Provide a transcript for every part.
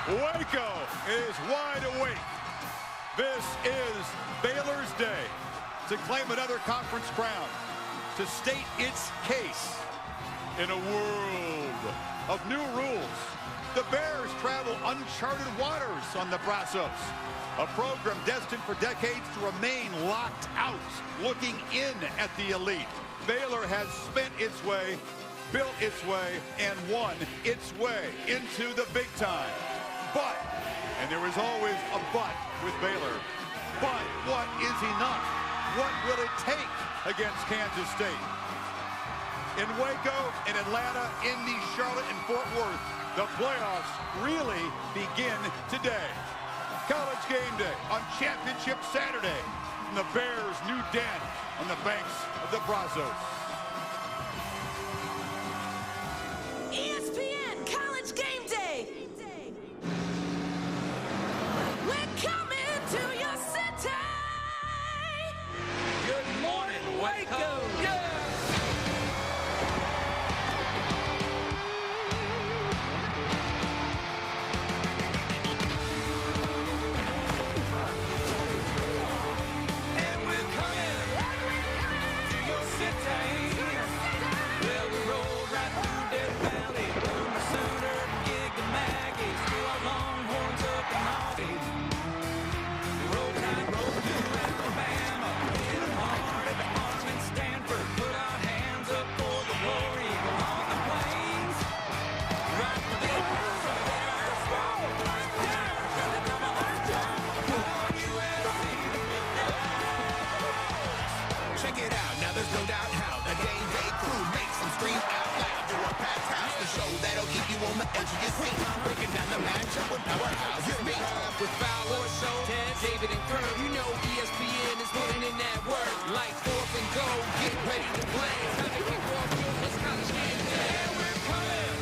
Waco is wide awake. This is Baylor's day to claim another conference crown, to state its case. In a world of new rules, the Bears travel uncharted waters on the Brazos, a program destined for decades to remain locked out, looking in at the elite. Baylor has spent its way, built its way, and won its way into the big time. But, and there is always a but with Baylor, but what is enough? What will it take against Kansas State? In Waco, in Atlanta, Indy, Charlotte, and Fort Worth, the playoffs really begin today. College Game Day on Championship Saturday from the Bears' new den on the banks of the Brazos. ESPN College Game Day. We're coming to your city. Good morning, Waco. Yeah. Breaking down the matchup with powerhouse. You're me with Fowler, Show, Ted, David, and Kurt. You know ESPN is putting in that work. Like fourth and goal, get ready to play. Time to kick off your first College Game Day. And we're coming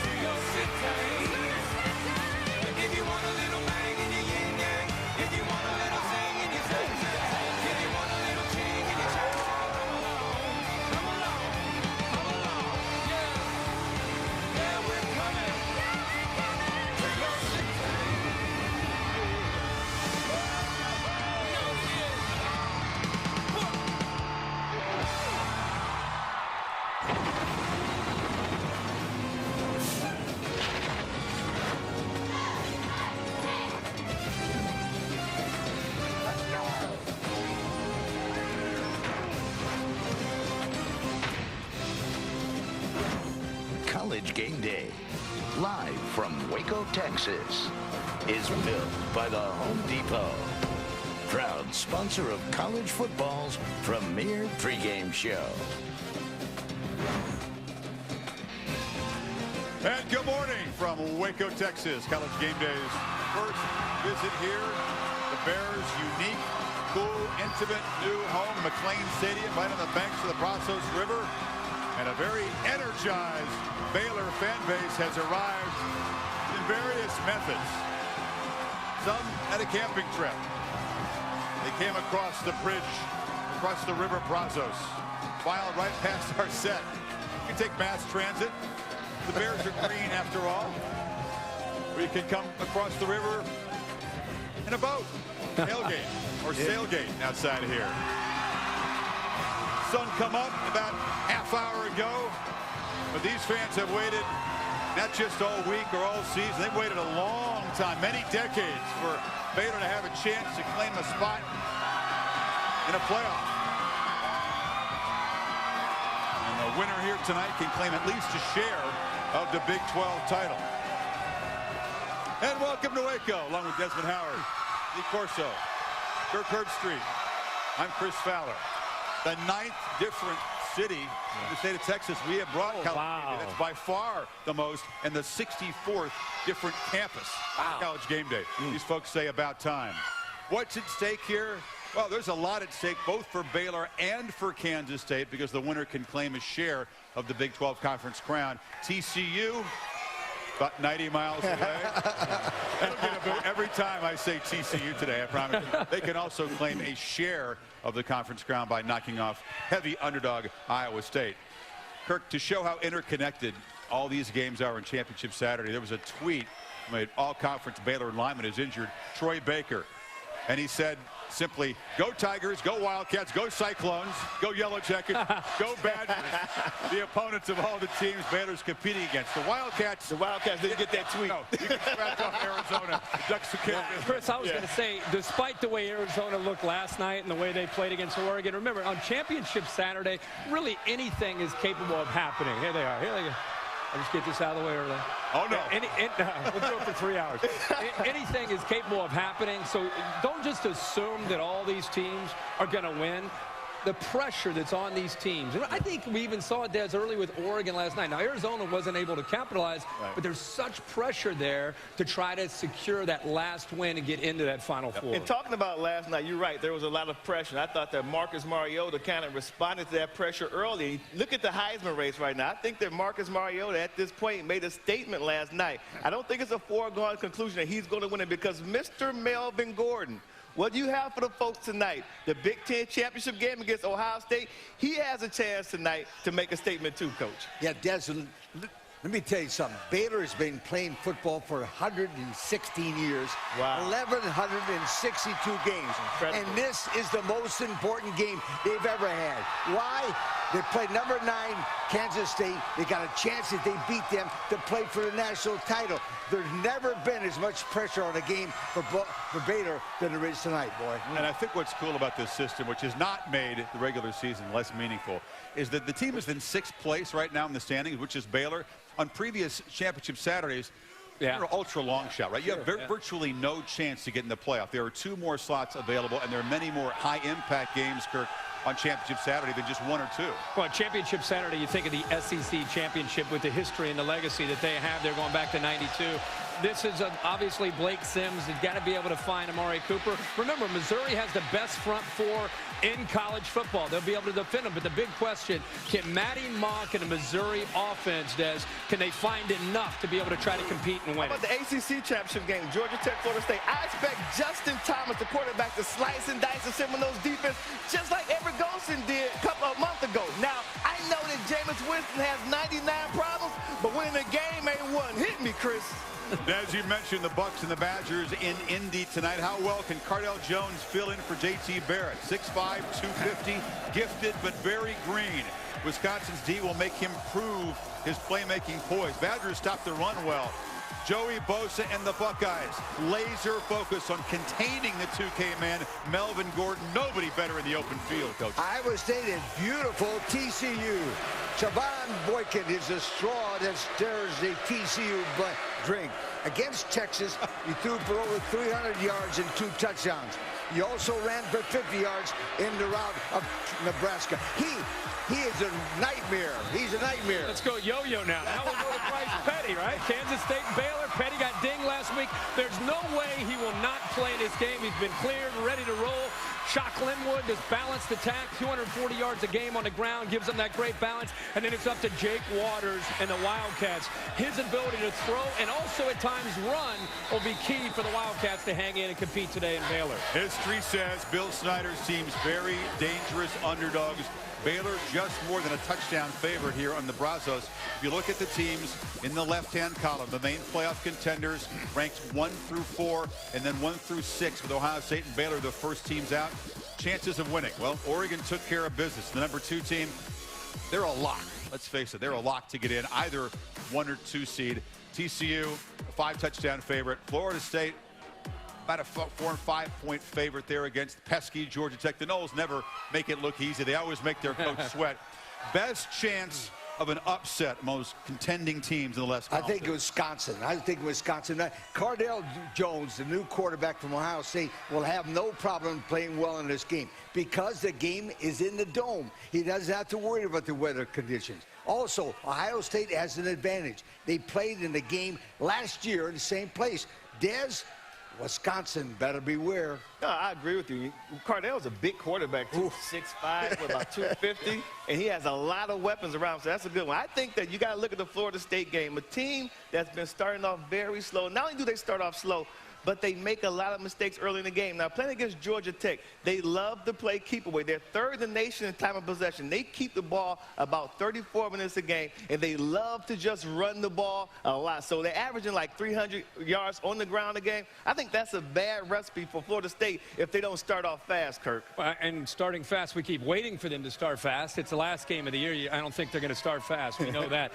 to your city. If you want a little bang in your yin yang, if you want a little sing in your zang zang, if you want a little ching in your chang, come along, come along, come along, yeah. College Game Day, live from Waco, Texas, is built by the Home Depot, proud sponsor of college football's premier pregame show. And good morning from Waco, Texas. College Game Day's first visit here. The Bears' unique, cool, intimate new home, McLean Stadium, right on the banks of the Brazos River. And a very energized Baylor fan base has arrived in various methods. Some at a camping trip. They came across the bridge, across the river Brazos, filed right past our set. You can take mass transit. The Bears are green after all. Or you can come across the river in a boat, tailgate or sailgate outside of here. Sun come up about half hour ago, but these fans have waited not just all week or all season. They've waited a long time, many decades, for Baylor to have a chance to claim a spot in a playoff. And the winner here tonight can claim at least a share of the Big 12 title. And welcome to Waco, along with Desmond Howard, Lee Corso, Kirk Herbstreit. I'm Chris Fowler. The 9th different city in the state of Texas we have brought college game day. That's by far the most, and the 64th different campus college game day. These folks say about time. What's at stake here? Well, there's a lot at stake, both for Baylor and for Kansas State, because the winner can claim a share of the Big 12 Conference crown. TCU, about 90 miles away. That'll get a boot every time I say TCU today, I promise you. They can also claim a share of the conference crown by knocking off heavy underdog Iowa State. Kirk, to show how interconnected all these games are on Championship Saturday, there was a tweet made all-conference Baylor lineman, is injured, Troy Baker. And he said simply, go Tigers, go Wildcats, go Cyclones, go Yellow Jackets, go Badgers. The opponents of all the teams Baylor's competing against. The Wildcats didn't get that tweet. No, you can scratch off Arizona. Ducks the Chris, I was going to say, despite the way Arizona looked last night and the way they played against Oregon, remember, on Championship Saturday, really anything is capable of happening. Here they are. Here they go. I'll just get this out of the way early. Oh, no. We'll do it for 3 hours. Anything is capable of happening, so don't just assume that all these teams are going to win. The pressure that's on these teams. And I think we even saw it, Des, early with Oregon last night. Now, Arizona wasn't able to capitalize, but there's such pressure there to try to secure that last win and get into that Final Four. And talking about last night, you're right. There was a lot of pressure. I thought that Marcus Mariota kind of responded to that pressure early. Look at the Heisman race right now. I think that Marcus Mariota at this point made a statement last night. I don't think it's a foregone conclusion that he's going to win it because Mr. Melvin Gordon, what do you have for the folks tonight? The Big Ten championship game against Ohio State. He has a chance tonight to make a statement too, Coach. Yeah, Des, let me tell you something. Baylor has been playing football for 116 years. Wow. 1,162 games. Incredible. And this is the most important game they've ever had. Why? They played number 9, Kansas State. They got a chance if they beat them to play for the national title. There's never been as much pressure on a game for Baylor than there is tonight, boy. And I think what's cool about this system, which has not made the regular season less meaningful, is that the team is in 6th place right now in the standings, which is Baylor. On previous championship Saturdays, you're an ultra long shot, right? You have virtually no chance to get in the playoff. There are 2 more slots available, and there are many more high-impact games, Kirk, on Championship Saturday than just 1 or 2. Well, Championship Saturday, you think of the SEC Championship with the history and the legacy that they have. They're going back to '92. This is obviously Blake Sims has got to be able to find Amari Cooper. Remember, Missouri has the best front 4 in college football. They'll be able to defend them. But the big question, can Matty Mock and the Missouri offense, Des, can they find enough to be able to try to compete and win? How about the ACC championship game, Georgia Tech, Florida State? I expect Justin Thomas, the quarterback, to slice and dice the Seminoles defense just like Everett Golson did a month ago. Now, I know that Jameis Winston has 99 problems, but winning the game ain't one. Hit me, Chris. As you mentioned, the Bucks and the Badgers in Indy tonight. How well can Cardell Jones fill in for J.T. Barrett? 6'5", 250, gifted but very green. Wisconsin's D will make him prove his playmaking poise. Badgers stop the run well. Joey Bosa and the Buckeyes laser focus on containing the 2K man, Melvin Gordon. Nobody better in the open field, Coach. Iowa State is beautiful. TCU. Siobhan Boykin is a straw that stirs the TCU drink. Against Texas, he threw for over 300 yards and 2 touchdowns. He also ran for 50 yards in the route of Nebraska. He is a nightmare. He's a nightmare. Let's go yo-yo now. Now we'll go to Bryce Petty, right? Kansas State, Baylor. Petty got dinged last week. There's no way he will not play this game. He's been cleared, ready to roll. Shock Linwood does balanced attack, 240 yards a game on the ground, gives them that great balance. And then it's up to Jake Waters and the Wildcats. His ability to throw and also at times run will be key for the Wildcats to hang in and compete today in Baylor. History says Bill Snyder's team's very dangerous underdogs. Baylor just more than a touchdown favorite here on the Brazos. If you look at the teams in the left-hand column, the main playoff contenders ranked 1 through 4 and then 1 through 6 with Ohio State and Baylor the first teams out. Chances of winning. Well, Oregon took care of business. The number 2 team, they're a lock. Let's face it, they're a lock to get in, either 1 or 2 seed. TCU, a 5-touchdown favorite. Florida State, about a 4 and 5 point favorite there against pesky Georgia Tech. The Noles never make it look easy. They always make their coach sweat. Best chance of an upset amongst contending teams in the West Conference. I think Wisconsin. Cardell Jones, the new quarterback from Ohio State, will have no problem playing well in this game because the game is in the dome. He doesn't have to worry about the weather conditions. Also, Ohio State has an advantage. They played in the game last year in the same place. Des, Wisconsin better beware. No, I agree with you. Cardell's a big quarterback, too. 6'5", with about 250, and he has a lot of weapons around, so that's a good one. I think that you got to look at the Florida State game, a team that's been starting off very slow. Not only do they start off slow, but they make a lot of mistakes early in the game. Now, playing against Georgia Tech, they love to play keep away. They're third in the nation in time of possession. They keep the ball about 34 minutes a game, and they love to just run the ball a lot. So they're averaging like 300 yards on the ground a game. I think that's a bad recipe for Florida State if they don't start off fast, Kirk. And starting fast, we keep waiting for them to start fast. It's the last game of the year. I don't think they're going to start fast. We know that.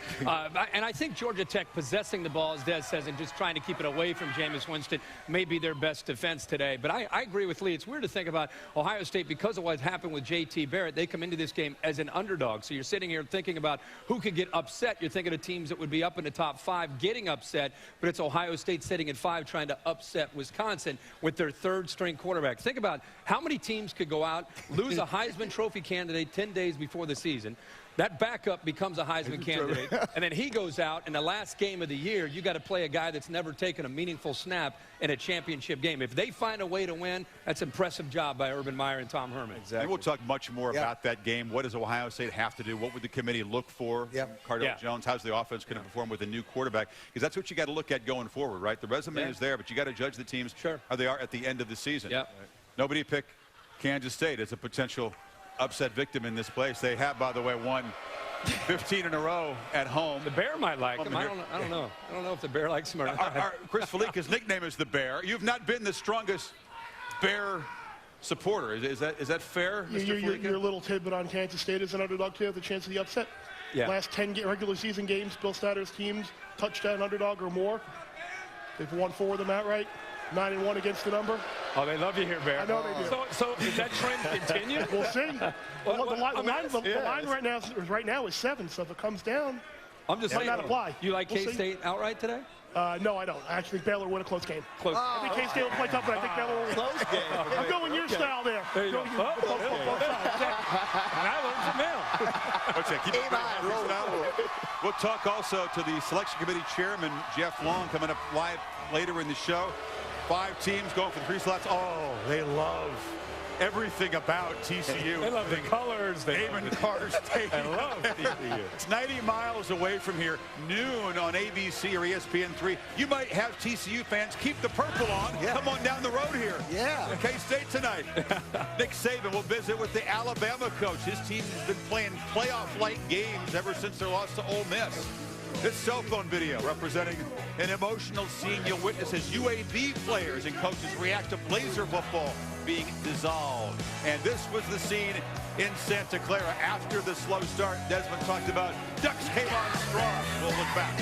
And I think Georgia Tech possessing the ball, as Des says, and just trying to keep it away from Jameis Winston may be their best defense today. But I agree with Lee. It's weird to think about Ohio State because of what happened with J.T. Barrett. They come into this game as an underdog. So you're sitting here thinking about who could get upset. You're thinking of teams that would be up in the top 5 getting upset. But it's Ohio State sitting at 5 trying to upset Wisconsin with their third-string quarterback. Think about how many teams could go out, lose a Heisman Trophy candidate 10 days before the season. That backup becomes a Heisman candidate, and then he goes out in the last game of the year. You got to play a guy that's never taken a meaningful snap in a championship game. If they find a way to win, that's an impressive job by Urban Meyer and Tom Herman. Exactly. And we'll talk much more about that game. What does Ohio State have to do? What would the committee look for? Cardale Jones, how's the offense going to perform with a new quarterback? Because that's what you got to look at going forward, right? The resume is there, but you got to judge the teams how they are at the end of the season. Nobody picked Kansas State as a potential upset victim in this place. They have, by the way, won 15 in a row at home. The Bear might like him. I don't know. I don't know if the Bear likes him or not. Chris Felica's nickname is the Bear. You've not been the strongest Bear supporter. Is that fair, Mr. Felica? Your little tidbit on Kansas State as an underdog too, the chance of the upset. Last 10 regular season games, Bill Snyder's teams, touchdown underdog or more. They've won 4 of them outright. 9-1 against the number. Oh, they love you here, Bear. I know they do. So does that trend continue? We'll see. The line right now is 7, so if it comes down, I'm just saying. Might not apply. You like K-State outright today? No, I don't. I actually think Baylor will win a close game. I think K-State will play tough, but I think Baylor will win. Close game. I'm going your style there. There you go. And I learned from him. We'll talk also to the selection committee chairman, Jeff Long, coming up live later in the show. 5 teams going for the 3 slots. Oh, they love everything about TCU. They love the colors. Amon Carter Stadium. I love TCU. It's 90 miles away from here, noon on ABC or ESPN3. You might have TCU fans keep the purple on. Come on down the road here. K-State tonight. Nick Saban will visit with the Alabama coach. His team has been playing playoff-like games ever since their loss to Ole Miss. This cell phone video representing an emotional scene you'll witness as UAB players and coaches react to Blazer football being dissolved. And this was the scene in Santa Clara after the slow start. Desmond talked about Ducks came on strong. We'll look back.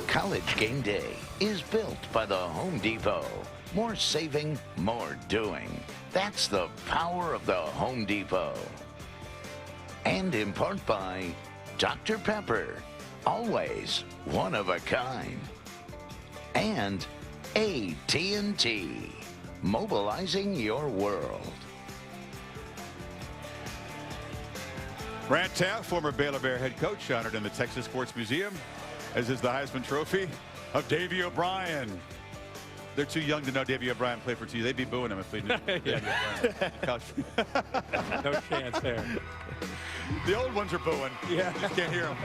College Game Day is built by the Home Depot. More saving, more doing. That's the power of the Home Depot. And in part by Dr. Pepper, always one of a kind. And AT&T, mobilizing your world. Brant Taft, former Baylor Bear head coach, honored in the Texas Sports Museum, as is the Heisman Trophy of Davey O'Brien. They're too young to know Davey O'Brien played for TCU. They'd be booing him if they knew. No chance there. The old ones are booing. Just can't hear them.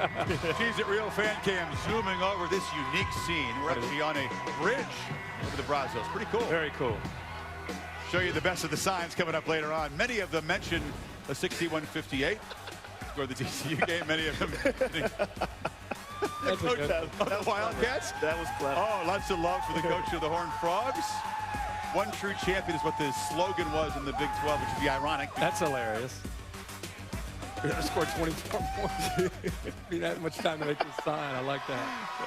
She's at Real Fan Cam zooming over this unique scene. We're actually on a bridge over the Brazos. Pretty cool. Very cool. Show you the best of the signs coming up later on. Many of them mention a 61-58 for the TCU game. Many of them. The Wildcats? That was clever. Oh, lots of love for the coach of the Horned Frogs. One true champion is what the slogan was in the Big 12, which would be ironic. That's hilarious. We're going to score 24 points. Be that much time to make this sign. I like that.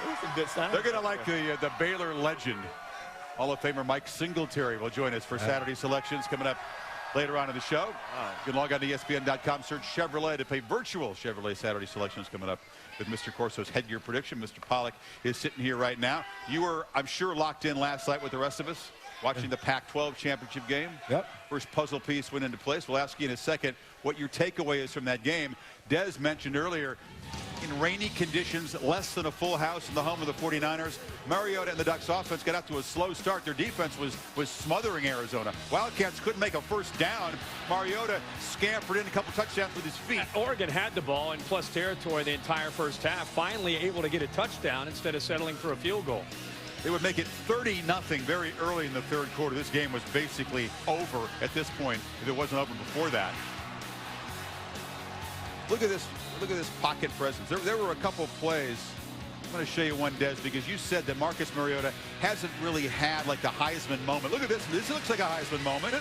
That's a good sign. They're going to like the Baylor legend. Hall of Famer Mike Singletary will join us for Saturday selections coming up later on in the show. You can log on to ESPN.com, search Chevrolet to play virtual Chevrolet Saturday selections coming up with Mr. Corso's headgear prediction. Mr. Pollack is sitting here right now. You were, I'm sure, locked in last night with the rest of us, watching the Pac-12 championship game. Yep. First puzzle piece went into place. We'll ask you in a second what your takeaway is from that game. Des mentioned earlier, in rainy conditions, less than a full house in the home of the 49ers, Mariota and the Ducks offense got out to a slow start. Their defense was smothering Arizona. Wildcats couldn't make a first down. Mariota scampered in a couple touchdowns with his feet. Oregon had the ball in plus territory the entire first half, finally able to get a touchdown instead of settling for a field goal. They would make it 30-0 very early in the third quarter. This game was basically over at this point if it wasn't over before that. Look at this pocket presence. There were a couple plays. I'm going to show you one, Des, because you said that Marcus Mariota hasn't really had like the Heisman moment. Look at this. This looks like a Heisman moment.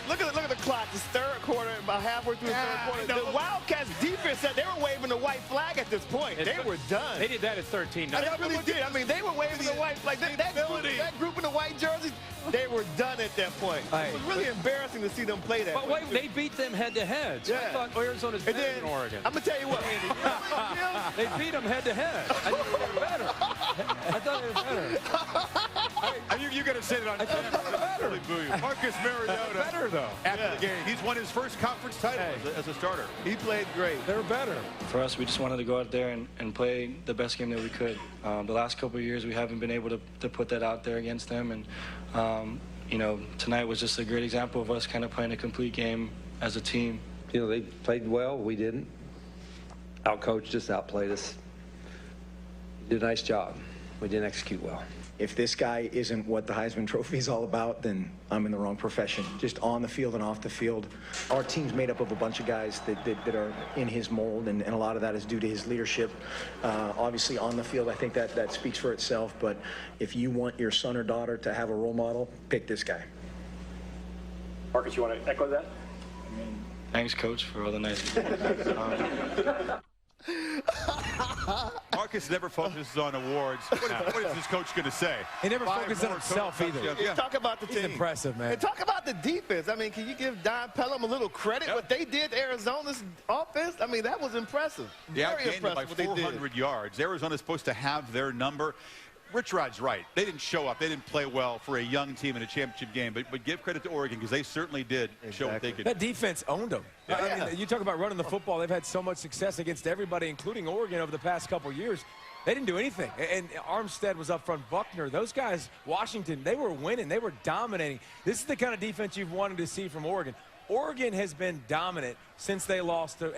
Look at the clock. This third quarter, about halfway through the third quarter. The Wildcats defense said they were waving the white flag at this point. They were done. They did that at 13. They really did. I mean, they were waving the white flag. That group in the white jerseys, they were done at that point. It was really embarrassing to see them play that. But wait, they beat them head-to-head. So I thought Arizona's better than Oregon. I'm going to tell you what. They beat them head-to-head. I think they were better. I thought they were better. You're going to say it on camera. Really boo you. Marcus Mariota. Better, though. After the game, he's won his first conference title as a starter. He played great. They were better. For us, we just wanted to go out there and play the best game that we could. The last couple of years, we haven't been able to put that out there against them. And, you know, tonight was just a great example of us kind of playing a complete game as a team. You know, they played well. We didn't. Outcoached us, outplayed us. Did a nice job. We didn't execute well. If this guy isn't what the Heisman Trophy is all about, then I'm in the wrong profession. Just on the field and off the field. Our team's made up of a bunch of guys that are in his mold, and a lot of that is due to his leadership. Obviously, on the field, I think that speaks for itself, but if you want your son or daughter to have a role model, pick this guy. Marcus, you want to echo that? Thanks, Coach, for all the nice Marcus never focuses on awards. What is this coach going to say? He never focuses on himself either. Talk about the team. He's impressive, man. And talk about the defense. I mean, can you give Don Pelham a little credit? What they did to Arizona's offense? I mean, that was impressive. Yeah, Very gained by 400 yards. Arizona's supposed to have their number. Rich Rod's right. They didn't show up. They didn't play well for a young team in a championship game. But give credit to Oregon because they certainly did show what they could do. That defense owned them. Yeah. I mean, you talk about running the football. They've had so much success against everybody, including Oregon, over the past couple of years. They didn't do anything. And Armstead was up front. Buckner, those guys, Washington, they were winning. They were dominating. This is the kind of defense you've wanted to see from Oregon. Oregon has been dominant since they lost to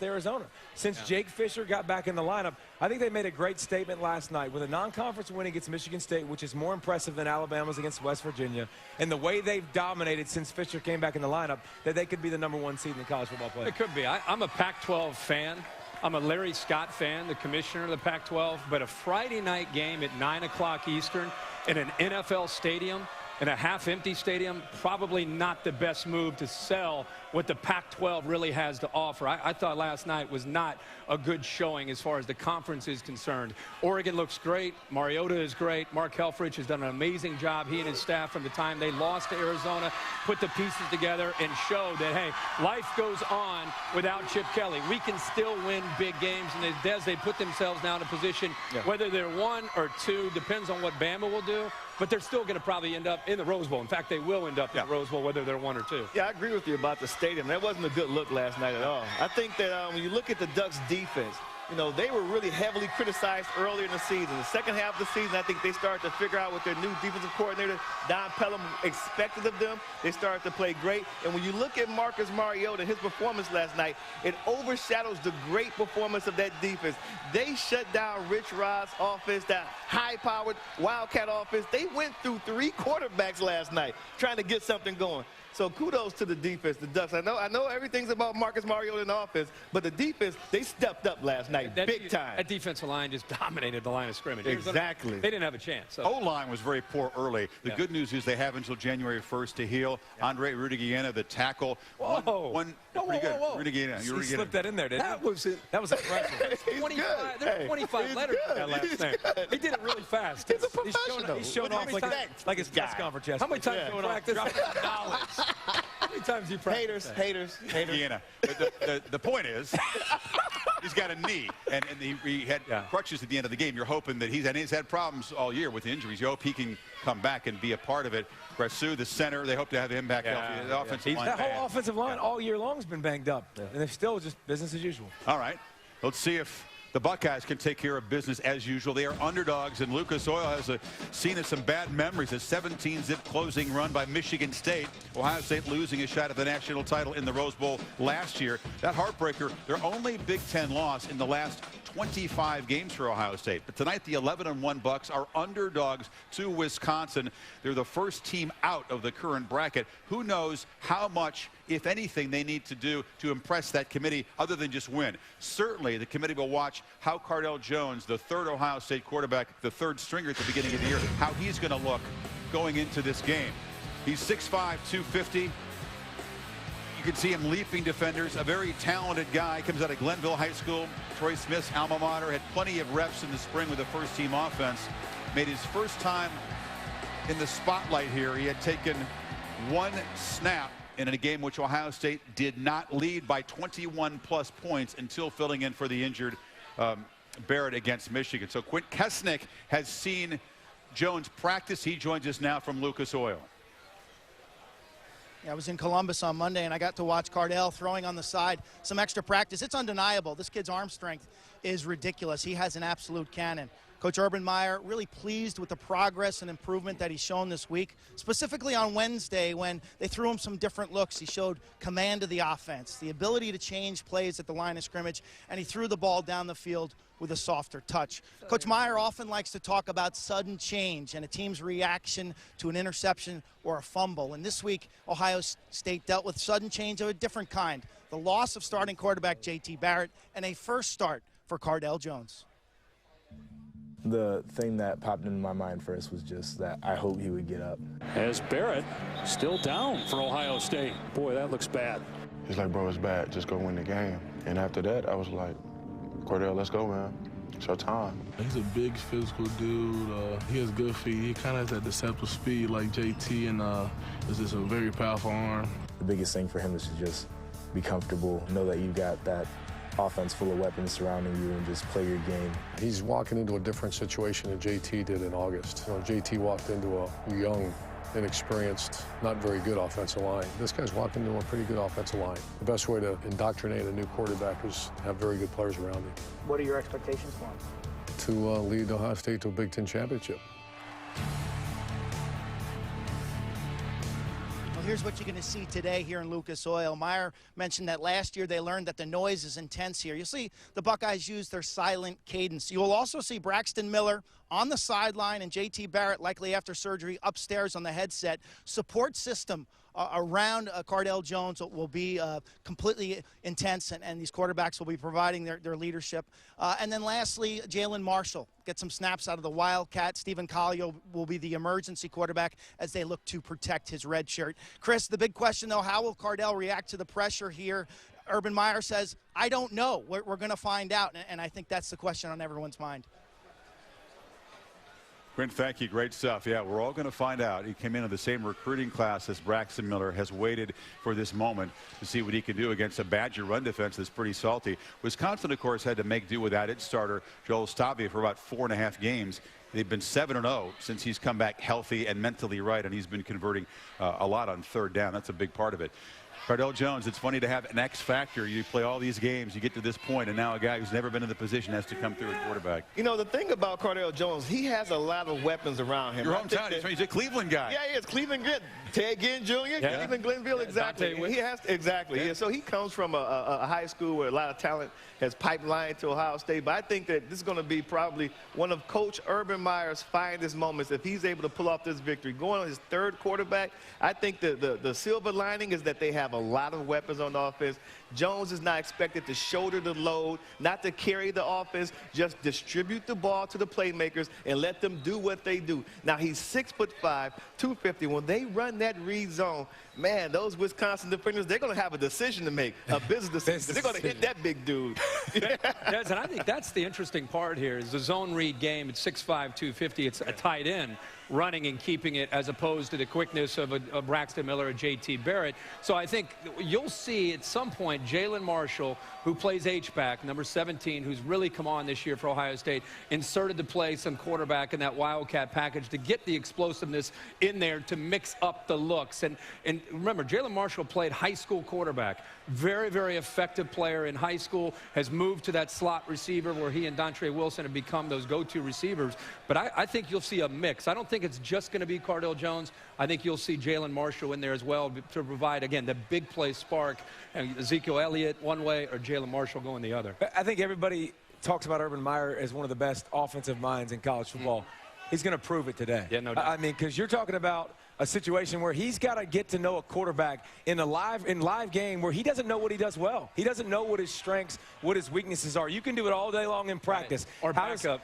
Arizona. Since Jake Fisher got back in the lineup, I think they made a great statement last night with a non-conference win against Michigan State, which is more impressive than Alabama's against West Virginia, and the way they've dominated since Fisher came back in the lineup, that they could be the #1 seed in the college football playoff. It could be. I'm a Pac-12 fan. I'm a Larry Scott fan, the commissioner of the Pac-12, but a Friday night game at 9 o'clock Eastern in an NFL stadium, in a half-empty stadium, probably not the best move to sell what the Pac-12 really has to offer. I thought last night was not a good showing as far as the conference is concerned. Oregon looks great. Mariota is great. Mark Helfrich has done an amazing job, he and his staff, from the time they lost to Arizona, put the pieces together and showed that, hey, life goes on without Chip Kelly. We can still win big games. And as they put themselves now in a position, whether they're 1 or 2, depends on what Bama will do, but they're still going to probably end up in the Rose Bowl. In fact, they will end up in the Rose Bowl, whether they're 1 or 2. Yeah, I agree with you about the stadium. That wasn't a good look last night at all. I think that when you look at the Ducks' defense, you know, they were really heavily criticized earlier in the season. The second half of the season, I think they started to figure out what their new defensive coordinator, Don Pelham, expected of them. They started to play great. And when you look at Marcus Mariota, his performance last night, it overshadows the great performance of that defense. They shut down Rich Rod's offense, that high-powered Wildcat offense. They went through 3 quarterbacks last night trying to get something going. So kudos to the defense, the Ducks. I know everything's about Marcus Mariota in the offense, but the defense, they stepped up last night big time. That defensive line just dominated the line of scrimmage. Exactly. They didn't have a chance. So. O-line was very poor early. The good news is they have until January 1st to heal. Andre Rudigiana, the tackle. Whoa. Pretty good. Rudigiana. He slipped that in there, didn't he? That was impressive. 25, there were 25 letters in that last name. He did it really fast. He's a professional. He's showing off like his press conference yesterday. How many times did he practice? many times you practice haters. Indiana. But the point is, he's got a knee, and he had crutches at the end of the game. You're hoping that he's had problems all year with injuries. You hope he can come back and be a part of it. Grasu, the center, they hope to have him back healthy. The offensive line. That whole offensive line all year long has been banged up, and they're still just business as usual. All right, let's see if the Buckeyes can take care of business as usual. They are underdogs, and Lucas Oil has seen some bad memories. A 17-zip closing run by Michigan State. Ohio State losing a shot at the national title in the Rose Bowl last year. That heartbreaker, their only Big Ten loss in the last 25 games for Ohio State. But tonight, the 11-1 Bucks are underdogs to Wisconsin. They're the first team out of the current bracket. Who knows how much, if anything, they need to do to impress that committee other than just win. Certainly, the committee will watch how Cardale Jones, the third Ohio State quarterback, the third stringer at the beginning of the year, how he's going to look going into this game. He's 6'5", 250. You can see him leaping defenders. A very talented guy. Comes out of Glenville High School. Troy Smith's alma mater. Had plenty of reps in the spring with the first-team offense. Made his first time in the spotlight here. He had taken one snap in a game which Ohio State did not lead by 21-plus points until filling in for the injured Barrett against Michigan. So Quint Kesnick has seen Jones practice. He joins us now from Lucas Oil. I was in Columbus on Monday, and I got to watch Cardale throwing on the side. Some extra practice. It's undeniable. This kid's arm strength is ridiculous. He has an absolute cannon. Coach Urban Meyer really pleased with the progress and improvement that he's shown this week, specifically on Wednesday when they threw him some different looks. He showed command of the offense, the ability to change plays at the line of scrimmage, and he threw the ball down the field with a softer touch. Coach Meyer often likes to talk about sudden change and a team's reaction to an interception or a fumble. And this week, Ohio State dealt with sudden change of a different kind. The loss of starting quarterback J.T. Barrett and a first start for Cardale Jones. The thing that popped into my mind first was just that I hope he would get up. As Barrett still down for Ohio State. Boy, that looks bad. He's like, bro, it's bad. Just go win the game. And after that, I was like, Cordell, let's go, man. It's your time. He's a big physical dude. He has good feet. He kind of has that deceptive speed like JT, and it's just a very powerful arm. The biggest thing for him is to just be comfortable, know that you've got that offense full of weapons surrounding you, and just play your game. He's walking into a different situation than JT did in August. You know, JT walked into a young, inexperienced, not very good offensive line. This guy's walking into a pretty good offensive line. The best way to indoctrinate a new quarterback is to have very good players around him. What are your expectations for him? To lead Ohio State to a Big Ten championship. Well, here's what you're going to see today here in Lucas Oil. Meyer mentioned that last year they learned that the noise is intense here. You'll see the Buckeyes use their silent cadence. You will also see Braxton Miller on the sideline and J.T. Barrett, likely after surgery, upstairs on the headset. Support system around Cardale Jones will be completely intense, and these quarterbacks will be providing their leadership. And then lastly, Jalen Marshall get some snaps out of the Wildcat. Stephen Collier will be the emergency quarterback as they look to protect his red shirt. Chris, the big question, though, how will Cardale react to the pressure here? Urban Meyer says, I don't know. We're going to find out, and I think that's the question on everyone's mind. Quint, thank you. Great stuff. Yeah, we're all going to find out. He came into the same recruiting class as Braxton Miller, has waited for this moment to see what he can do against a Badger run defense that's pretty salty. Wisconsin, of course, had to make do without its starter, Joel Stavia, for about 4.5 games. They've been 7-0 since he's come back healthy and mentally right, and he's been converting a lot on third down. That's a big part of it. Cardale Jones, it's funny to have an X factor. You play all these games, you get to this point, and now a guy who's never been in the position has to come through at quarterback. You know, the thing about Cardale Jones, he has a lot of weapons around him. Your hometown, he's a Cleveland guy. Yeah, he is. Cleveland good. Ted Ginn Jr., yeah. Cleveland Glenville, exactly. He has, exactly. Yeah. So he comes from a high school where a lot of talent has pipelined to Ohio State. But I think that this is going to be probably one of Coach Urban Meyer's finest moments if he's able to pull off this victory. Going on his third quarterback, I think the silver lining is that they have a lot of weapons on the offense. Jones is not expected to shoulder the load, not to carry the offense, just distribute the ball to the playmakers and let them do what they do. Now, he's 6'5", 250. When they run that read zone, man, those Wisconsin defenders, they're going to have a decision to make, a business decision. They're going to hit that big dude. Yes, and I think that's the interesting part here is the zone read game. It's 6'5", 250. It's a tight end. running and keeping it as opposed to the quickness of a Braxton Miller or J.T. Barrett. So I think you'll see at some point Jalen Marshall, who plays H-back, number 17, who's really come on this year for Ohio State, inserted to play some quarterback in that Wildcat package to get the explosiveness in there to mix up the looks. And remember, Jalen Marshall played high school quarterback. Very, very effective player in high school, has moved to that slot receiver where he and Dontre Wilson have become those go-to receivers. But I think you'll see a mix. I don't think it's just going to be Cardale Jones. I think you'll see Jalen Marshall in there as well to provide, again, the big play spark. And Ezekiel Elliott one way or Jalen Marshall going the other. I think everybody talks about Urban Meyer as one of the best offensive minds in college football. He's going to prove it today. Yeah, no doubt. I mean, because you're talking about a situation where he's got to get to know a quarterback in live game where he doesn't know what he does well. He doesn't know what his strengths, what his weaknesses are. You can do it all day long in practice. Right. Or back up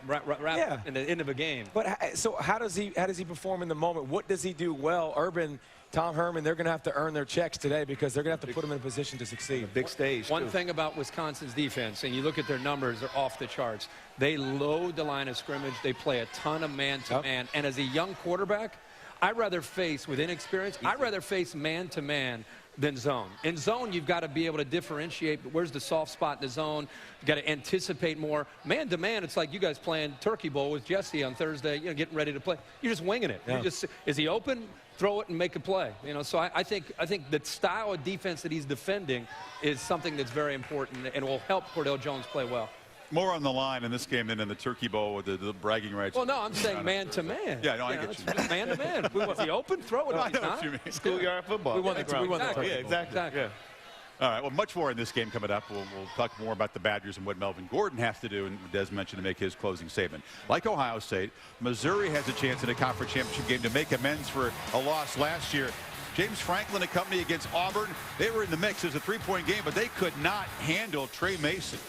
in the end of a game. But so how does he perform in the moment? What does he do well? Urban, Tom Herman, they're going to have to earn their checks today because they're going to have to put him in a position to succeed. A big stage. One thing about Wisconsin's defense, and you look at their numbers, they're off the charts. They load the line of scrimmage. They play a ton of man-to-man. And as a young quarterback, I'd rather face, with inexperience, I'd rather face man-to-man than zone. In zone, you've got to be able to differentiate, but where's the soft spot in the zone? You've got to anticipate more. Man-to-man, it's like you guys playing Turkey Bowl with Jesse on Thursday, getting ready to play. You're just winging it. Yeah. Is he open? Throw it and make a play. So I think the style of defense that he's defending is something that's very important and will help Cardale Jones play well. More on the line in this game than in the Turkey Bowl with the bragging rights. Well, no, I'm saying man-to-man. Yeah, no, I get you. Man-to-man. Was he open? Throw it. I know what you mean. Schoolyard football. We won the Turkey Bowl. Yeah, exactly. Yeah. All right, well, much more in this game coming up. We'll talk more about the Badgers and what Melvin Gordon has to do, and Des mentioned to make his closing statement. Like Ohio State, Missouri has a chance in a conference championship game to make amends for a loss last year. James Franklin and company against Auburn, they were in the mix. It was a three-point game, but they could not handle Trey Mason.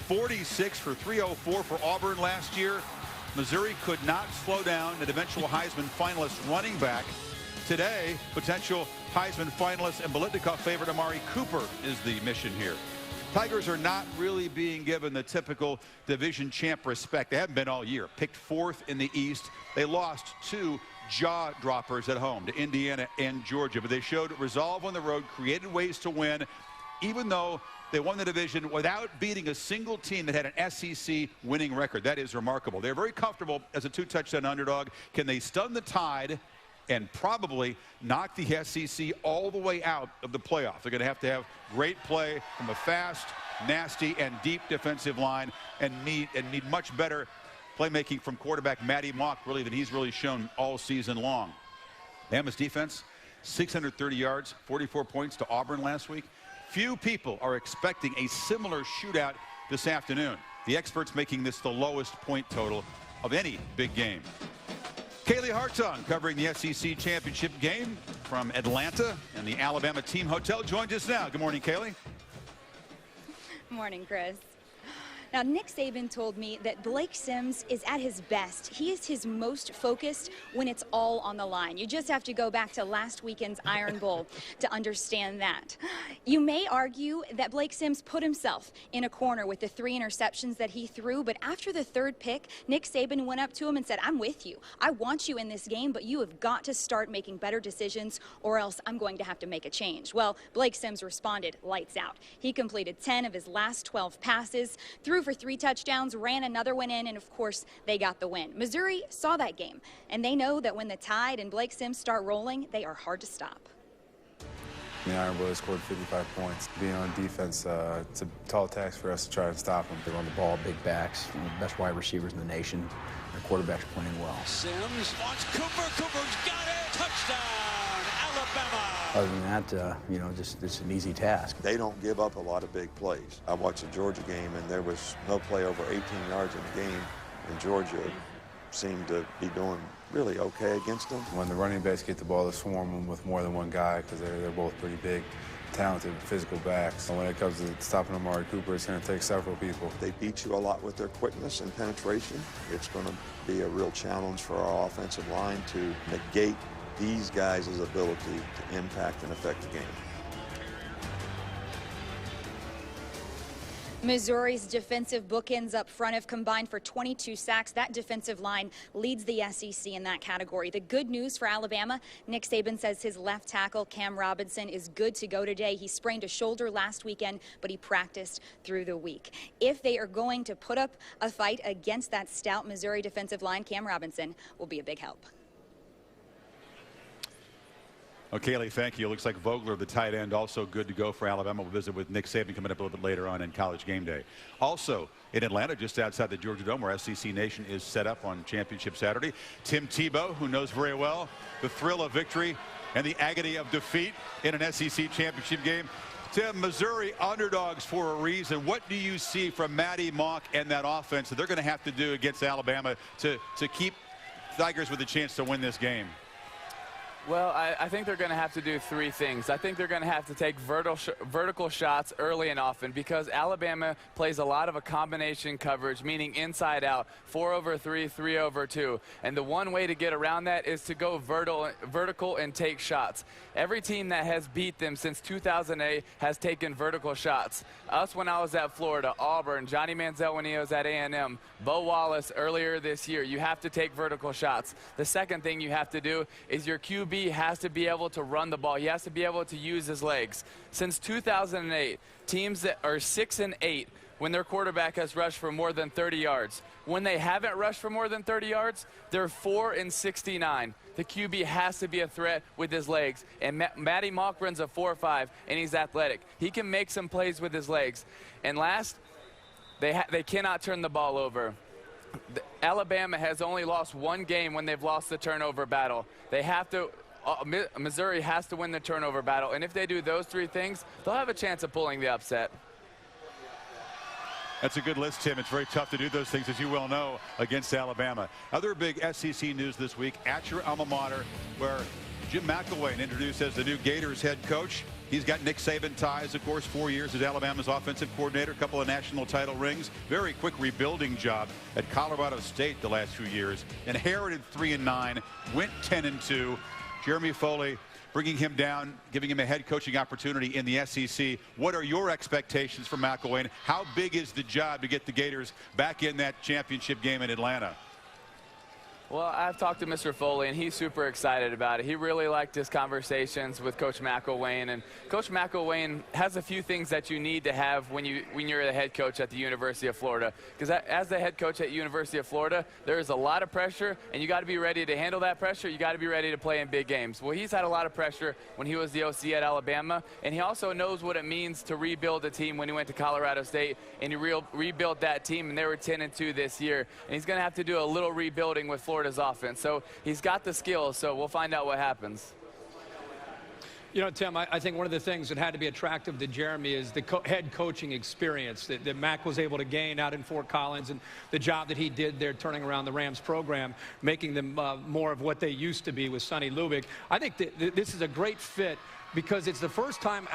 46 for 304 for Auburn last year. Missouri could not slow down an eventual Heisman finalist running back. Today, potential Heisman finalist and Biletnikoff favorite Amari Cooper is the mission here. Tigers are not really being given the typical division champ respect. They haven't been all year. Picked fourth in the East. They lost two jaw droppers at home to Indiana and Georgia, but they showed resolve on the road, created ways to win, even though they won the division without beating a single team that had an SEC winning record. That is remarkable. They're very comfortable as a two-touchdown underdog. Can they stun the Tide and probably knock the SEC all the way out of the playoff? They're going to have great play from a fast, nasty, and deep defensive line and need much better playmaking from quarterback Matty Mock, really, than he's really shown all season long. Bama's defense, 630 yards, 44 points to Auburn last week. Few people are expecting a similar shootout this afternoon. The experts making this the lowest point total of any big game. Kaylee Hartung covering the SEC championship game from Atlanta and the Alabama Team Hotel joins us now. Good morning, Kaylee. Morning, Chris. Now, Nick Saban told me that Blake Sims is at his best. He is his most focused when it's all on the line. You just have to go back to last weekend's Iron Bowl to understand that. You may argue that Blake Sims put himself in a corner with the 3 interceptions that he threw, but after the 3rd pick, Nick Saban went up to him and said, I'm with you. I want you in this game, but you have got to start making better decisions or else I'm going to have to make a change. Well, Blake Sims responded lights out. He completed 10 of his last 12 passes, threw for 3 touchdowns, ran another one in, and of course, they got the win. Missouri saw that game, and they know that when the Tide and Blake Sims start rolling, they are hard to stop. The Iron Bowl scored 55 points. Being on defense, it's a tall task for us to try and stop them. They run the ball, big backs, best wide receivers in the nation. Their quarterback's playing well. Sims wants Cooper. Cooper's got it. Touchdown, Alabama. Other than that, just it's an easy task. They don't give up a lot of big plays. I watched the Georgia game, and there was no play over 18 yards in the game, and Georgia seemed to be doing really okay against them. When the running backs get the ball, they swarm them with more than one guy because they're both pretty big, talented, physical backs. And when it comes to stopping Amari Cooper, it's going to take several people. They beat you a lot with their quickness and penetration. It's going to be a real challenge for our offensive line to negate these guys' ability to impact and affect the game. Missouri's defensive bookends up front have combined for 22 sacks. That defensive line leads the SEC in that category. The good news for Alabama, Nick Saban says his left tackle, Cam Robinson, is good to go today. He sprained a shoulder last weekend, but he practiced through the week. If they are going to put up a fight against that stout Missouri defensive line, Cam Robinson will be a big help. Okay, Kaylee, thank you. It looks like Vogler, the tight end, also good to go for Alabama. We'll visit with Nick Saban coming up a little bit later on in College Game Day. Also in Atlanta, just outside the Georgia Dome, where SEC Nation is set up on Championship Saturday, Tim Tebow, who knows very well the thrill of victory and the agony of defeat in an SEC championship game. Tim, Missouri underdogs for a reason. What do you see from Matty Mock and that offense that they're going to have to do against Alabama to keep Tigers with a chance to win this game? Well, I think they're going to have to do three things. I think they're going to have to take vertical shots early and often, because Alabama plays a lot of a combination coverage, meaning inside out, 4 over 3, 3 over 2. And the one way to get around that is to go vertical and take shots. Every team that has beat them since 2008 has taken vertical shots. Us when I was at Florida, Auburn, Johnny Manziel when he was at A&M, Bo Wallace earlier this year. You have to take vertical shots. The second thing you have to do is your QB has to be able to run the ball. He has to be able to use his legs. Since 2008, teams that are 6 and 8 when their quarterback has rushed for more than 30 yards. When they haven't rushed for more than 30 yards, they're 4 and 69. The QB has to be a threat with his legs. And Matty Mock runs a 4.5, and he's athletic. He can make some plays with his legs. And last, they cannot turn the ball over. Alabama has only lost one game when they've lost the turnover battle. They have to. Missouri has to win the turnover battle, and if they do those three things, they'll have a chance of pulling the upset. That's a good list, Tim. It's very tough to do those things, as you well know, against Alabama. Other big SEC news this week at your alma mater, where Jim McElwain introduced as the new Gators head coach. He's got Nick Saban ties, of course, 4 years as Alabama's offensive coordinator, a couple of national title rings, very quick rebuilding job at Colorado State the last few years. Inherited 3-9, went 10-2. Jeremy Foley bringing him down, giving him a head coaching opportunity in the SEC. What are your expectations for McElwain? How big is the job to get the Gators back in that championship game in Atlanta? Well, I've talked to Mr. Foley, and he's super excited about it. He really liked his conversations with Coach McElwain, and Coach McElwain has a few things that you need to have when you're the head coach at the University of Florida. Because as the head coach at University of Florida, there is a lot of pressure, and you got to be ready to handle that pressure. You got to be ready to play in big games. Well, he's had a lot of pressure when he was the OC at Alabama, and he also knows what it means to rebuild a team when he went to Colorado State, and he rebuilt that team, and they were 10-2 this year. And he's going to have to do a little rebuilding with Florida's offense. So he's got the skills, so we'll find out what happens. You know, Tim, I think one of the things that had to be attractive to Jeremy is the head coaching experience that Mac was able to gain out in Fort Collins, and the job that he did there turning around the Rams program, making them more of what they used to be with Sonny Lubick. I think that this is a great fit because it's the first time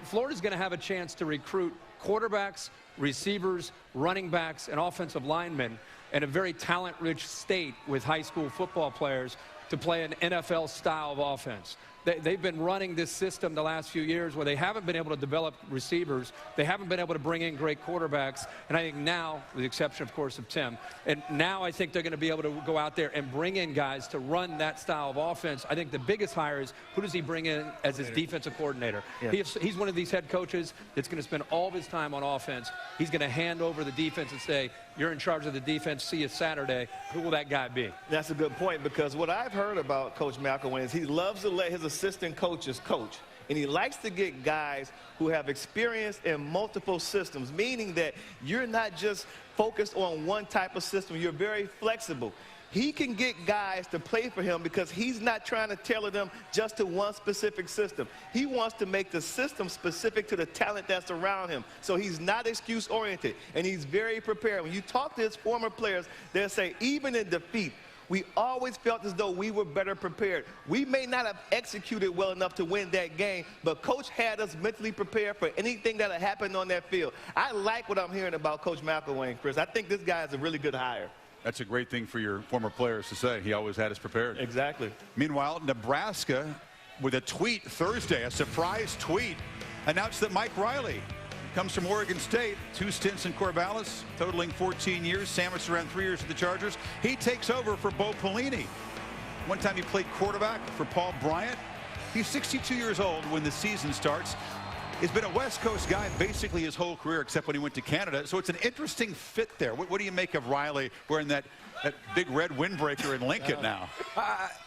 Florida's going to have a chance to recruit quarterbacks, receivers, running backs, and offensive linemen in a very talent-rich state with high school football players to play an NFL style of offense. They've been running this system the last few years where they haven't been able to develop receivers. They haven't been able to bring in great quarterbacks. And I think now, with the exception, of course, of Tim, and now I think they're going to be able to go out there and bring in guys to run that style of offense. I think the biggest hire is, who does he bring in as his defensive coordinator? Yeah. He's one of these head coaches that's going to spend all of his time on offense. He's going to hand over the defense and say, you're in charge of the defense. See you Saturday. Who will that guy be? That's a good point, because what I've heard about Coach McElwain is he loves to let his assistant coaches coach. And he likes to get guys who have experience in multiple systems, meaning that you're not just focused on one type of system. You're very flexible. He can get guys to play for him because he's not trying to tailor them just to one specific system. He wants to make the system specific to the talent that's around him. So he's not excuse-oriented, and he's very prepared. When you talk to his former players, they'll say, even in defeat, we always felt as though we were better prepared. We may not have executed well enough to win that game, but Coach had us mentally prepared for anything that had happened on that field. I like what I'm hearing about Coach McElwain, Chris. I think this guy is a really good hire. That's a great thing for your former players to say. He always had us prepared. Exactly. Meanwhile, Nebraska, with a tweet Thursday, a surprise tweet, announced that Mike Riley comes from Oregon State. 2 stints in Corvallis, totaling 14 years. Sandwiched around 3 years with the Chargers. He takes over for Bo Pelini. One time he played quarterback for Paul Bryant. He's 62 years old when the season starts. He's been a West Coast guy basically his whole career, except when he went to Canada. So it's an interesting fit there. What do you make of Riley wearing that big red windbreaker in Lincoln now?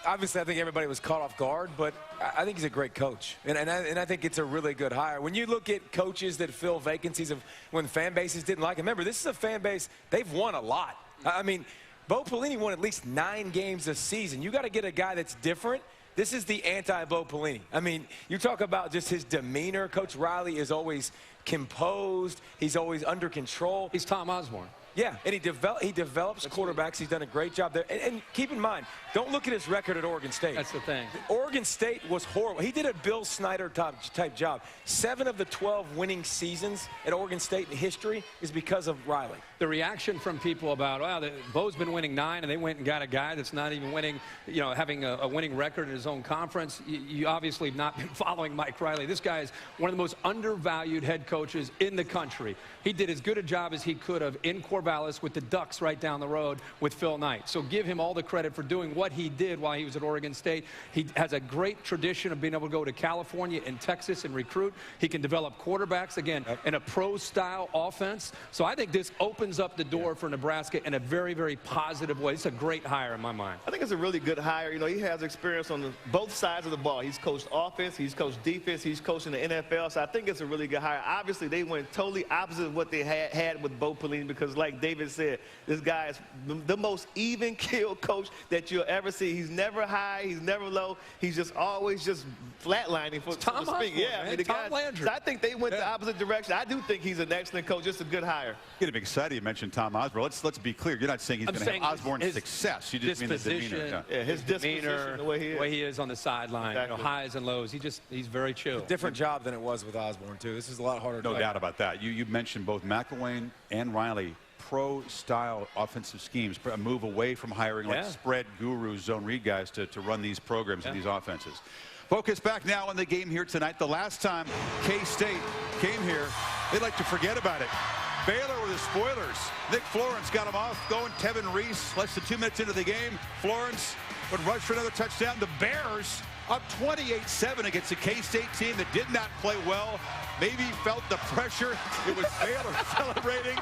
Obviously, I think everybody was caught off guard, but I think he's a great coach. And I think it's a really good hire. When you look at coaches that fill vacancies of when fan bases didn't like him, remember, this is a fan base, they've won a lot. I mean, Bo Pelini won at least 9 games this season. You got to get a guy that's different. This is the anti-Bo Pelini. I mean, you talk about just his demeanor. Coach Riley is always composed. He's always under control. He's Tom Osborne. Yeah, and he develops quarterbacks. He's done a great job there. And keep in mind, don't look at his record at Oregon State. That's the thing. Oregon State was horrible. He did a Bill Snyder type job. 7 of the 12 winning seasons at Oregon State in history is because of Riley. The reaction from people about, wow, Bo's been winning 9, and they went and got a guy that's not even winning, you know, having a winning record in his own conference. You obviously have not been following Mike Riley. This guy is one of the most undervalued head coaches in the country. He did as good a job as he could have in Corvallis with the Ducks right down the road with Phil Knight. So give him all the credit for doing what he did while he was at Oregon State. He has a great tradition of being able to go to California and Texas and recruit. He can develop quarterbacks, again, in a pro-style offense. So I think this opens up the door for Nebraska in a very, very positive way. It's a great hire in my mind. I think it's a really good hire. You know, he has experience on both sides of the ball. He's coached offense, he's coached defense, he's coached in the NFL. So I think it's a really good hire. Obviously, they went totally opposite of what they had with Bo Pelini because, like David said, this guy is the most even-keel coach that you'll ever see. He's never high, he's never low. He's just always just flatlining, so to speak. Osborne, yeah, I mean, the Tom guys, Landry. so I think they went the opposite direction. I do think he's an excellent coach, just a good hire. Get him excited. You mentioned Tom Osborne. Let's be clear. You're not saying he's going to have Osborne's success. You just mean the demeanor. Yeah, his demeanor, the way he is on the sideline, exactly. you know, highs and lows. He's very chill. It's a different job than it was with Osborne, too. This is a lot harder. No doubt about that. You mentioned both McElwain and Riley. Pro-style offensive schemes, a move away from hiring like spread gurus, zone read guys to run these programs and these offenses. Focus back now on the game here tonight. The last time K-State came here, they like to forget about it. Baylor were the spoilers. Nick Florence got him off going. Tevin Reese, less than 2 minutes into the game. Florence would rush for another touchdown. The Bears up 28-7 against a K-State team that did not play well. Maybe felt the pressure. It was Baylor celebrating.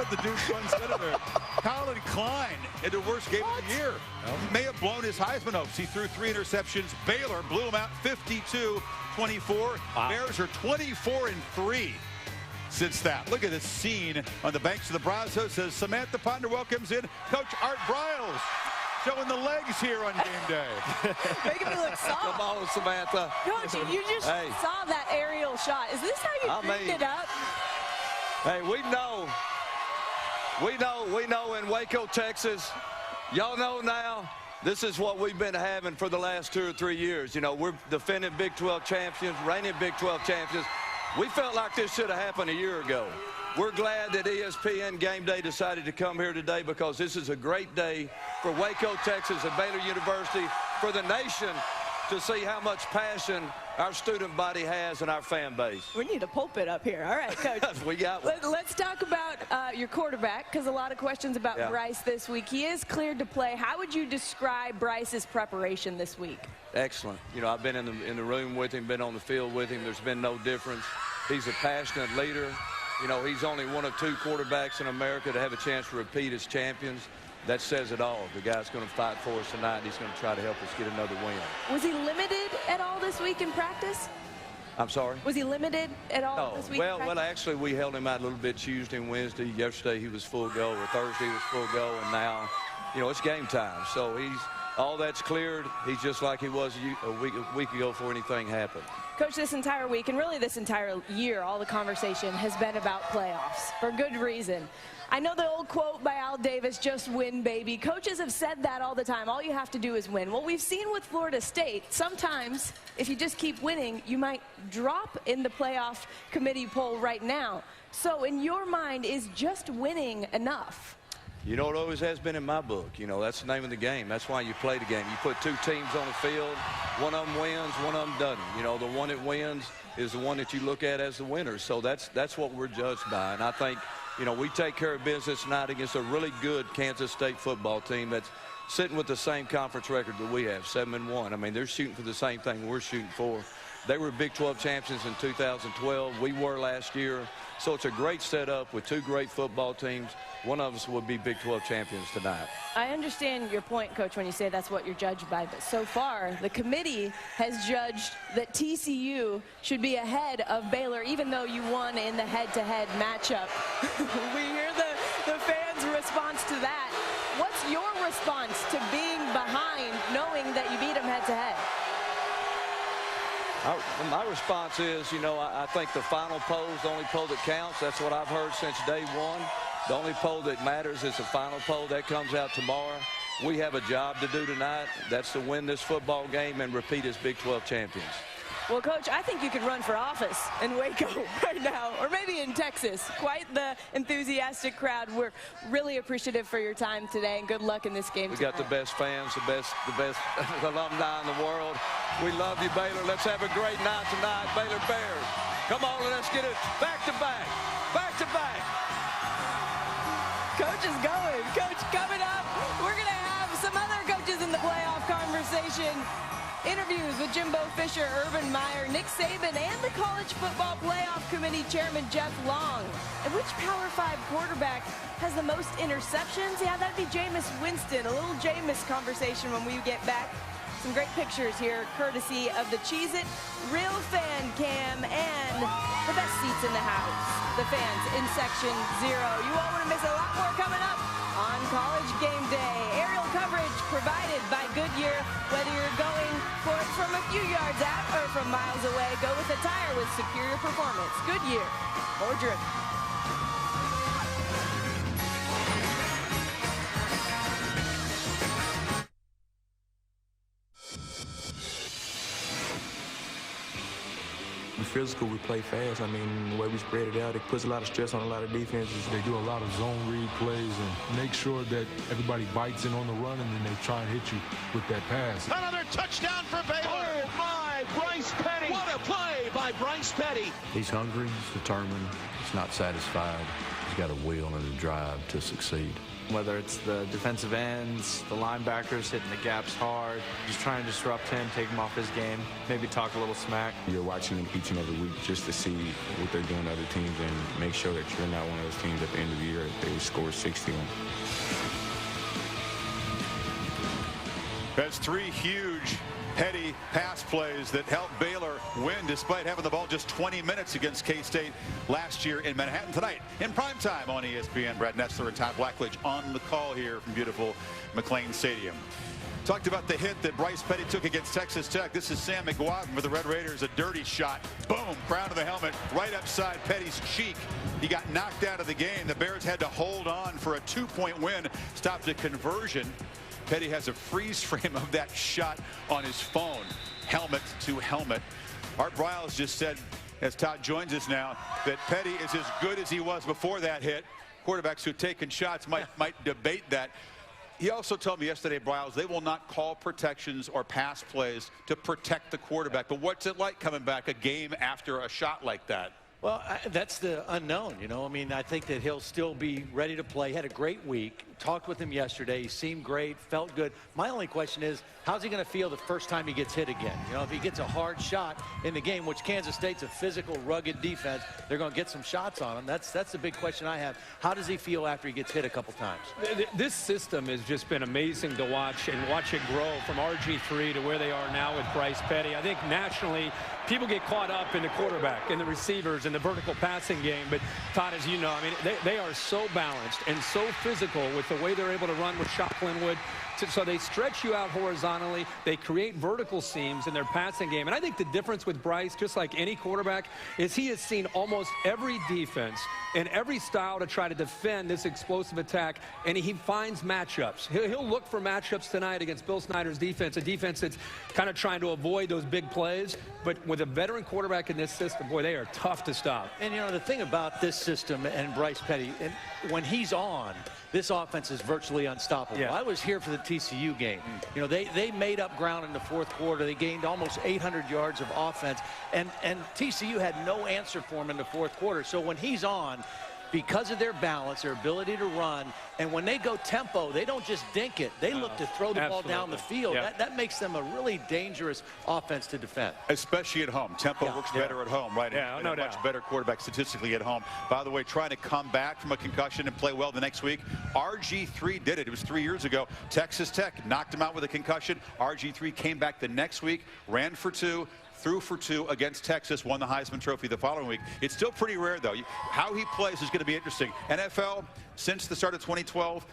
The Duke's son Senator. Colin Klein in the worst game of the year. He may have blown his Heisman hopes. He threw 3 interceptions. Baylor blew him out 52-24. Wow. Bears are 24-3 since that. Look at this scene on the banks of the Brazos as Samantha Ponder welcomes in Coach Art Briles. Showing the legs here on game day. Making me look soft. Come on, Samantha. Coach, you just saw that aerial shot. Is this how you picked it up? Hey, we know in Waco, Texas, y'all know now, this is what we've been having for the last 2 or 3 years. You know, we're defending Big 12 champions, reigning Big 12 champions. We felt like this should have happened a year ago. We're glad that ESPN Gameday decided to come here today because this is a great day for Waco, Texas, and Baylor University, for the nation to see how much passion our student body has and our fan base. We need a pulpit up here. All right, Coach. We got one. Let's talk about your quarterback, because a lot of questions about Bryce this week. He is cleared to play. How would you describe Bryce's preparation this week? Excellent. You know, I've been in the room with him, been on the field with him. There's been no difference. He's a passionate leader. You know, he's only one of 2 quarterbacks in America to have a chance to repeat as champions. That says it all. The guy's going to fight for us tonight, and he's going to try to help us get another win. Was he limited at all this week in practice? I'm sorry? Was he limited at all this week? Well, actually, we held him out a little bit Tuesday and Wednesday. Yesterday, he was full go, or Thursday, he was full go, and now, you know, it's game time. So all that's cleared. He's just like he was a week ago before anything happened. Coach, this entire week, and really this entire year, all the conversation has been about playoffs, for good reason. I know the old quote by Al Davis, just win, baby. Coaches have said that all the time. All you have to do is win. Well, we've seen with Florida State, sometimes if you just keep winning, you might drop in the playoff committee poll right now. So in your mind, is just winning enough? You know, it always has been in my book. You know, that's the name of the game. That's why you play the game. You put two teams on the field. One of them wins, one of them doesn't. You know, the one that wins is the one that you look at as the winner. So that's what we're judged by. And I think, you know, we take care of business tonight against a really good Kansas State football team that's sitting with the same conference record that we have, 7-1. I mean, they're shooting for the same thing we're shooting for. They were Big 12 champions in 2012. We were last year. So it's a great setup with two great football teams. One of us would be Big 12 champions tonight. I understand your point, Coach, when you say that's what you're judged by. But so far, the committee has judged that TCU should be ahead of Baylor, even though you won in the head-to-head matchup. We hear the fans' response to that. What's your response to being behind, knowing that you beat them head-to-head? My response is, you know, I think the final poll is the only poll that counts. That's what I've heard since day one. The only poll that matters is the final poll. That comes out tomorrow. We have a job to do tonight. That's to win this football game and repeat as Big 12 champions. Well, Coach, I think you could run for office in Waco right now, or maybe in Texas. Quite the enthusiastic crowd. We're really appreciative for your time today, and good luck in this game We tonight. got the best fans, the best alumni in the world. We love you, Baylor. Let's have a great night tonight, Baylor Bears. Come on, let's get it back to back, back to back. Coach is going. Coach, coming up, we're going to have some other coaches in the playoff conversation. Interviews with Jimbo Fisher, Urban Meyer, Nick Saban, and the College Football Playoff Committee Chairman Jeff Long. And which Power 5 quarterback has the most interceptions? Yeah, that'd be Jameis Winston. A little Jameis conversation when we get back. Some great pictures here, courtesy of the Cheez-It, Real Fan Cam, and the best seats in the house. The fans in Section 0. You won't want to miss a lot more coming up on College Game Day. Aerial coverage provided by Goodyear. Whether you're going for it from a few yards out or from miles away, go with a tire with superior performance. Goodyear, more driven. We're physical, we play fast. I mean, the way we spread it out, it puts a lot of stress on a lot of defenses. They do a lot of zone read plays and make sure that everybody bites in on the run, and then they try and hit you with that pass. Another touchdown for Baylor. Oh, my, Bryce Petty. What a play by Bryce Petty. He's hungry, he's determined, he's not satisfied. He's got a will and a drive to succeed. Whether it's the defensive ends, the linebackers hitting the gaps hard, just trying to disrupt him, take him off his game, maybe talk a little smack. You're watching them each and every week just to see what they're doing to other teams and make sure that you're not one of those teams at the end of the year that they score 60 on. That's three huge heady pass plays that helped Baylor win despite having the ball just 20 minutes against K-State last year in Manhattan. Tonight in primetime on ESPN, Brad Netzler and Todd Blackledge on the call here from beautiful McLean Stadium. Talked about the hit that Bryce Petty took against Texas Tech. This is Sam McGuagan for the Red Raiders. A dirty shot. Boom. Crown of the helmet right upside Petty's cheek. He got knocked out of the game. The Bears had to hold on for a 2-point win. Stopped a conversion. Petty has a freeze frame of that shot on his phone, helmet to helmet. Art Briles just said, as Todd joins us now, that Petty is as good as he was before that hit. Quarterbacks who've taken shots might debate that. He also told me yesterday, Briles, they will not call protections or pass plays to protect the quarterback. But what's it like coming back a game after a shot like that? Well, that's the unknown, you know. I mean, I think that he'll still be ready to play. Had a great week. Talked with him yesterday. He seemed great, felt good. My only question is, how's he going to feel the first time he gets hit again? You know, if he gets a hard shot in the game, which Kansas State's a physical, rugged defense, they're going to get some shots on him. That's the big question I have. How does he feel after he gets hit a couple times? This system has just been amazing to watch and watch it grow from RG3 to where they are now with Bryce Petty. I think nationally, people get caught up in the quarterback and the receivers and the vertical passing game. But, Todd, as you know, I mean, they are so balanced and so physical with the way they're able to run with Shock Linwood. So they stretch you out horizontally. They create vertical seams in their passing game. And I think the difference with Bryce, just like any quarterback, is he has seen almost every defense and every style to try to defend this explosive attack, and he finds matchups. He'll look for matchups tonight against Bill Snyder's defense, a defense that's kind of trying to avoid those big plays. But with a veteran quarterback in this system, boy, they are tough to stop. And, you know, the thing about this system and Bryce Petty, and when he's on, this offense offense is virtually unstoppable. Yeah. I was here for the TCU game. You know, they made up ground in the fourth quarter. They gained almost 800 yards of offense, and TCU had no answer for him in the fourth quarter. So when he's on, because of their balance, their ability to run, and when they go tempo, they don't just dink it. They look to throw the ball down the field. Yeah. That makes them a really dangerous offense to defend. Especially at home. Tempo works better at home, right? Yeah, and no a doubt. much better quarterback statistically at home. By the way, trying to come back from a concussion and play well the next week. RG3 did it. It was 3 years ago. Texas Tech knocked him out with a concussion. RG3 came back the next week, ran for 2, threw for 2 against Texas, won the Heisman Trophy the following week. It's still pretty rare, though. How he plays is going to be interesting. NFL, since the start of 2012,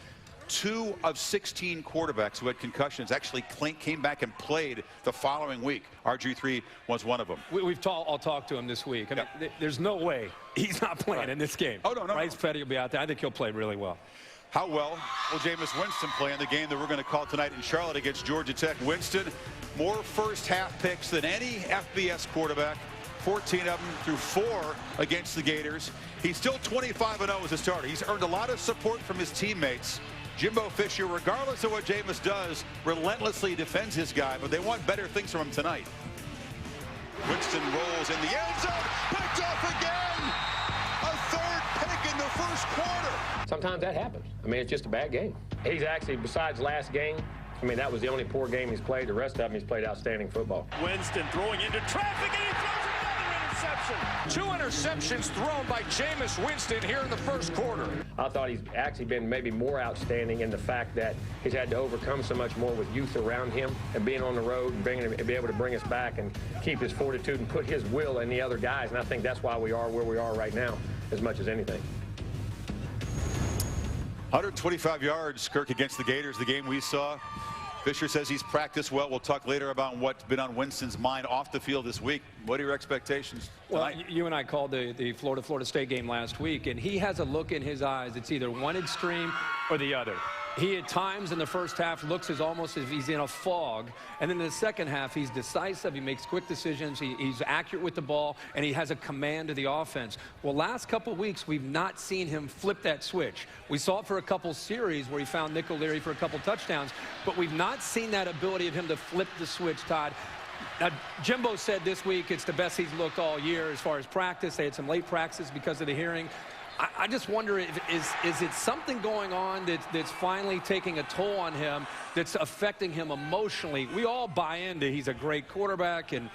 2 of 16 quarterbacks who had concussions actually came back and played the following week. RG3 was one of them. I'll talk to him this week. I mean, there's no way he's not playing in this game. Oh, no. Bryce Petty will be out there. I think he'll play really well. How well will Jameis Winston play in the game that we're going to call tonight in Charlotte against Georgia Tech? Winston, more first-half picks than any FBS quarterback, 14 of them through 4 against the Gators. He's still 25-0 as a starter. He's earned a lot of support from his teammates. Jimbo Fisher, regardless of what Jameis does, relentlessly defends his guy, but they want better things from him tonight. Winston rolls in the end zone, picked off again! A third pick in the first quarter. Sometimes that happens. I mean, it's just a bad game. He's actually, besides last game, I mean, that was the only poor game he's played. The rest of them, he's played outstanding football. Winston throwing into traffic, and he throws another interception. 2 interceptions thrown by Jameis Winston here in the first quarter. I thought he's actually been maybe more outstanding in the fact that he's had to overcome so much more with youth around him and being on the road and be able to bring us back and keep his fortitude and put his will in the other guys. And I think that's why we are where we are right now as much as anything. 125 yards, Kirk, against the Gators, the game we saw. Fisher says he's practiced well. We'll talk later about what's been on Winston's mind off the field this week. What are your expectations tonight? Well, you and I called the Florida State game last week, and he has a look in his eyes. It's either one extreme or the other. He, at times in the first half, looks as almost as if he's in a fog. And then in the second half, he's decisive. He makes quick decisions. He's accurate with the ball, and he has a command of the offense. Well, last couple weeks, we've not seen him flip that switch. We saw it for a couple series where he found Nick O'Leary for a couple touchdowns, but we've not seen that ability of him to flip the switch, Todd. Now, Jimbo said this week it's the best he's looked all year as far as practice. They had some late practices because of the hearing. I just wonder, is it something going on that's finally taking a toll on him that's affecting him emotionally? We all buy into he's a great quarterback and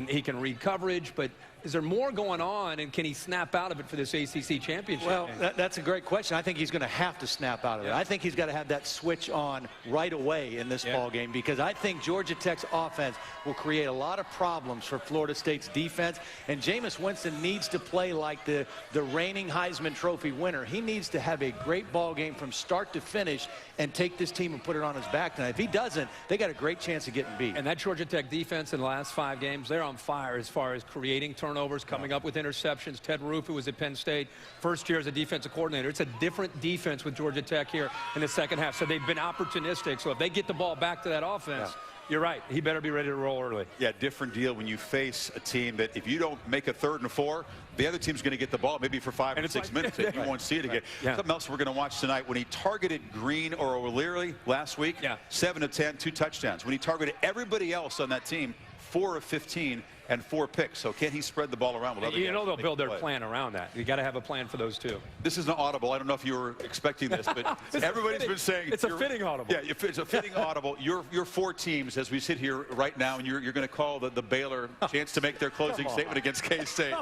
he can read coverage, but is there more going on, and can he snap out of it for this ACC championship? Well, that's a great question. I think he's going to have to snap out of it. I think he's got to have that switch on right away in this ball game, because I think Georgia Tech's offense will create a lot of problems for Florida State's defense, and Jameis Winston needs to play like the reigning Heisman Trophy winner. He needs to have a great ball game from start to finish and take this team and put it on his back tonight. If he doesn't, they got a great chance of getting beat. And that Georgia Tech defense in the last 5 games, they're on fire as far as creating turnovers, coming up with interceptions. Ted Roof, who was at Penn State, first year as a defensive coordinator. It's a different defense with Georgia Tech here in the second half. So they've been opportunistic. So if they get the ball back to that offense, you're right. He better be ready to roll early. Yeah, different deal when you face a team that if you don't make a 3rd and 4, the other team's going to get the ball maybe for 5 or 6 minutes and you won't see it again. Something else we're going to watch tonight, when he targeted Green or O'Leary last week, 7 of 10, 2 touchdowns. When he targeted everybody else on that team, 4 of 15 and 4 picks. So can he spread the ball around with other guys? You know they'll build their plan around that. You got to have a plan for those two. This is an audible. I don't know if you were expecting this, but everybody's been saying it's a fitting audible. Yeah, it's a fitting audible. Your 4 teams, as we sit here right now, and you're going to call the Baylor chance to make their closing statement against K-State.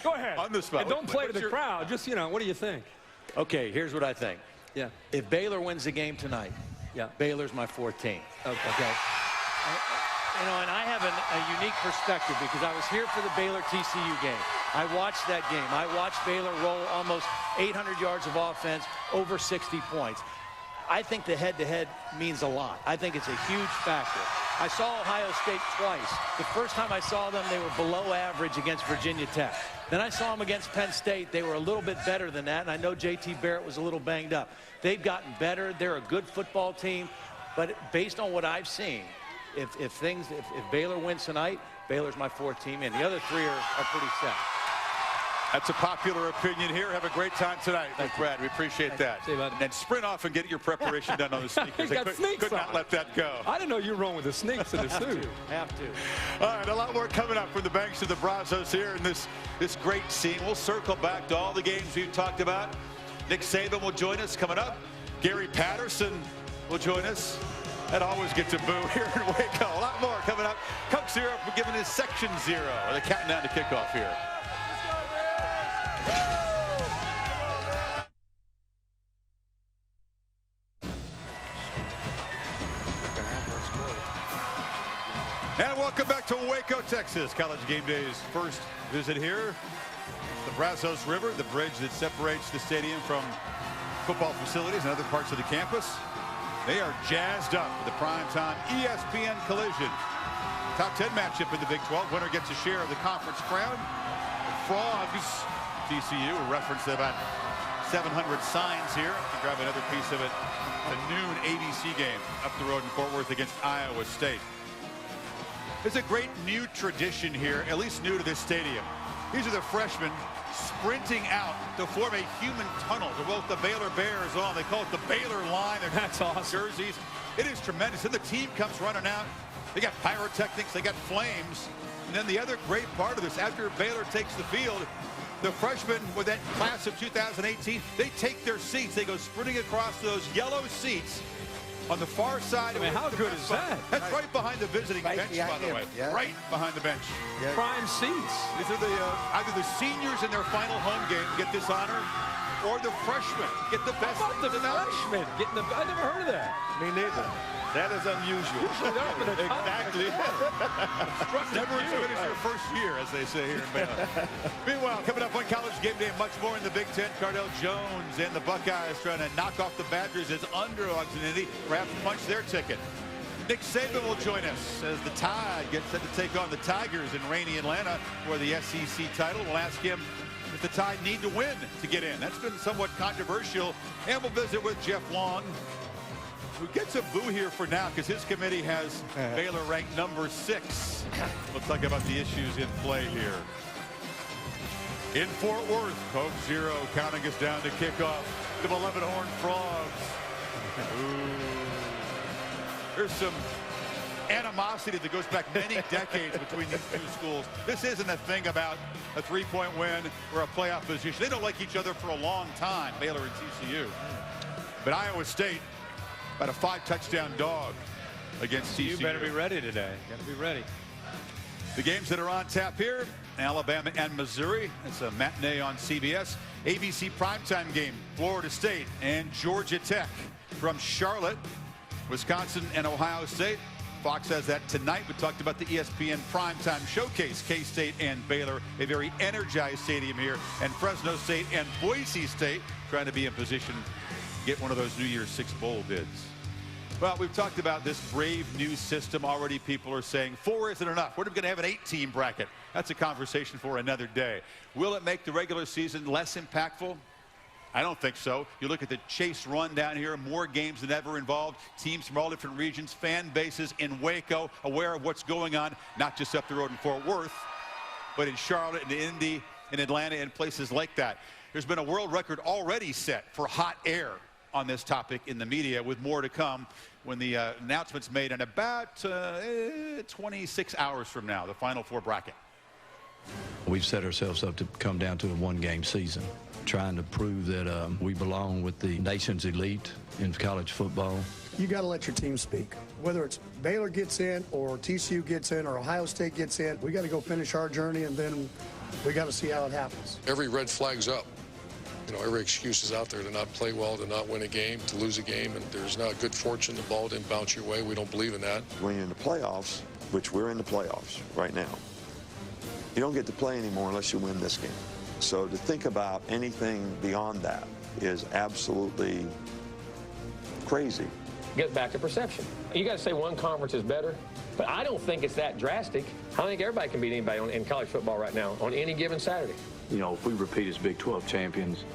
Go ahead. On the spot. And don't play to the crowd. Just, what do you think? Okay, here's what I think. Yeah. If Baylor wins the game tonight, Baylor's my 4th team. Okay. And I have a unique perspective because I was here for the Baylor-TCU game. I watched that game. I watched Baylor roll almost 800 yards of offense, over 60 points. I think the head-to-head means a lot. I think it's a huge factor. I saw Ohio State twice. The first time I saw them, they were below average against Virginia Tech. Then I saw them against Penn State. They were a little bit better than that, and I know J.T. Barrett was a little banged up. They've gotten better. They're a good football team. But based on what I've seen, if Baylor wins tonight, Baylor's my 4th team, and the other 3 are pretty set. That's a popular opinion here. Have a great time tonight with Brad. We appreciate that. See you, bud. And sprint off and get your preparation done on the sneakers. You got sneaks could not on. let that go. I didn't know you were rolling with the sneaks in the suit. Have to. All right, a lot more coming up from the banks of the Brazos here in this great scene. We'll circle back to all the games we've talked about. Nick Saban will join us coming up. Gary Patterson will join us. That always gets a boo here in Waco. A lot more coming up. Coke Syrup giving his Section 0. The countdown to kickoff here. And welcome back to Waco, Texas. College Game Day's first visit here. The Brazos River, the bridge that separates the stadium from football facilities and other parts of the campus. They are jazzed up for the primetime ESPN collision. Top 10 matchup in the Big 12. Winner gets a share of the conference crown. Frogs, TCU, a reference to about 700 signs here. To grab another piece of it. The noon ABC game up the road in Fort Worth against Iowa State. There's a great new tradition here, at least new to this stadium. These are the freshmen sprinting out to form a human tunnel to both the Baylor Bears on. They call it the Baylor line. That's awesome. Jerseys. It is tremendous. And the team comes running out. They got pyrotechnics. They got flames. And then the other great part of this, after Baylor takes the field, the freshmen with that class of 2018, they take their seats. They go sprinting across those yellow seats on the far side. I mean, how good is that? That's right behind the visiting bench, by the way. Yeah. Right behind the bench. Yeah. Prime seats. These are the either the seniors in their final home game get this honor, or the freshmen get the best. How about the freshmen getting the? I never heard of that. Me neither. That is unusual. Usually they're up in the top. Exactly. Never as good as your first year, as they say here in Baylor. Meanwhile, coming up on College Game Day, much more in the Big Ten. Cardell Jones and the Buckeyes trying to knock off the Badgers as underdogs in Indy, perhaps punch their ticket. Nick Saban will join us as the Tide gets set to take on the Tigers in rainy Atlanta for the SEC title. We'll ask him if the Tide need to win to get in. That's been somewhat controversial. And we'll visit with Jeff Long, who gets a boo here for now because his committee has Baylor ranked number 6. We'll talk about the issues in play here. In Fort Worth, Coke 0 counting us down to kickoff. The beloved Horned Frogs. Ooh. There's some animosity that goes back many decades between these two schools. This isn't a thing about a 3-point win or a playoff position. They don't like each other for a long time, Baylor and TCU. But Iowa State, about a 5-touchdown dog against TCU. You better be ready today. Got to be ready. The games that are on tap here, Alabama and Missouri. It's a matinee on CBS. ABC primetime game, Florida State and Georgia Tech. From Charlotte, Wisconsin and Ohio State. Fox has that tonight. We talked about the ESPN primetime showcase, K-State and Baylor, a very energized stadium here, and Fresno State and Boise State trying to be in position to get one of those New Year's 6 bowl bids. Well, we've talked about this brave new system already. People are saying 4 isn't enough. We're going to have an 8-team bracket. That's a conversation for another day. Will it make the regular season less impactful? I don't think so. You look at the Chase run down here, more games than ever involved, teams from all different regions, fan bases in Waco, aware of what's going on, not just up the road in Fort Worth, but in Charlotte and Indy, in Atlanta, and places like that. There's been a world record already set for hot air on this topic in the media, with more to come when the announcement's made in about 26 hours from now, the Final Four bracket. We've set ourselves up to come down to a 1-game season, trying to prove that we belong with the nation's elite in college football. You got to let your team speak. Whether it's Baylor gets in or TCU gets in or Ohio State gets in, we got to go finish our journey, and then we got to see how it happens. Every red flag's up. You know, every excuse is out there to not play well, to not win a game, to lose a game, and there's not good fortune. The ball didn't bounce your way. We don't believe in that. When you're in the playoffs, which we're in the playoffs right now, you don't get to play anymore unless you win this game. So to think about anything beyond that is absolutely crazy. Get back to perception. You got to say one conference is better, but I don't think it's that drastic. I think everybody can beat anybody in college football right now on any given Saturday. You know, if we repeat as Big 12 champions,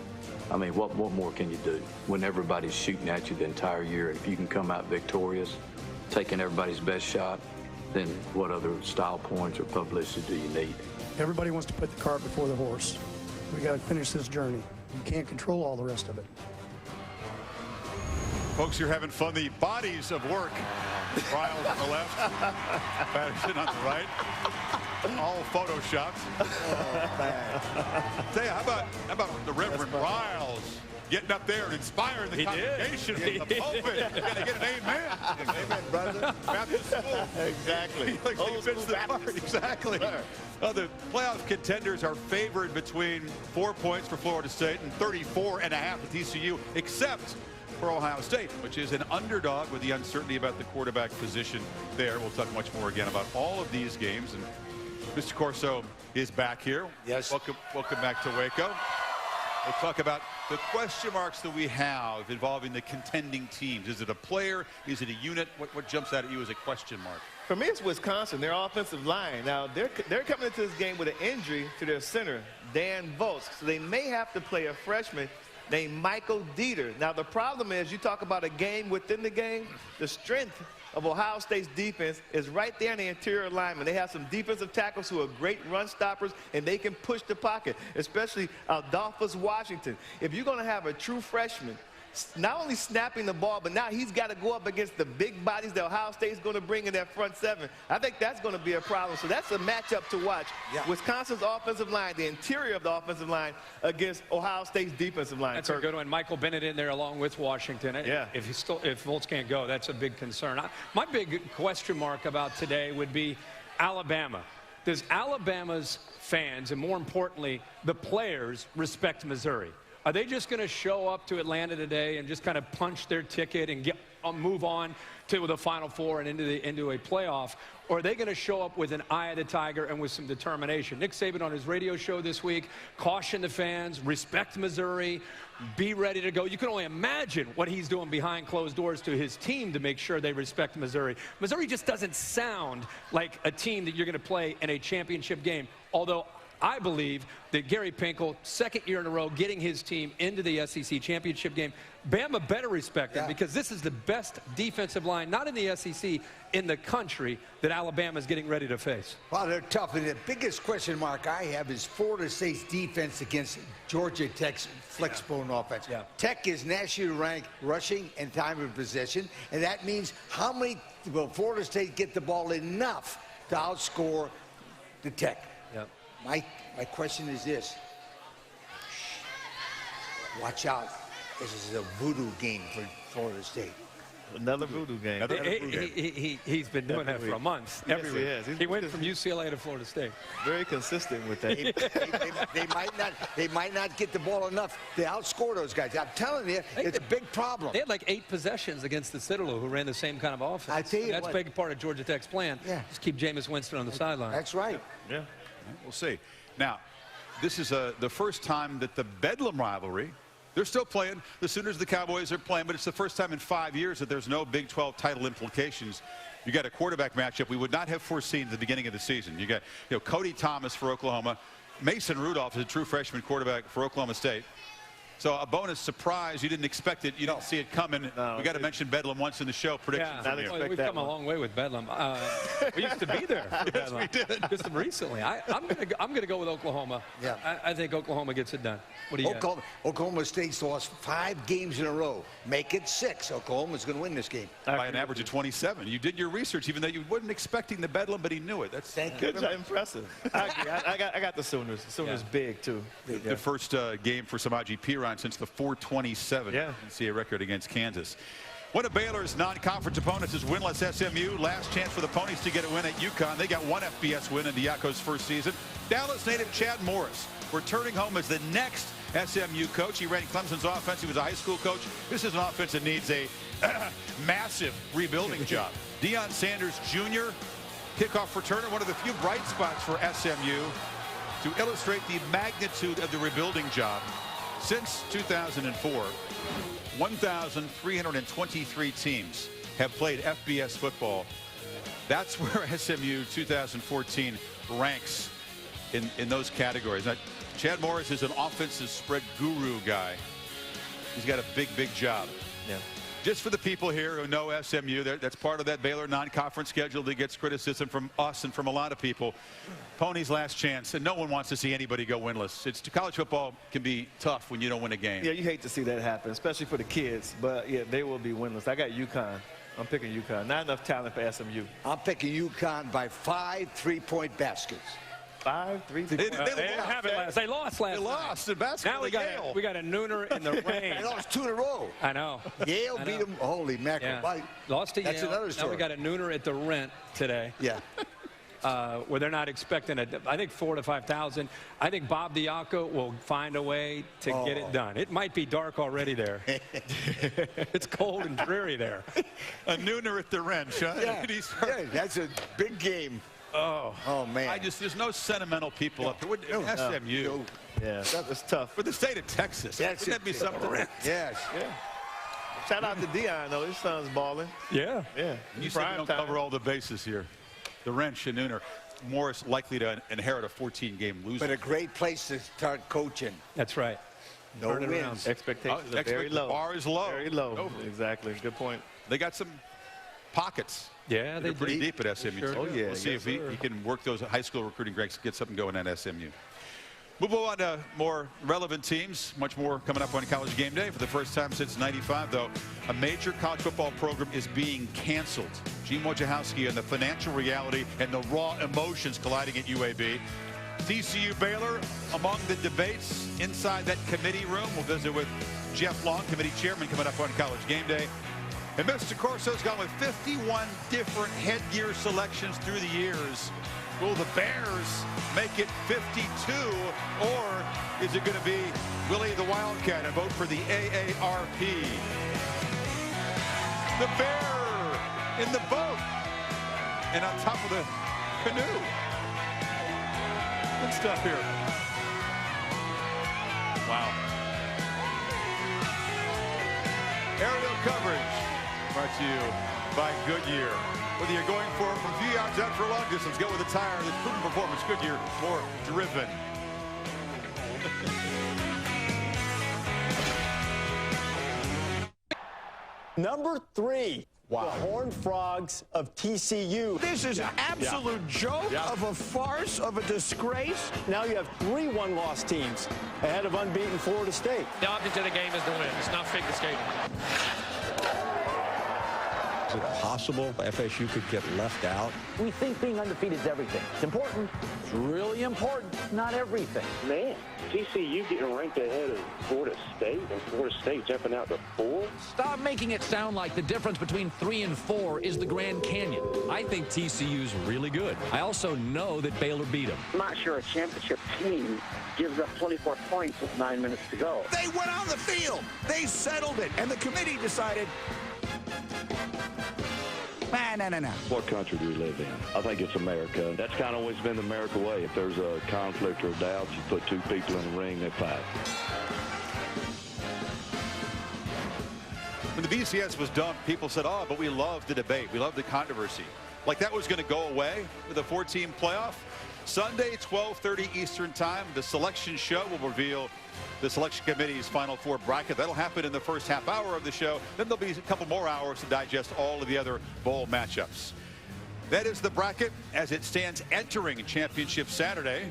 I mean, what more can you do when everybody's shooting at you the entire year? And if you can come out victorious, taking everybody's best shot, then what other style points or publicity do you need? Everybody wants to put the cart before the horse. We got to finish this journey. You can't control all the rest of it. Folks, you're having fun. The bodies of work. Riles on the left, Patterson on the right. All photoshopped. Oh, man. Tell you, how about the Reverend Riles getting up there and inspiring the congregation from the pulpit? You got to get an amen. Amen, brother. Baptist school. Exactly. He fits the part. Exactly. The playoff contenders are favored between 4 points for Florida State and 34.5 at TCU, except for Ohio State, which is an underdog with the uncertainty about the quarterback position there. We'll talk much more again about all of these games. And Mr. Corso is back here. Yes. Welcome back to Waco. We'll talk about the question marks that we have involving the contending teams. Is it a player? Is it a unit? What jumps out at you as a question mark? For me, it's Wisconsin, their offensive line. Now, they're coming into this game with an injury to their center, Dan Volz. So they may have to play a freshman named Michael Dieter. Now, the problem is, you talk about a game within the game, the strength of Ohio State's defense is right there in the interior alignment. They have some defensive tackles who are great run stoppers, and they can push the pocket, especially Adolphus Washington. If you're going to have a true freshman, not only snapping the ball, but now he's got to go up against the big bodies that Ohio State's going to bring in that front seven. I think that's going to be a problem. So that's a matchup to watch. Yeah. Wisconsin's offensive line, the interior of the offensive line against Ohio State's defensive line. That's a good one. Michael Bennett in there along with Washington. Yeah. If Volz can't go, that's a big concern. My big question mark about today would be Alabama. Does Alabama's fans, and more importantly, the players, respect Missouri? Are they just going to show up to Atlanta today and just kind of punch their ticket and move on to the Final Four and into a playoff? Or are they going to show up with an eye of the tiger and with some determination? Nick Saban on his radio show this week cautioned the fans, respect Missouri, be ready to go. You can only imagine what he's doing behind closed doors to his team to make sure they respect Missouri. Missouri just doesn't sound like a team that you're going to play in a championship game, although I believe that Gary Pinkel, second year in a row, getting his team into the SEC championship game, Bama better respect them because this is the best defensive line, not in the SEC, in the country that Alabama is getting ready to face. Well, they're tough, and the biggest question mark I have is Florida State's defense against Georgia Tech's flex-bone offense. Yeah. Tech is nationally ranked rushing and time of possession, and that means how many will Florida State get the ball enough to outscore the Tech? Yeah. My question is this. Watch out. This is a voodoo game for Florida State. Another voodoo game. He's been doing that for a month. Yes, every week. He went from UCLA to Florida State. Very consistent with that. they might not get the ball enough to outscore those guys. I'm telling you, it's a big problem. They had like 8 possessions against the Citadel, who ran the same kind of offense. I tell you that's a big part of Georgia Tech's plan. Yeah. Just keep Jameis Winston on the sideline. That's right. Yeah. We'll see. Now, this is the first time that the Bedlam rivalry, they're still playing. The Sooners and the Cowboys are playing, but it's the first time in 5 years that there's no Big 12 title implications. You got a quarterback matchup we would not have foreseen at the beginning of the season. You got Cody Thomas for Oklahoma. Mason Rudolph is a true freshman quarterback for Oklahoma State. So a bonus surprise. You didn't expect it. You didn't see it coming. No, we got to mention Bedlam once in the show. Predictions. Yeah, we've come a long way with Bedlam. We used to be there. For yes, we did. Just recently. I'm gonna go with Oklahoma. Yeah. I think Oklahoma gets it done. What do you got? Oklahoma State's lost 5 games in a row. Make it 6. Oklahoma's going to win this game. By an average of 27. You did your research, even though you wasn't expecting the Bedlam, but he knew it. That's good. Impressive. I got the Sooners. The Sooners big too. The first game for Samaje Perine since the 427 NCAA record against Kansas. One of Baylor's non-conference opponents is winless SMU. Last chance for the Ponies to get a win at UConn. They got one FBS win in Diaco's first season. Dallas native Chad Morris returning home as the next SMU coach. He ran Clemson's offense. He was a high school coach. This is an offense that needs a massive rebuilding job. Deion Sanders Jr., kickoff returner, one of the few bright spots for SMU to illustrate the magnitude of the rebuilding job. Since 2004, 1,323 teams have played FBS football. That's where SMU 2014 ranks in those categories. Now, Chad Morris is an offensive spread guru guy. He's got a big job. Yeah. Just for the people here who know SMU, that's part of that Baylor non-conference schedule that gets criticism from us and from a lot of people. Pony's last chance, and no one wants to see anybody go winless. College football can be tough when you don't win a game. Yeah, you hate to see that happen, especially for the kids. But, yeah, they will be winless. I got UConn. I'm picking UConn. Not enough talent for SMU. I'm picking UConn by 5 3-point baskets. 5 3. They didn't have it last. They lost last. They lost in basketball. Now we got a nooner in the rain. They lost 2 in a row. I know. Yale beat them. Holy mackerel! Yeah. Lost to That's Yale. another story. Now we got a nooner at the Rent today. Yeah. Where they're not expecting I think 4,000 to 5,000. I think Bob Diaco will find a way to get it done. It might be dark already there. It's cold and dreary there. A nooner at the Rent, huh? Yeah. That's a big game. Oh man. There's no sentimental people up there. SMU. Yeah, that's tough. For the state of Texas. Wouldn't that be something? Yes. Yeah. Shout out to Dion, though. His son's balling. Yeah. Yeah. You said we don't cover all the bases here. The Wrench and Nooner. Morris likely to inherit a 14-game losing. But a great place to start coaching. That's right. No wins. Expectations are very low. The bar is low. Very low. Exactly. Good point. They got some pockets. Yeah, they're pretty deep at SMU. Sure yeah. We'll see if he can work those high school recruiting ranks, get something going at SMU. We'll move on to more relevant teams. Much more coming up on College Game Day. For the first time since '95, though, a major college football program is being canceled. Gene Wojciechowski and the financial reality and the raw emotions colliding at UAB. TCU Baylor among the debates inside that committee room. We'll visit with Jeff Long, committee chairman, coming up on College Game Day. And Mr. Corso's gone with 51 different headgear selections through the years. Will the Bears make it 52, or is it going to be Willie the Wildcat and vote for the AARP? The bear in the boat and on top of the canoe. Good stuff here. Wow. Aerial coverage brought to you by Goodyear. Whether you're going for from a few yards out for a long distance, go with a tire that's proven performance. Goodyear, more driven. Number 3. Wow. The Horned Frogs of TCU. This is an absolute joke of a farce, of a disgrace. Now you have 3 one-loss teams ahead of unbeaten Florida State. The object of the game is to win. It's not figure skating. Is it possible FSU could get left out? We think being undefeated is everything. It's important. It's really important. Not everything. Man, TCU getting ranked ahead of Florida State, and Florida State jumping out to 4. Stop making it sound like the difference between 3 and 4 is the Grand Canyon. I think TCU's really good. I also know that Baylor beat them. I'm not sure a championship team gives up 24 points with 9 minutes to go. They went on the field. They settled it, and the committee decided, no. What country do we live in? I think it's America. That's kind of always been the America way. If there's a conflict or a doubt, you put 2 people in the ring, they fight. When the BCS was done, people said, oh, but we love the debate. We love the controversy. Like that was going to go away with a 4-team playoff. Sunday, 12:30 Eastern Time, the selection show will reveal the selection committee's Final Four bracket. That'll happen in the first half hour of the show. Then there'll be a couple more hours to digest all of the other bowl matchups. That is the bracket as it stands entering Championship Saturday.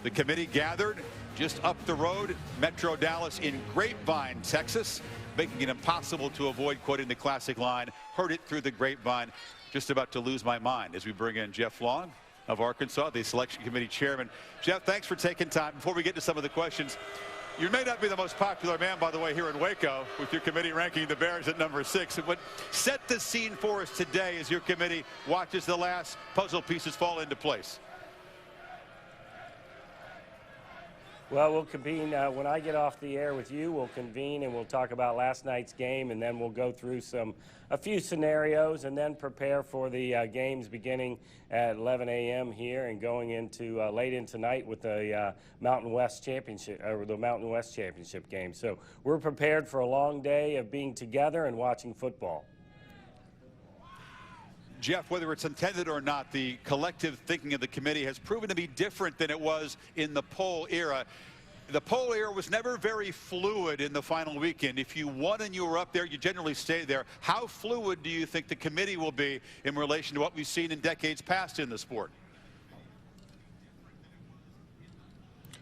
The committee gathered just up the road, Metro Dallas in Grapevine, Texas, making it impossible to avoid quoting the classic line, heard it through the grapevine. Just about to lose my mind as we bring in Jeff Long of Arkansas, the selection committee chairman. Jeff, thanks for taking time. Before we get to some of the questions, you may not be the most popular man, by the way, here in Waco with your committee ranking the Bears at number 6. But set the scene for us today as your committee watches the last puzzle pieces fall into place. Well, we'll convene when I get off the air with you. We'll convene and we'll talk about last night's game, and then we'll go through a few scenarios, and then prepare for the games beginning at 11 a.m. here and going into late into night with the Mountain West Championship or the Mountain West Championship game. So we're prepared for a long day of being together and watching football. Jeff, whether it's intended or not, the collective thinking of the committee has proven to be different than it was in the poll era. the poll era was never very fluid in the final weekend. If you won and you were up there, you generally stayed there. How fluid do you think the committee will be in relation to what we've seen in decades past in the sport?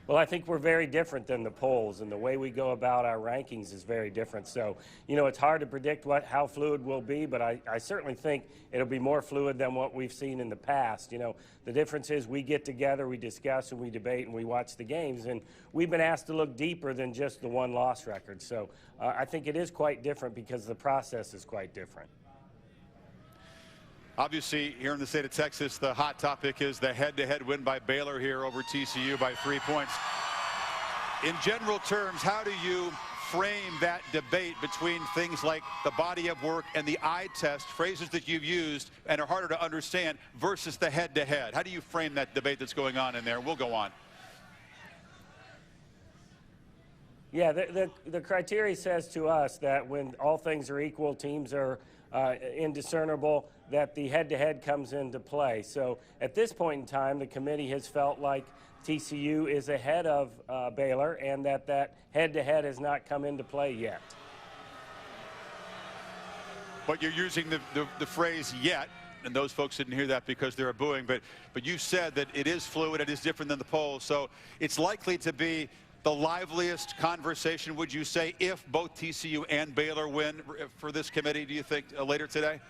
Well, I think we're very different than the polls, and the way we go about our rankings is very different. So, you know, it's hard to predict how fluid will be, but I certainly think it'll be more fluid than what we've seen in the past. You know, the difference is we get together, we discuss, and we debate, and we watch the games, and we've been asked to look deeper than just the one-loss record. So I think it is quite different because the process is quite different. Obviously, here in the state of Texas, the hot topic is the head-to-head win by Baylor here over TCU by 3 points. In general terms, how do you frame that debate between things like the body of work and the eye test, phrases that you've used and are harder to understand, versus the head-to-head? How do you frame that debate that's going on in there? We'll go on. Yeah, the criteria says to us that when all things are equal, teams are indiscernible, that the head-to-head comes into play. So at this point in time, the committee has felt like TCU is ahead of Baylor, and that head-to-head has not come into play yet. But you're using the phrase "yet," and those folks didn't hear that because they're booing. But you said that it is fluid, it is different than the polls, so it's likely to be the liveliest conversation, would you say, if both TCU and Baylor win for this committee, do you think, later today?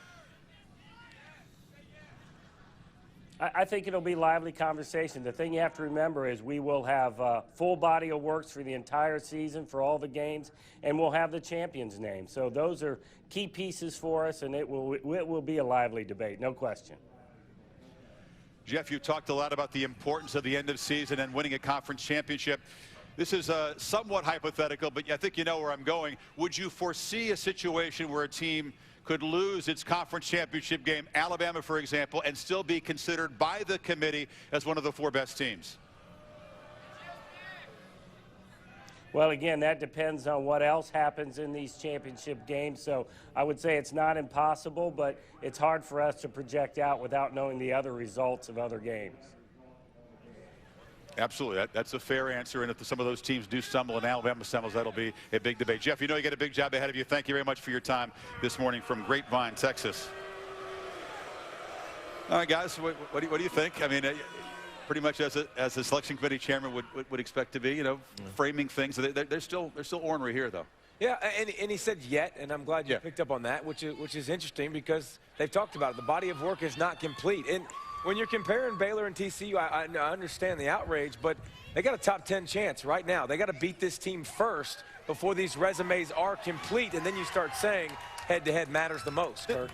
I think it'll be lively conversation. The thing you have to remember is we will have a full body of works for the entire season for all the games, and we'll have the champion's name. So those are key pieces for us, and it will be a lively debate, no question. Jeff, you talked a lot about the importance of the end of season and winning a conference championship. This is somewhat hypothetical, but I think you know where I'm going. Would you foresee a situation where a team could lose its conference championship game, Alabama, for example, and still be considered by the committee as one of the 4 best teams? Well, again, that depends on what else happens in these championship games. So I would say it's not impossible, but it's hard for us to project out without knowing the other results of other games. Absolutely. That's a fair answer. And if some of those teams do stumble and Alabama stumbles, that'll be a big debate. Jeff, you know you got a big job ahead of you. Thank you very much for your time this morning from Grapevine, Texas. All right, guys, what do you think? I mean, pretty much as the selection committee chairman would expect to be, you know, framing things. They're still ornery here, though. Yeah, and he said yet, and I'm glad you picked up on that, which is interesting because they've talked about it. The body of work is not complete. And when you're comparing Baylor and TCU, I understand the outrage, but they got a top 10 chance right now. They got to beat this team first before these resumes are complete, and then you start saying head-to-head matters the most, Kirk.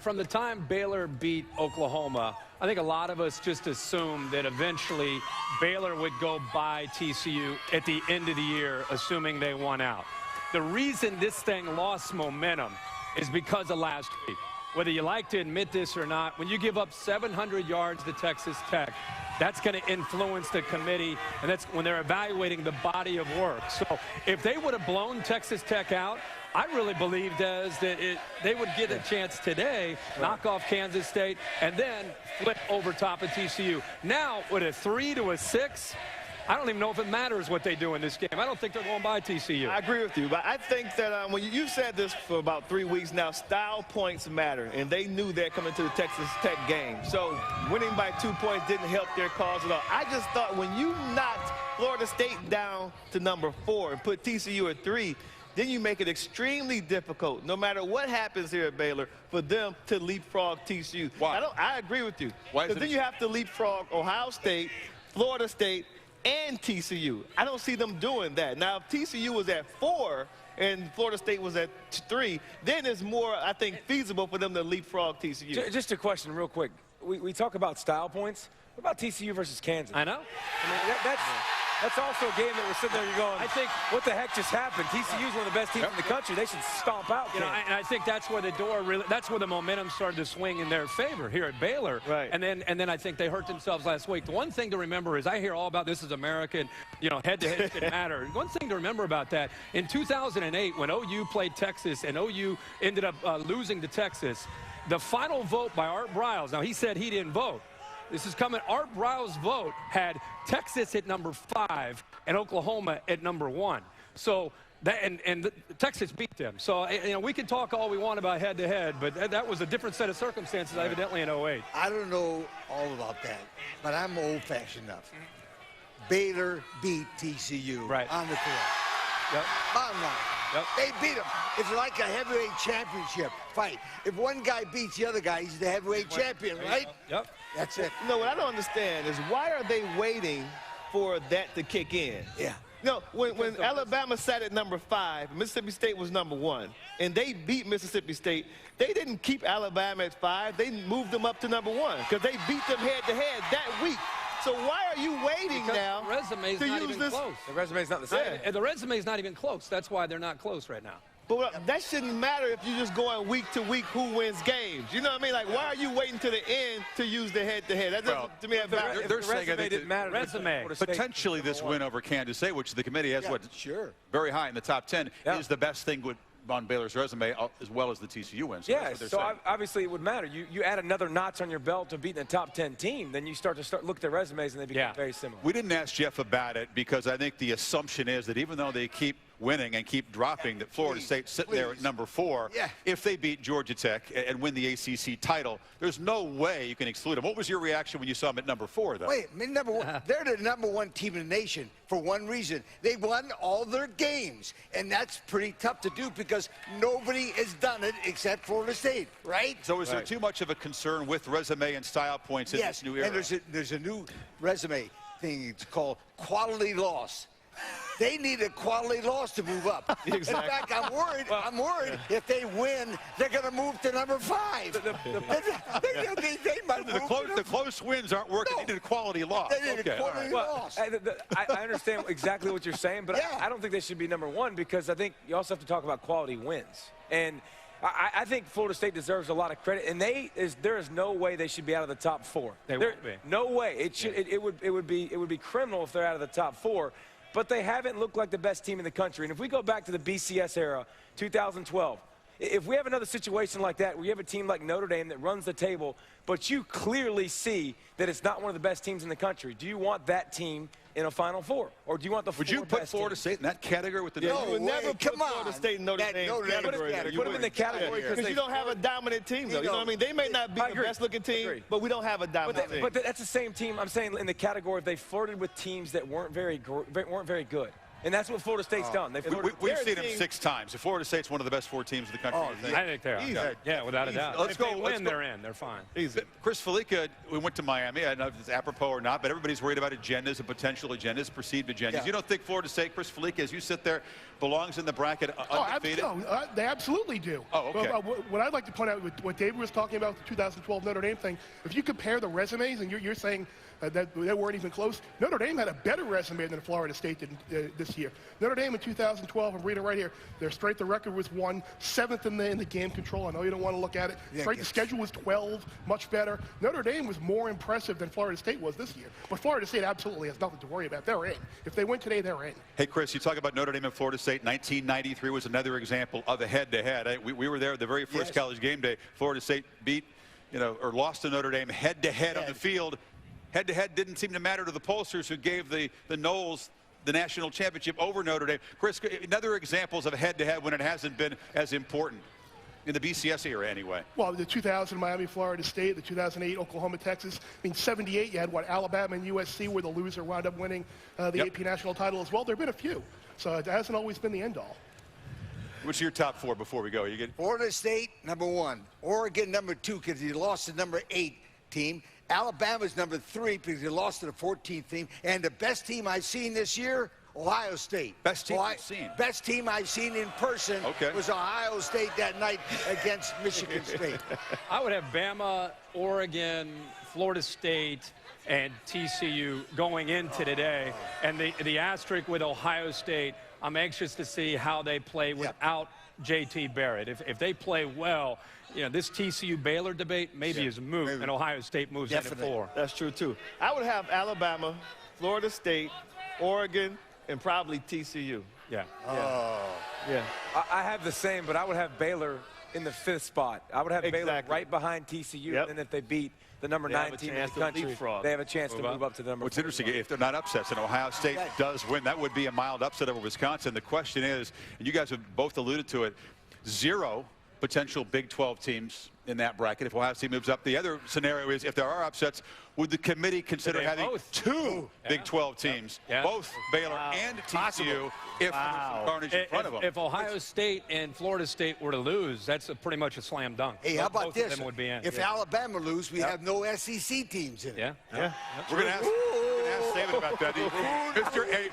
From the time Baylor beat Oklahoma, I think a lot of us just assumed that eventually Baylor would go by TCU at the end of the year, assuming they won out. The reason this thing lost momentum is because of last week. Whether you like to admit this or not, when you give up 700 yards to Texas Tech, that's going to influence the committee, and that's when they're evaluating the body of work. So if they would have blown Texas Tech out, I really believe, Des, that they would get a chance today, knock off Kansas State, and then flip over top of TCU. Now, with a 3 to a 6, I don't even know if it matters what they do in this game. I don't think they're going by TCU. I agree with you, but I think that when you've said this for about 3 weeks now, style points matter, and they knew that coming to the Texas Tech game. So winning by 2 points didn't help their cause at all. I just thought when you knocked Florida State down to number 4 and put TCU at 3, then you make it extremely difficult, no matter what happens here at Baylor, for them to leapfrog TCU. Why? I agree with you. Why? Because then you have to leapfrog Ohio State, Florida State, and TCU. I don't see them doing that. Now, if TCU was at 4 and Florida State was at 3, then it's more, I think, feasible for them to leapfrog TCU. Just a question real quick. We talk about style points. What about TCU versus Kansas? I know. I mean, that's also a game that we're sitting there, you're going, I think, what the heck just happened? TCU's one of the best teams in the country. They should stomp out. You know, and I think that's where that's where the momentum started to swing in their favor here at Baylor. Right. And then I think they hurt themselves last week. The one thing to remember is I hear all about this is America and, you know, head-to-head can matter. One thing to remember about that, in 2008, when OU played Texas and OU ended up losing to Texas, the final vote by Art Briles, now he said he didn't vote, This is coming. Art Brau's vote had Texas at number 5 and Oklahoma at number 1. So that, and Texas beat them. So, you know, we can talk all we want about head-to-head, but that was a different set of circumstances, evidently, in 08. I don't know all about that, but I'm old-fashioned enough. Baylor beat TCU on the court. Yep. Bottom line. Yep. They beat them. It's like a heavyweight championship fight. If one guy beats the other guy, he's the heavyweight champion, right? Yep. That's it. No, what I don't understand is why are they waiting for that to kick in? Yeah. No, when Alabama sat at number 5, Mississippi State was number 1, and they beat Mississippi State, they didn't keep Alabama at 5. They moved them up to number 1 because they beat them head-to-head that week. So why are you waiting now the resume's to not use even this? close. The resume's not the same. And the resume's not even close. That's why they're not close right now. But that shouldn't matter if you're just going week to week who wins games. You know what I mean? Like, why are you waiting to the end to use the head-to-head? That doesn't, to me, that matters. They're saying resume didn't matter. Resume. Potentially this win over Kansas State, which the committee has very high in the top 10, is the best thing on Baylor's resume, as well as the TCU win. So yeah, so obviously it would matter. You add another notch on your belt to beating a top 10 team, then you start look at their resumes and they become very similar. We didn't ask Jeff about it because I think the assumption is that even though they keep winning and keep dropping, that Florida State's sitting there at number 4. If they beat Georgia Tech and win the ACC title, there's no way you can exclude them. What was your reaction when you saw them at number 4, though? Wait, number 1. They're the number 1 team in the nation for one reason. They won all their games, and that's pretty tough to do because nobody has done it except Florida State, right? So is there too much of a concern with resume and style points in this new era? And there's a new resume thing. It's called quality loss. They need a quality loss to move up. Exactly. In fact, I'm worried if they win, they're going to move to number 5. They might move the close wins aren't working. They need a quality loss. They need a quality loss. I understand exactly what you're saying, but I don't think they should be number 1 because I think you also have to talk about quality wins. And I think Florida State deserves a lot of credit, and there is no way they should be out of the top 4. They won't be. No way. It would be criminal if they're out of the top 4. But they haven't looked like the best team in the country. And if we go back to the BCS era, 2012, if we have another situation like that where you have a team like Notre Dame that runs the table, but you clearly see that it's not one of the best teams in the country, do you want that team in a Final Four? Or do you want the Would you put Florida State in that category with the you would never put Florida State in Notre Dame category. Put them in the category because you don't have a dominant team, though. You know what I mean? They may not be the best-looking team, but we don't have a dominant team. But that's the same team, I'm saying, in the category if they flirted with teams that weren't very good. And that's what Florida State's done. We've seen them 6 times. Florida State's one of the best 4 teams in the country. I think they are. Yeah, without a doubt. If they win, they're in. They're fine. Chris Felica, we went to Miami. I don't know if it's apropos or not, but everybody's worried about agendas and potential agendas, perceived agendas. You don't think Florida State, Chris Felica, as you sit there, belongs in the bracket undefeated? They absolutely do. Oh, okay. What I'd like to point out with what David was talking about, the 2012 Notre Dame thing, if you compare the resumes, and you're saying that they weren't even close, Notre Dame had a better resume than Florida State did this year. Notre Dame in 2012, I'm reading right here, their strength of record was 1, 7th in the game control. I know you don't want to look at it. Strength of schedule was 12, much better. Notre Dame was more impressive than Florida State was this year. But Florida State absolutely has nothing to worry about. They're in. If they win today, they're in. Hey, Chris, you talk about Notre Dame and Florida State. 1993 was another example of a head-to-head. We were there the very first college game day. Florida State beat, or lost to Notre Dame head-to-head on the field. Head-to-head didn't seem to matter to the pollsters who gave the Noles the national championship over Notre Dame. Chris, another examples of head-to-head when it hasn't been as important in the BCS era anyway. Well, the 2000 Miami, Florida State, the 2008 Oklahoma, Texas. I mean, 78, you had Alabama and USC where the loser wound up winning the AP national title as well. There have been a few. So it hasn't always been the end-all. What's your top 4 before we go? Florida State, number 1. Oregon, number 2, because he lost to number 8 team. Alabama's number 3 because he lost to the 14th team. And the best team I've seen this year, Ohio State. Best team I've seen? Best team I've seen in person was Ohio State that night against Michigan State. I would have Bama, Oregon, Florida State, and TCU going into today. And the asterisk with Ohio State, I'm anxious to see how they play without J.T. Barrett. If they play well, this TCU-Baylor debate maybe is moot, and Ohio State moves into 4. That's true, too. I would have Alabama, Florida State, Oregon, and probably TCU. Yeah. I have the same, but I would have Baylor in the 5th spot. I would have Baylor right behind TCU, and then if they beat the number 9 team in the country, they have a chance to move up to the number 4. What's interesting, if they're not upsets and Ohio State does win, that would be a mild upset over Wisconsin. The question is, and you guys have both alluded to it, 0 potential Big 12 teams in that bracket if Ohio State moves up. The other scenario is if there are upsets, would the committee consider having 2 Big 12 teams, both Baylor and TCU, if there's some carnage in front of them? If Ohio State and Florida State were to lose, that's pretty much a slam dunk. Hey, how about both this? Of them would be in. If Alabama lose, we have no SEC teams in it. We're going to ask Saban about that.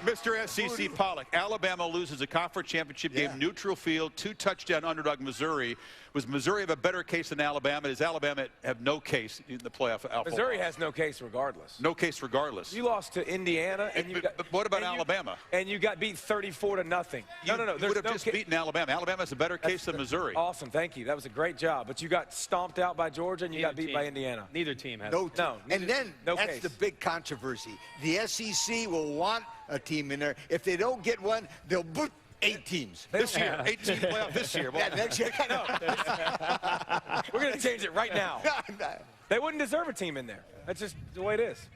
Mr. SEC Pollock, Alabama loses a conference championship game, neutral field, 2-touchdown underdog Missouri. Was Missouri have a better case than Alabama? Does Alabama have no case in the playoff? Missouri has no case regardless. No case regardless. You lost to Indiana, and you got. But what about Alabama? And you got beat 34-0. No. You would have just beaten Alabama. Alabama has a better case than Missouri. Awesome, thank you. That was a great job. But you got stomped out by Georgia, and you got beat by Indiana. Neither team has. No. And then that's the big controversy. The SEC will want a team in there. If they don't get one, they'll boot 8 teams. This year, 8-team playoff this year. Yeah, next year. We're going to change it right now. They wouldn't deserve a team in there. That's just the way it is.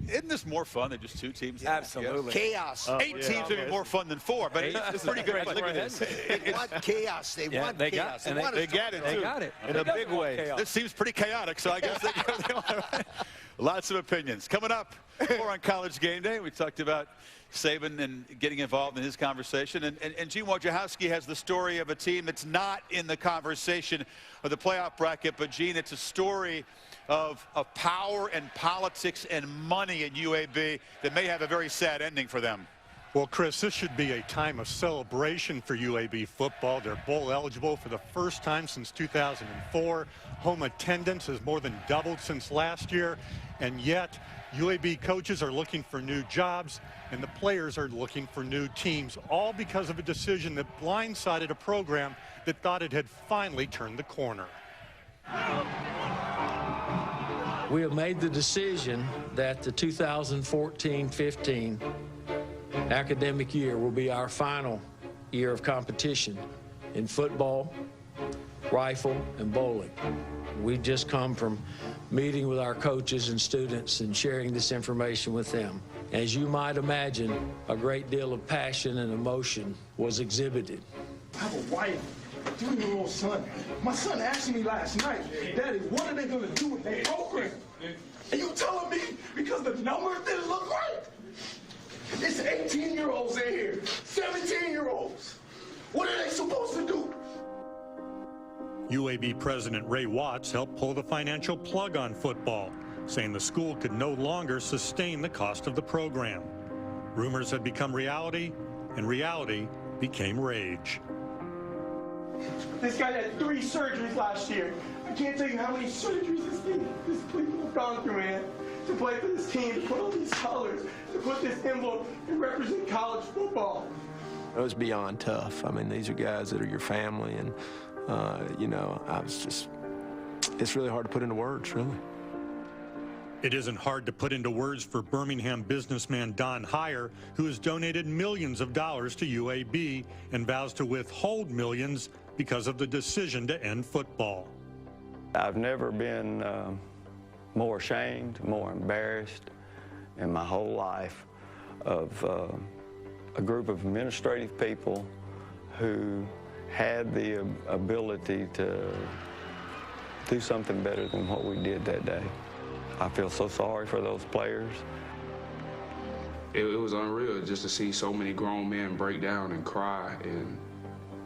Isn't this more fun than just 2 teams? Absolutely. Chaos. 8 teams would be more fun than 4, but it's pretty good. Look at this. They want chaos. They want chaos. They got it, too. They got it. In a big way. This seems pretty chaotic, so I guess they want lots of opinions. Coming up, more on College Game Day. We talked about Saban and getting involved in his conversation. And Gene Wojciechowski has the story of a team that's not in the conversation of the playoff bracket, but, Gene, it's a story of power and politics and money at UAB that may have a very sad ending for them. Well, Chris, this should be a time of celebration for UAB football. They're bowl eligible for the first time since 2004. Home attendance has more than doubled since last year, and yet UAB coaches are looking for new jobs, and the players are looking for new teams, all because of a decision that blindsided a program that thought it had finally turned the corner. We have made the decision that the 2014-15 academic year will be our final year of competition in football, rifle, and bowling. We've just come from meeting with our coaches and students and sharing this information with them. As you might imagine, a great deal of passion and emotion was exhibited. I have a wife, a 3-year-old son. My son asked me last night, Daddy, what are they going to do with their program? And you telling me because the numbers didn't look right? It's 18-year-olds in here, 17-year-olds. What are they supposed to do? UAB President Ray Watts helped pull the financial plug on football, saying the school could no longer sustain the cost of the program. Rumors had become reality, and reality became rage. This guy had 3 surgeries last year. I can't tell you how many surgeries this people have gone through, man, to play for this team, to put all these colors, to put this emblem and represent college football. It was beyond tough. I mean, these are guys that are your family, and, you know, it's really hard to put into words, really. It isn't hard to put into words for Birmingham businessman Don Heyer, who has donated millions of dollars to UAB and vows to withhold millions because of the decision to end football. I've never been more ashamed, more embarrassed in my whole life of a group of administrative people who had the ability to do something better than what we did that day. I feel so sorry for those players. It was unreal just to see so many grown men break down and cry,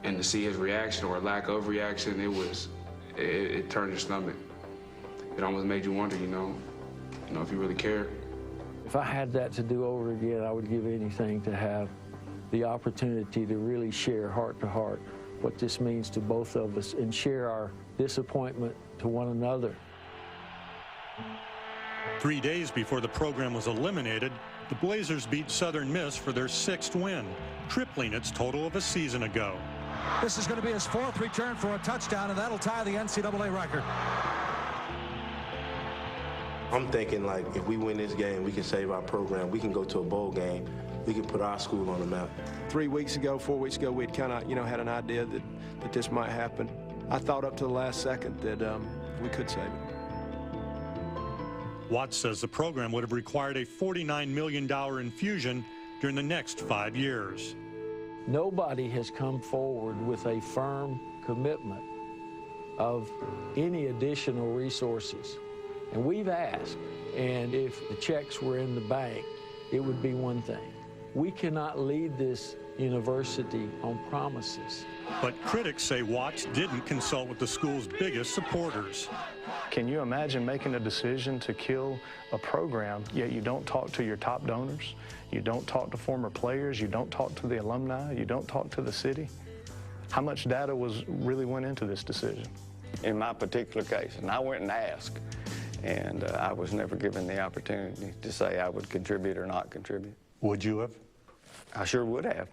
and to see his reaction or lack of reaction, it turned your stomach. It almost made you wonder, you know if you really cared. If I had that to do over again, I would give anything to have the opportunity to really share heart to heart what this means to both of us and share our disappointment to one another. 3 days before the program was eliminated, the Blazers beat Southern Miss for their 6th win, tripling its total of a season ago. This is going to be his 4th return for a touchdown, and that'll tie the NCAA record. I'm thinking, like, if we win this game, we can save our program. We can go to a bowl game. We can put our school on the map. 3 weeks ago, 4 weeks ago, we'd kind of, had an idea that this might happen. I thought up to the last second that we could save it. Watts says the program would have required a $49 million infusion during the next 5 years. Nobody has come forward with a firm commitment of any additional resources. And we've asked, and if the checks were in the bank, it would be one thing. We cannot lead this university on promises. But critics say Watts didn't consult with the school's biggest supporters. Can you imagine making a decision to kill a program, yet you don't talk to your top donors, you don't talk to former players, you don't talk to the alumni, you don't talk to the city? How much data really went into this decision? In my particular case, and I went and asked, and I was never given the opportunity to say I would contribute or not contribute. Would you have? I sure would have.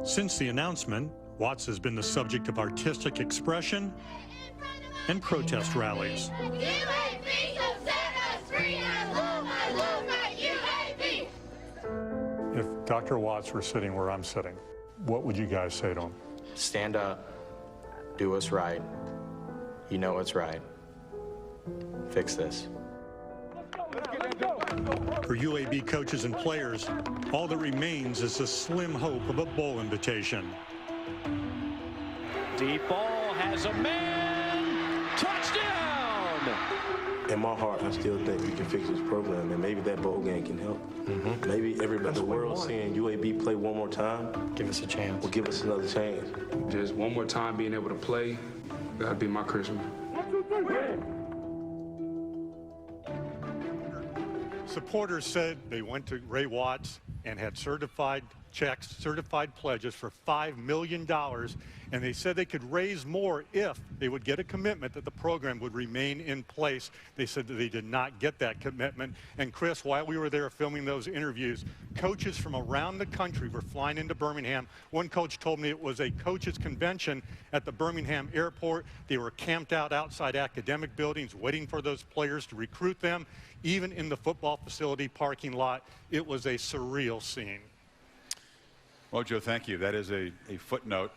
Since the announcement, Watts has been the subject of artistic expression and protest rallies. If Dr. Watts were sitting where I'm sitting, what would you guys say to him? Stand up, do what's right. You know what's right. Fix this. For UAB coaches and players, all that remains is a slim hope of a bowl invitation. Deep ball has a man. Touchdown! In my heart, I still think we can fix this program, and maybe that bowl game can help. Maybe everybody in the world seeing UAB play one more time. Give us a chance. Will give us another chance. Just one more time being able to play, that'd be my Christmas. Supporters said they went to Ray Watts and had certified checks, certified pledges for $5 million, and they said they could raise more if they would get a commitment that the program would remain in place. They said that they did not get that commitment. And Chris, while we were there filming those interviews, coaches from around the country were flying into Birmingham. One coach told me it was a coaches convention at the Birmingham airport. They were camped out outside academic buildings waiting for those players to recruit them. Even in the football facility parking lot, it was a surreal scene. Well, Joe, thank you. That is a footnote.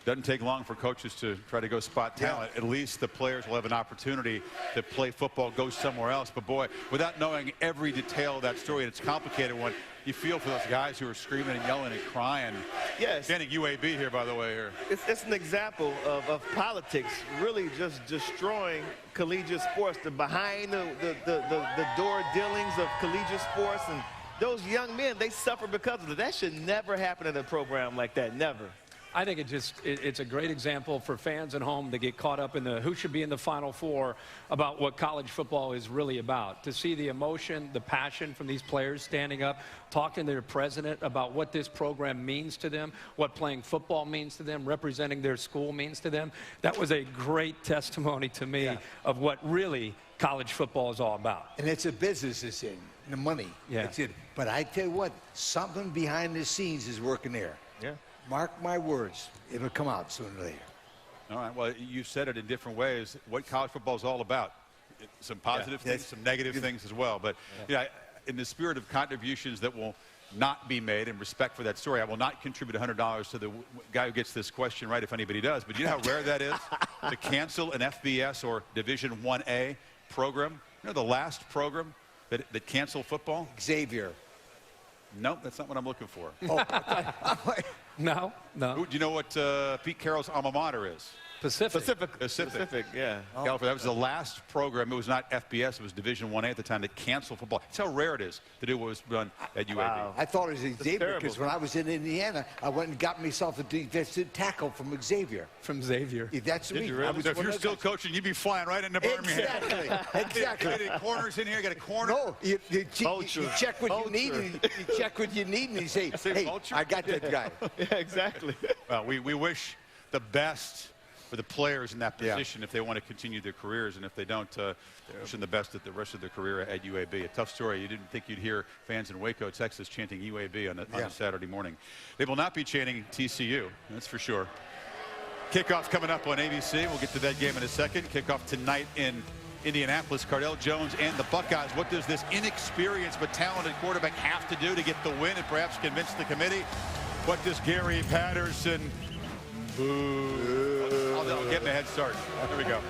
Doesn't take long for coaches to try to go spot talent. At least the players will have an opportunity to play football, go somewhere else. But boy, without knowing every detail of that story, and it's a complicated one, you feel for those guys who are screaming and yelling and crying. Yes. Standing UAB here, by the way. Here. It's an example of politics really just destroying collegiate sports, the behind the door dealings of collegiate sports. And those young men, they suffer because of it. That should never happen in a program like that, never. I think it's a great example for fans at home to get caught up in the who should be in the Final Four about what college football is really about. To see the emotion, the passion from these players standing up, talking to their president about what this program means to them, what playing football means to them, representing their school means to them. That was a great testimony to me of what really college football is all about. And it's a business, it's in the money. Yeah. It's in. But I tell you what, something behind the scenes is working there. Yeah. Mark my words, it'll come out sooner or later. All right, well, you said it in different ways. What college football is all about. Some positive things, some negative things as well. But yeah, in the spirit of contributions that will not be made in respect for that story, I will not contribute $100 to the guy who gets this question right, if anybody does. But you know how rare that is to cancel an FBS or Division 1A program? You know the last program that canceled football? Xavier. No, that's not what I'm looking for. Oh, no. Do you know what Pete Carroll's alma mater is? Pacific, yeah. California. That was the last program. It was not FBS. It was Division 1A at the time that canceled football. That's how rare it is to do what was done at UAB. Wow. I thought it was Xavier because when I was in Indiana, I went and got myself a defensive tackle from Xavier. From Xavier. That's me. So if you're still coaching, you'd be flying right into Birmingham. Exactly. Get corners in here. Get a corner. No, you check what you need. And you check what you need, and you say, "Hey, I got that guy." Yeah, exactly. Well, we wish the best for the players in that position if they want to continue their careers, and if they don't, wish them the best at the rest of their career at UAB. A tough story. You didn't think you'd hear fans in Waco, Texas, chanting UAB on a Saturday morning. They will not be chanting TCU, that's for sure. Kickoff coming up on ABC. We'll get to that game in a second. Kickoff tonight in Indianapolis. Cardell Jones and the Buckeyes. What does this inexperienced but talented quarterback have to do to get the win and perhaps convince the committee? What does Gary Patterson Boo. I'll give him a head start. There we go.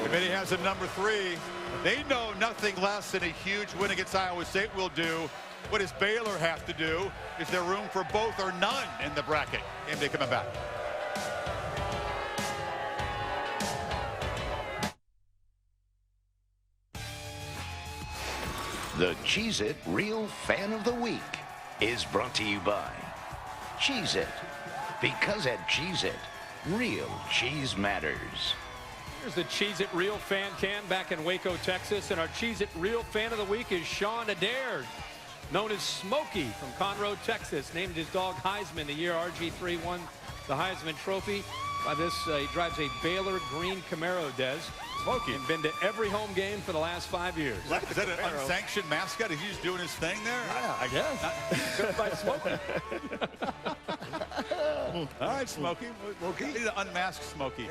Committee has a number 3. They know nothing less than a huge win against Iowa State will do. What does Baylor have to do? Is there room for both or none in the bracket? Gameday coming back. The Cheez-It Real Fan of the Week is brought to you by Cheez-It. Because at Cheez-It, real cheese matters. Here's the Cheez-It Real Fan Can back in Waco, Texas. And our Cheez-It Real Fan of the Week is Sean Adair, known as Smokey from Conroe, Texas. Named his dog Heisman the year RG3 won the Heisman Trophy. By this, he drives a Baylor green Camaro, Des. Smokey. And been to every home game for the last 5 years. Is that an unsanctioned mascot? Is he just doing his thing there? Yeah, I guess. Just by Smokey. All right, Smokey. We need to unmask Smokey.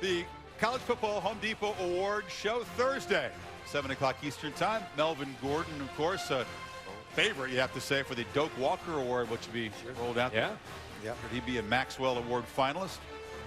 The College Football Home Depot Award show Thursday, 7 o'clock Eastern Time. Melvin Gordon, of course, a favorite, you have to say, for the Doak Walker Award, which will be rolled out. Yeah. Could he be a Maxwell Award finalist?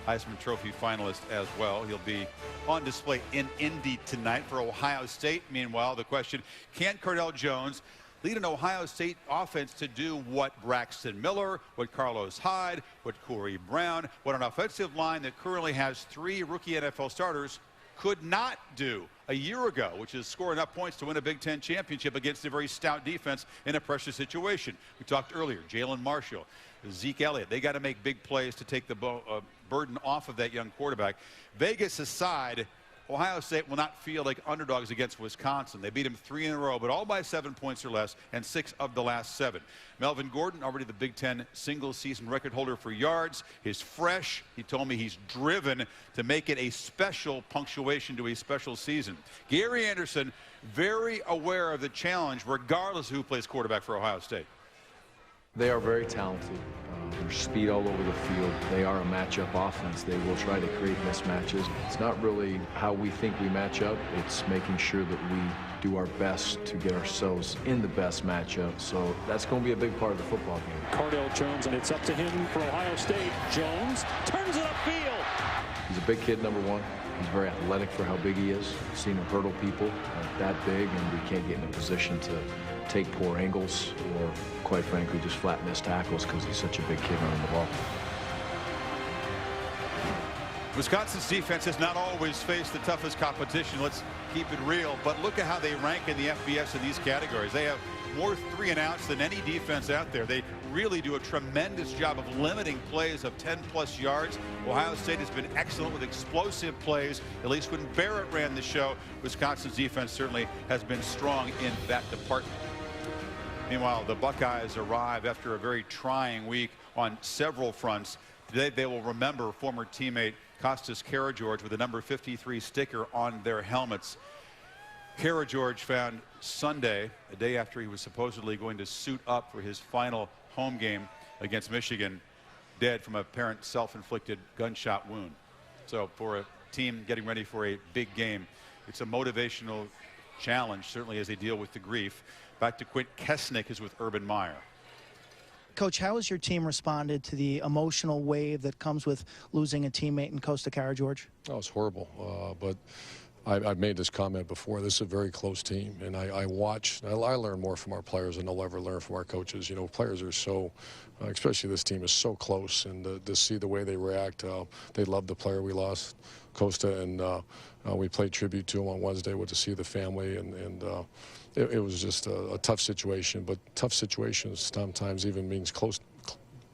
Heisman Trophy finalist as well. He'll be on display in Indy tonight for Ohio State. Meanwhile, the question, can Cardell Jones lead an Ohio State offense to do what Braxton Miller, what Carlos Hyde, what Corey Brown, what an offensive line that currently has 3 rookie NFL starters could not do a year ago, which is score enough points to win a Big Ten championship against a very stout defense in a pressure situation. We talked earlier, Jalen Marshall, Zeke Elliott, they got to make big plays to take the burden off of that young quarterback. Vegas aside, Ohio State will not feel like underdogs against Wisconsin. They beat them 3 in a row, but all by 7 points or less, and 6 of the last 7. Melvin Gordon, already the Big Ten single-season record holder for yards. He's fresh. He told me he's driven to make it a special punctuation to a special season. Gary Anderson, very aware of the challenge, regardless of who plays quarterback for Ohio State. They are very talented. There's speed all over the field. They are a matchup offense. They will try to create mismatches. It's not really how we think we match up. It's making sure that we do our best to get ourselves in the best matchup. So that's going to be a big part of the football game. Cardell Jones, and it's up to him for Ohio State. Jones turns it upfield. He's a big kid, number one. He's very athletic for how big he is. I've seen him hurdle people that big, and we can't get in a position to take poor angles or, quite frankly, just flatten his tackles because he's such a big kid running the ball. Wisconsin's defense has not always faced the toughest competition. Let's keep it real. But look at how they rank in the FBS in these categories. They have more 3-and-outs than any defense out there. They really do a tremendous job of limiting plays of 10-plus yards. Ohio State has been excellent with explosive plays. At least when Barrett ran the show, Wisconsin's defense certainly has been strong in that department. Meanwhile, the Buckeyes arrive after a very trying week on several fronts. Today, they will remember former teammate Costas Karageorge with the number 53 sticker on their helmets. Karageorge found Sunday, a day after he was supposedly going to suit up for his final home game against Michigan, dead from a apparent self-inflicted gunshot wound. So for a team getting ready for a big game, it's a motivational challenge, certainly as they deal with the grief. Back to Quint Kesnick, who's with Urban Meyer. Coach, how has your team responded to the emotional wave that comes with losing a teammate in Costa Karageorge? Oh, it's horrible, but I've made this comment before. This is a very close team, and I learn more from our players than they'll ever learn from our coaches. You know, players are so, especially this team is so close, and to see the way they react, they love the player we lost, Costa, and we played tribute to him on Wednesday with to see the family, and it was just a tough situation, but tough situations sometimes even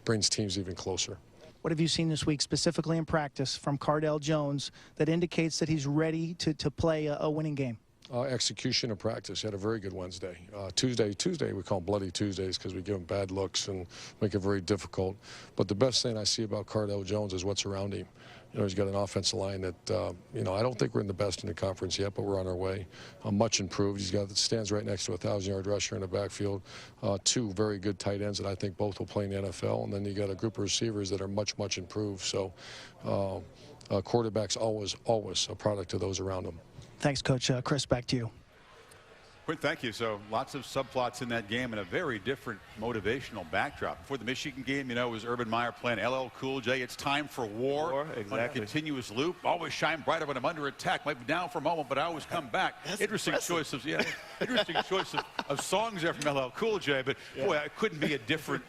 brings teams even closer. What have you seen this week specifically in practice from Cardell Jones that indicates that he's ready to play a winning game? Execution of practice. He had a very good Wednesday. Tuesday we call them bloody Tuesdays because we give him bad looks and make it very difficult. But the best thing I see about Cardell Jones is what's around him. You know, he's got an offensive line that, you know, I don't think we're in the best in the conference yet, but we're on our way. Much improved. He's got stands right next to a 1,000-yard rusher in the backfield. 2 very good tight ends that I think both will play in the NFL. And then you got a group of receivers that are much, much improved. So quarterback's always a product of those around him. Thanks, Coach. Chris, back to you. Quinn, thank you. So lots of subplots in that game and a very different motivational backdrop. Before the Michigan game, you know, it was Urban Meyer playing LL Cool J. It's time for war. Exactly. On a continuous loop. Always shine brighter when I'm under attack. Might be down for a moment, but I always come back. Interesting choice of interesting choice of songs there from LL Cool J. But boy, it couldn't be a different,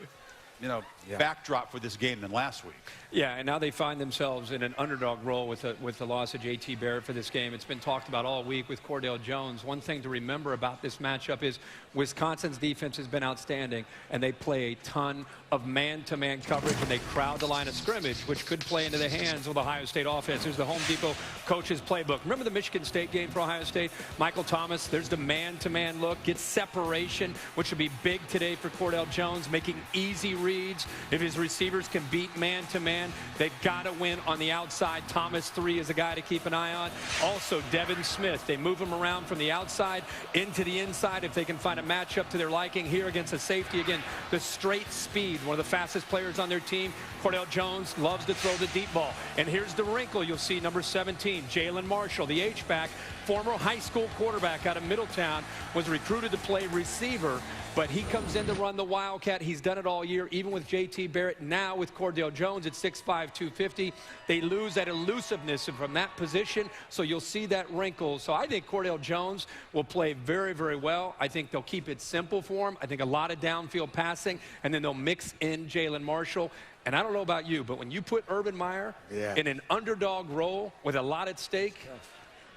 you know, backdrop for this game than last week. Yeah, and now they find themselves in an underdog role with the loss of J.T. Barrett for this game. It's been talked about all week with Cordell Jones. One thing to remember about this matchup is Wisconsin's defense has been outstanding, and they play a ton of man-to-man coverage, and they crowd the line of scrimmage, which could play into the hands of the Ohio State offense. There's the Home Depot coach's playbook. Remember the Michigan State game for Ohio State? Michael Thomas, there's the man-to-man look, gets separation, which would be big today for Cordell Jones, making easy reads. If his receivers can beat man-to-man, they've got to win on the outside. Thomas 3 is a guy to keep an eye on. Also, Devin Smith. They move him around from the outside into the inside if they can find a matchup to their liking here against a safety. Again, the straight speed, one of the fastest players on their team. Cordell Jones loves to throw the deep ball. And here's the wrinkle. You'll see number 17, Jalen Marshall, the H-back, former high school quarterback out of Middletown, was recruited to play receiver, but he comes in to run the Wildcat. He's done it all year, even with J.T. Barrett. Now with Cordell Jones at 6'5", 250, they lose that elusiveness from that position, so you'll see that wrinkle. So I think Cordell Jones will play very, very well. I think they'll keep it simple for him. I think a lot of downfield passing, and then they'll mix in Jalen Marshall. And I don't know about you, but when you put Urban Meyer in an underdog role with a lot at stake,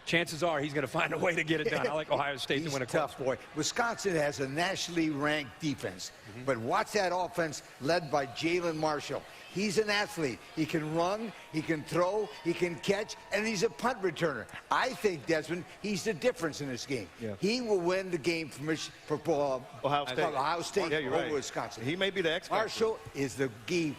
chances are he's going to find a way to get it done. I like Ohio State to win a tough boy. Wisconsin has a nationally ranked defense, but watch that offense led by Jalen Marshall. He's an athlete. He can run, he can throw, he can catch, and he's a punt returner. I think, Desmond, he's the difference in this game. He will win the game for Ohio State over Wisconsin. He may be the expert. Marshall is the key.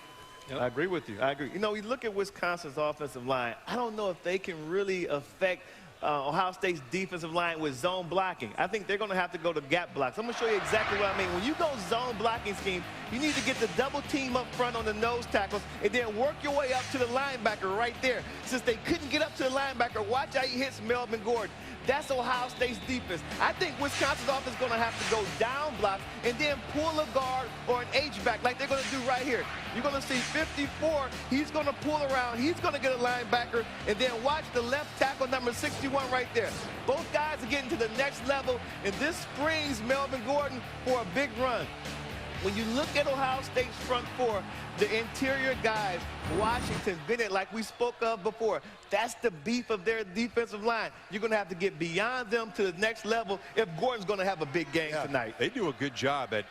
I agree with you. I agree. You know, you look at Wisconsin's offensive line. I don't know if they can really affect Ohio State's defensive line with zone blocking. I think they're going to have to go to gap blocks. I'm going to show you exactly what I mean. When you go zone blocking scheme, you need to get the double team up front on the nose tackles and then work your way up to the linebacker right there. Since they couldn't get up to the linebacker, watch how he hits Melvin Gordon. That's Ohio State's defense. I think Wisconsin's offense is going to have to go down block and then pull a guard or an H-back like they're going to do right here. You're going to see 54. He's going to pull around. He's going to get a linebacker. And then watch the left tackle, number 61 right there. Both guys are getting to the next level, and this springs Melvin Gordon for a big run. When you look at Ohio State's front four, the interior guys, Washington, Bennett, like we spoke of before, that's the beef of their defensive line. You're going to have to get beyond them to the next level if Gordon's going to have a big game tonight. They do a good job at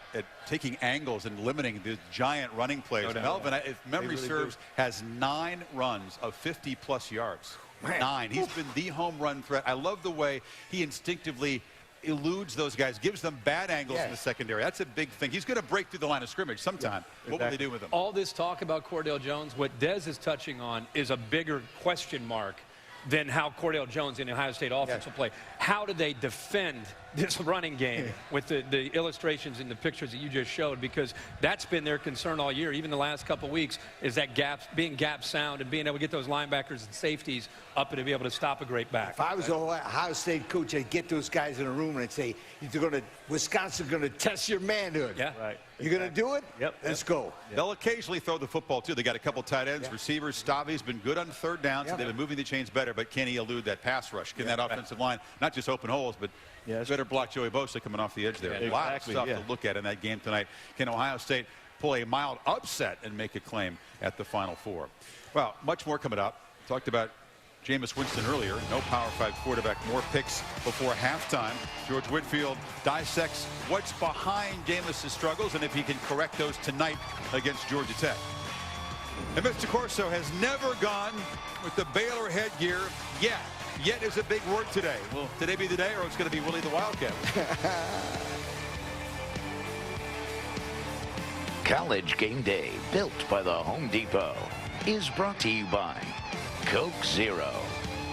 taking angles and limiting the giant running plays. Melvin, if memory serves, has 9 runs of 50-plus yards. 9. He's been the home run threat. I love the way he instinctively eludes those guys, gives them bad angles in the secondary. That's a big thing. He's going to break through the line of scrimmage sometime. What will they do with him? All this talk about Cordell Jones, what Dez is touching on is a bigger question mark than how Cordell Jones in the Ohio State offense will play. How do they defend this running game with the illustrations and the pictures that you just showed? Because that's been their concern all year, even the last couple weeks, is that being gap sound and being able to get those linebackers and safeties up and to be able to stop a great back. If I was an Ohio State coach, I'd get those guys in a room and I'd say, Wisconsin's going to test your manhood. You're going to do it? Let's go. They'll occasionally throw the football, too. They got a couple tight ends, receivers. Stavi's been good on third down, so they've been moving the chains better, but can he elude that pass rush? Can that offensive line not just open holes, but better block Joey Bosa coming off the edge there? A lot of stuff to look at in that game tonight. Can Ohio State pull a mild upset and make a claim at the Final Four? Well, much more coming up. Talked about Jameis Winston earlier. No Power 5 quarterback. More picks before halftime. George Whitfield dissects what's behind Jameis' struggles and if he can correct those tonight against Georgia Tech. And Mr. Corso has never gone with the Baylor headgear yet. Yet is a big word today. Will today be the day, or it's going to be Willie the Wildcat? College Game Day, built by the Home Depot, is brought to you by Coke Zero.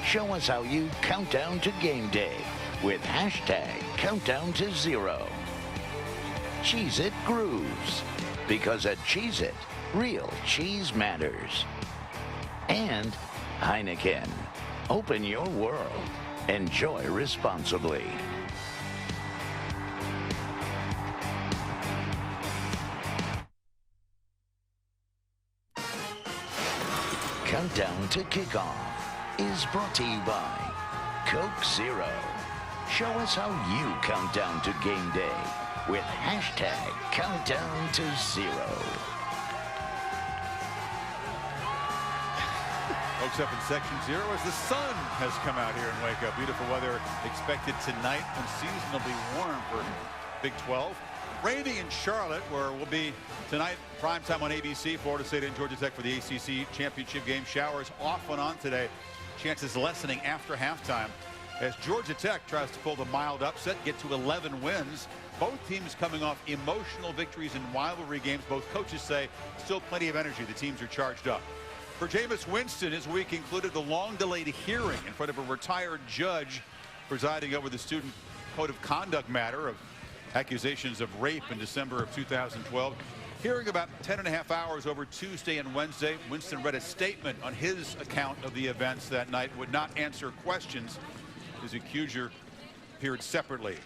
Show us how you count down to game day with #CountdownToZero. Cheez-It Grooves, because at Cheez-It, real cheese matters. And Heineken. Open your world. Enjoy responsibly. Countdown to Kickoff is brought to you by Coke Zero. Show us how you count down to game day with hashtag Countdown to Zero. Folks, up in Section 0 as the sun has come out here in Waco. Beautiful weather expected tonight. Unseasonably warm for Big 12. Rainy in Charlotte, where we'll be tonight, primetime on ABC, Florida State and Georgia Tech for the ACC championship game. Showers off and on today. Chances lessening after halftime as Georgia Tech tries to pull the mild upset, get to 11 wins. Both teams coming off emotional victories in rivalry games. Both coaches say still plenty of energy. The teams are charged up. For Jameis Winston, his week included the long-delayed hearing in front of a retired judge presiding over the student code of conduct matter of accusations of rape in December of 2012. Hearing about 10.5 hours over Tuesday and Wednesday, Winston read a statement on his account of the events that night, would not answer questions. His accuser appeared separately.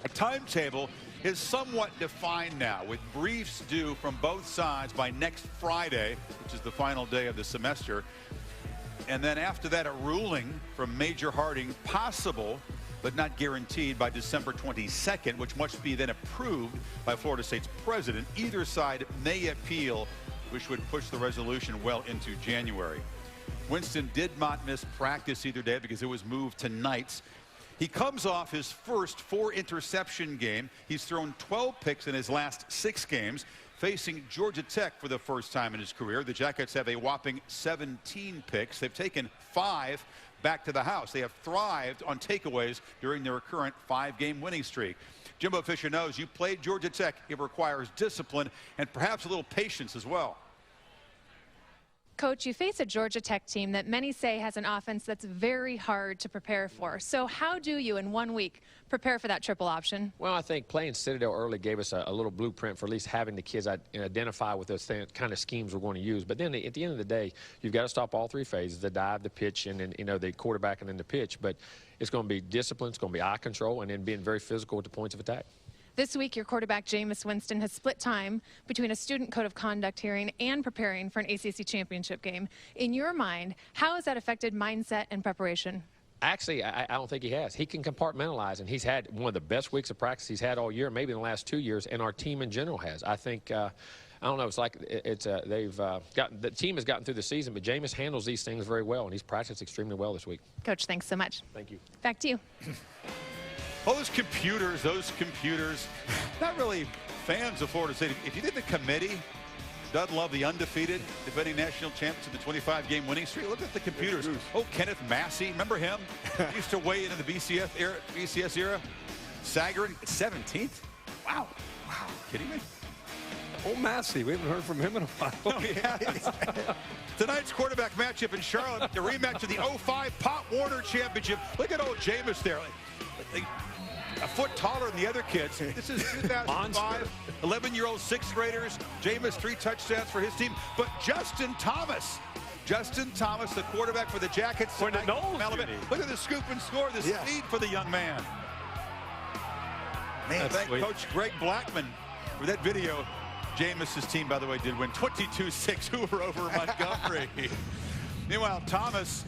A timetable is somewhat defined now, with briefs due from both sides by next Friday, which is the final day of the semester. And then after that, a ruling from Major Harding, possible but not guaranteed, by December 22nd, which must be then approved by Florida State's president. Either side may appeal, which would push the resolution well into January. Winston did not miss practice either day because it was moved to nights. He comes off his first 4-interception game. He's thrown 12 picks in his last 6 games, facing Georgia Tech for the first time in his career. The Jackets have a whopping 17 picks. They've taken 5 back to the house. They have thrived on takeaways during their current 5-game winning streak. Jimbo Fisher knows you played Georgia Tech. It requires discipline and perhaps a little patience as well. Coach, you face a Georgia Tech team that many say has an offense that's very hard to prepare for. So how do you, in 1 week, prepare for that triple option? Well, I think playing Citadel early gave us a little blueprint for at least having the kids identify with those kind of schemes we're going to use. But then at the end of the day, you've got to stop all 3 phases, the dive, the pitch, and then, the quarterback and then the pitch. But it's going to be discipline, it's going to be eye control, and then being very physical with the points of attack. This week, your quarterback, Jameis Winston, has split time between a student code of conduct hearing and preparing for an ACC championship game. In your mind, how has that affected mindset and preparation? Actually, I don't think he has. He can compartmentalize, and he's had one of the best weeks of practice he's had all year, maybe in the last 2 years, and our team in general has. I think, I don't know, it's like the team has gotten through the season, but Jameis handles these things very well, and he's practiced extremely well this week. Coach, thanks so much. Thank you. Back to you. Those computers, not really fans of Florida State. If you did the committee, doesn't love the undefeated defending national champs in the 25-game winning streak. Look at the computers. Oh, Kenneth Massey, remember him? He used to weigh in the BCS era. Sagarin, 17th. Wow. Wow. Kidding me? Oh, Massey, we haven't heard from him in a while. Oh, yeah. Tonight's quarterback matchup in Charlotte, the rematch of the 05 Pop Warner Championship. Look at old Jameis there. A foot taller than the other kids. This is 2005, 11-year-old 6th graders. Jameis 3 touchdowns for his team. But Justin Thomas, the quarterback for the Jackets. For the Knowles, look at the scoop and score, the speed for the young man. Thank Coach Greg Blackman for that video. Jameis's team, by the way, did win 22-6 Hoover over Montgomery. Meanwhile, Thomas,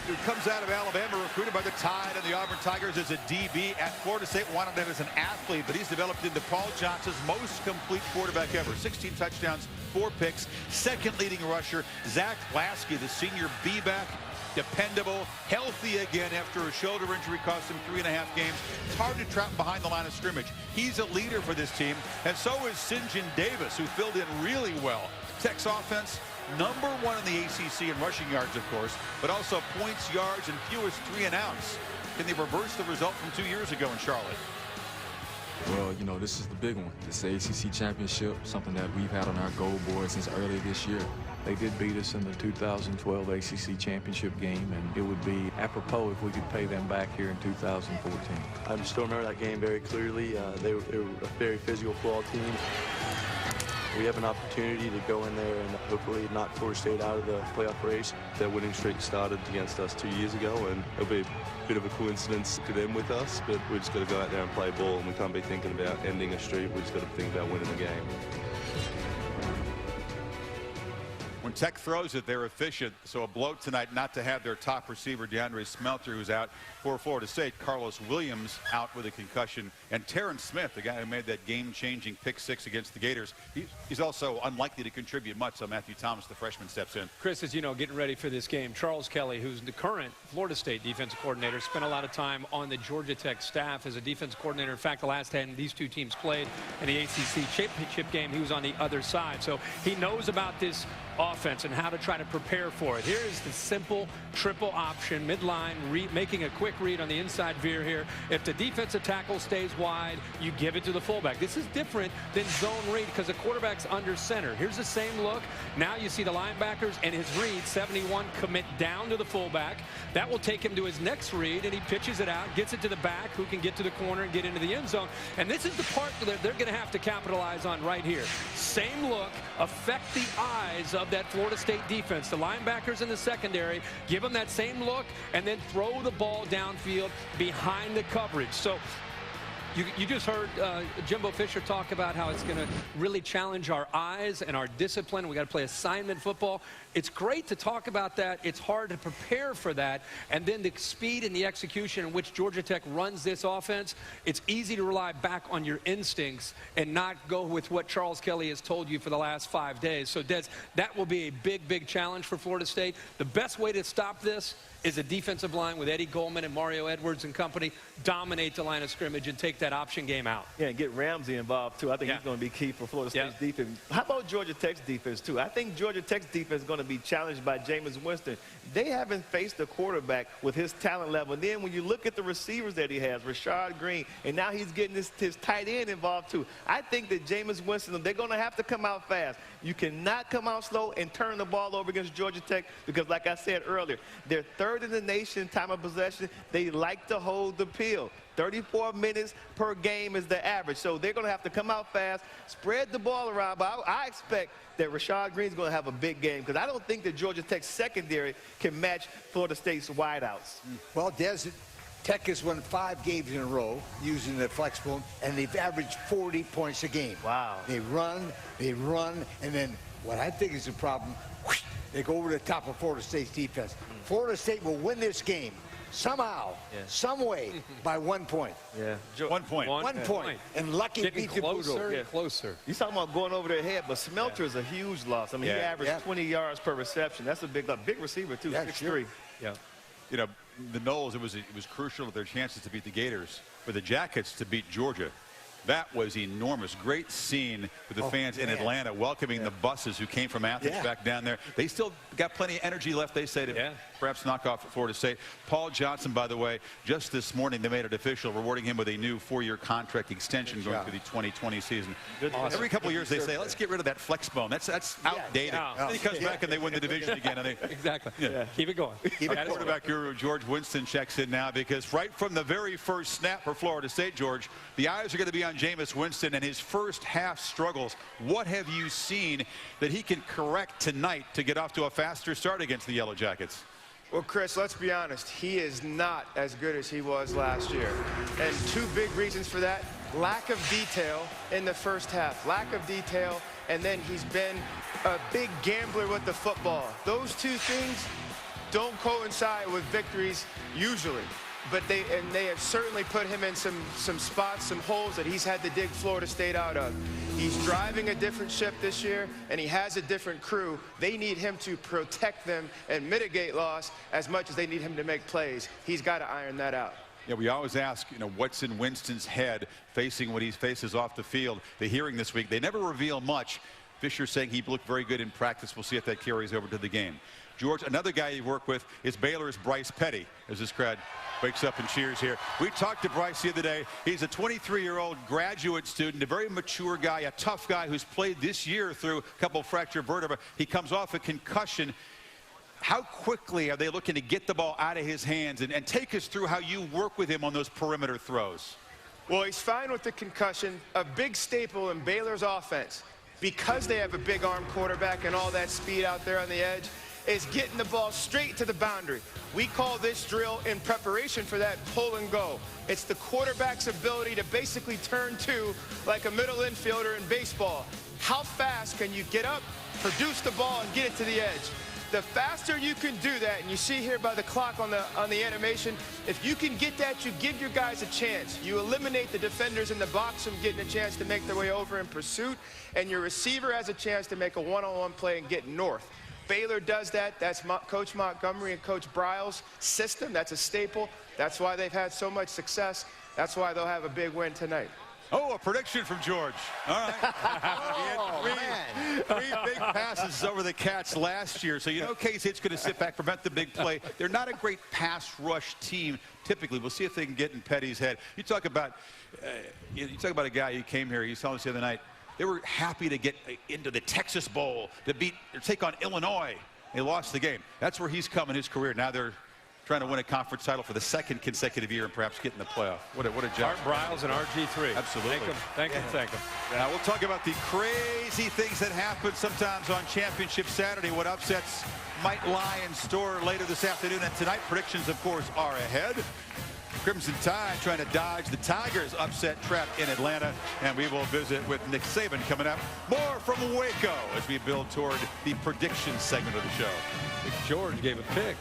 who comes out of Alabama, recruited by the Tide and the Auburn Tigers as a DB at Florida State, wanted him as an athlete, but he's developed into Paul Johnson's most complete quarterback ever. 16 touchdowns, 4 picks, 2nd leading rusher. Zach Lasky, the senior B-back, dependable, healthy again after a shoulder injury cost him 3.5 games. It's hard to trap him behind the line of scrimmage. He's a leader for this team, and so is St. John Davis, who filled in really well. Tech's offense, #1 in the ACC in rushing yards, of course, but also points, yards, and fewest 3 and outs. Can they reverse the result from 2 years ago in Charlotte? Well, this is the big one. This is the ACC championship, something that we've had on our goal board since early this year. They did beat us in the 2012 ACC championship game, and it would be apropos if we could pay them back here in 2014. I still remember that game very clearly. They were a very physical football team. We have an opportunity to go in there and hopefully knock Florida State out of the playoff race. That winning streak started against us 2 years ago, and it'll be a bit of a coincidence to them with us, but we just got to go out there and play ball, and we can't be thinking about ending a streak. We just got to think about winning the game. When Tech throws it, they're efficient. So a blow tonight not to have their top receiver, DeAndre Smelter, who's out for Florida State. Carlos Williams out with a concussion. And Terrence Smith, the guy who made that game-changing pick-6 against the Gators, he's also unlikely to contribute much. So Matthew Thomas, the freshman, steps in. Chris, as you know, getting ready for this game, Charles Kelly, who's the current Florida State defensive coordinator, spent a lot of time on the Georgia Tech staff as a defensive coordinator. In fact, the last time these two teams played in the ACC championship game, he was on the other side. So he knows about this offense and how to try to prepare for it. Here is the simple triple option, midline, making a quick read on the inside veer here. If the defensive tackle stays wide, you give it to the fullback. This is different than zone read because the quarterback's under center. Here's the same look. Now you see the linebackers and his read, 71, commit down to the fullback. That will take him to his next read, and he pitches it out, gets it to the back, who can get to the corner and get into the end zone. And this is the part that they're going to have to capitalize on right here. Same look, affect the eyes of that Florida State defense. The linebackers in the secondary, give them that same look and then throw the ball downfield behind the coverage. So you just heard Jimbo Fisher talk about how it's going to really challenge our eyes and our discipline. We got to play assignment football. It's great to talk about that. It's hard to prepare for that. And then the speed and the execution in which Georgia Tech runs this offense, it's easy to rely back on your instincts and not go with what Charles Kelly has told you for the last 5 days. So, Des, that will be a big, big challenge for Florida State. The best way to stop this is a defensive line with Eddie Goldman and Mario Edwards and company dominate the line of scrimmage and take that option game out. Yeah, and get Ramsey involved, too. I think he's going to be key for Florida State's defense. How about Georgia Tech's defense, too? I think Georgia Tech's defense is going to be challenged by Jameis Winston. They haven't faced a quarterback with his talent level. And then when you look at the receivers that he has, Rashad Green, and now he's getting his tight end involved, too. I think that Jameis Winston, they're going to have to come out fast. You cannot come out slow and turn the ball over against Georgia Tech because, like I said earlier, they're third in the nation in time of possession. They like to hold the pill. 34 minutes per game is the average. So they're going to have to come out fast, spread the ball around. But I expect that Rashad Green's going to have a big game because I don't think that Georgia Tech's secondary can match Florida State's wideouts. Well, Des, Tech has won 5 games in a row using the flex bone, and they've averaged 40 points a game. Wow. They run, and then what I think is the problem, they go over the top of Florida State's defense. Florida State will win this game somehow, some way, by 1 point. Yeah. 1 point. 1 point. And lucky beat the Budo. Closer. You're talking about going over their head, but Smelter is a huge loss. I mean, he averaged 20 yards per reception. That's a big receiver, too, 6'3". Yeah. You know, the Noles, it was crucial to their chances to beat the Gators. For the Jackets to beat Georgia, that was enormous. Great scene with the fans in Atlanta welcoming the buses who came from Athens back down there. They still got plenty of energy left, they say, to perhaps knock off Florida State. Paul Johnson, by the way, just this morning they made it official, rewarding him with a new 4-year contract extension going through the 2020 season. Awesome. Every couple of years they say, let's get rid of that flex bone. That's outdated. Then he comes back and they win the division again. And they, exactly. Keep it going. Our quarterback guru George Winston checks in now because right from the very first snap for Florida State, George, the eyes are going to be on Jameis Winston and his first half struggles. What have you seen that he can correct tonight to get off to a faster start against the Yellow Jackets? Well, Chris, let's be honest. He is not as good as he was last year. And 2 big reasons for that. Lack of detail in the first half. Lack of detail, and then he's been a big gambler with the football. Those 2 things don't coincide with victories usually. But they have certainly put him in some spots, some holes that he's had to dig Florida State out of. He's driving a different ship this year, and he has a different crew. They need him to protect them and mitigate loss as much as they need him to make plays. He's got to iron that out. Yeah, we always ask, what's in Winston's head facing what he faces off the field. The hearing this week, they never reveal much. Fisher saying he looked very good in practice. We'll see if that carries over to the game. George, another guy you work with is Baylor's Bryce Petty, as this crowd wakes up and cheers here. We talked to Bryce the other day. He's a 23-year-old graduate student, a very mature guy, a tough guy who's played this year through a couple of fractured vertebrae. He comes off a concussion. How quickly are they looking to get the ball out of his hands? And take us through how you work with him on those perimeter throws. Well, he's fine with the concussion. A big staple in Baylor's offense, because they have a big arm quarterback and all that speed out there on the edge, is getting the ball straight to the boundary. We call this drill in preparation for that pull and go. It's the quarterback's ability to basically turn two like a middle infielder in baseball. How fast can you get up, produce the ball, and get it to the edge? The faster you can do that, and you see here by the clock on the animation, if you can get that, you give your guys a chance. You eliminate the defenders in the box from getting a chance to make their way over in pursuit, and your receiver has a chance to make a one-on-one play and get north. Baylor does that. That's Coach Montgomery and Coach Briles' system. That's a staple. That's why they've had so much success. That's why they'll have a big win tonight. Oh, a prediction from George. All right. He had three big passes over the Cats last year. So you know K-State's going to sit back, prevent the big play. They're not a great pass rush team typically. We'll see if they can get in Petty's head. You talk about a guy who came here. He was telling us the other night, they were happy to get into the Texas Bowl to take on Illinois. They lost the game. That's where he's come in his career. Now they're trying to win a conference title for the second consecutive year and perhaps get in the playoff. What a job. Art Briles and RG3. Absolutely. Thank him. Now we'll talk about the crazy things that happen sometimes on Championship Saturday, what upsets might lie in store later this afternoon. And tonight, predictions, of course, are ahead. Crimson Tide trying to dodge the Tigers upset trap in Atlanta. And we will visit with Nick Saban coming up. More from Waco as we build toward the prediction segment of the show. George gave a pick.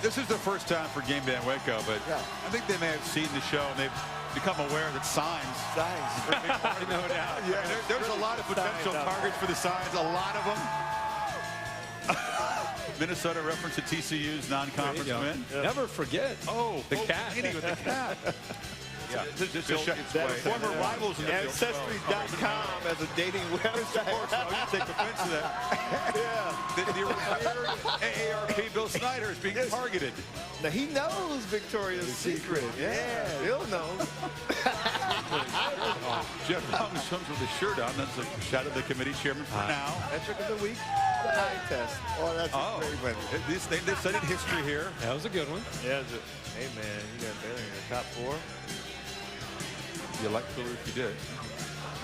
This is the first time for Game Day in Waco, but I think they may have seen the show and they've become aware that signs. No doubt. Yeah, there's a lot of potential targets for the signs, a lot of them. Minnesota reference to TCU's non-conference win. Never forget. Oh, the cat. With the cat. Yeah, former rivals in the Ancestry.com as a dating website. You take offense to that. The AARP Bill Snyder is being targeted. Now he knows Victoria's Secret. Yeah, Bill knows. Jeff Thomas comes with a shirt on. That's a shot of the committee chairman for now. Metric of the week, the eye test. Oh, that's a great one. They studied history here. That was a good one. Yeah. Hey, man, you got Baylor in your top 4. You like Baylor if you did.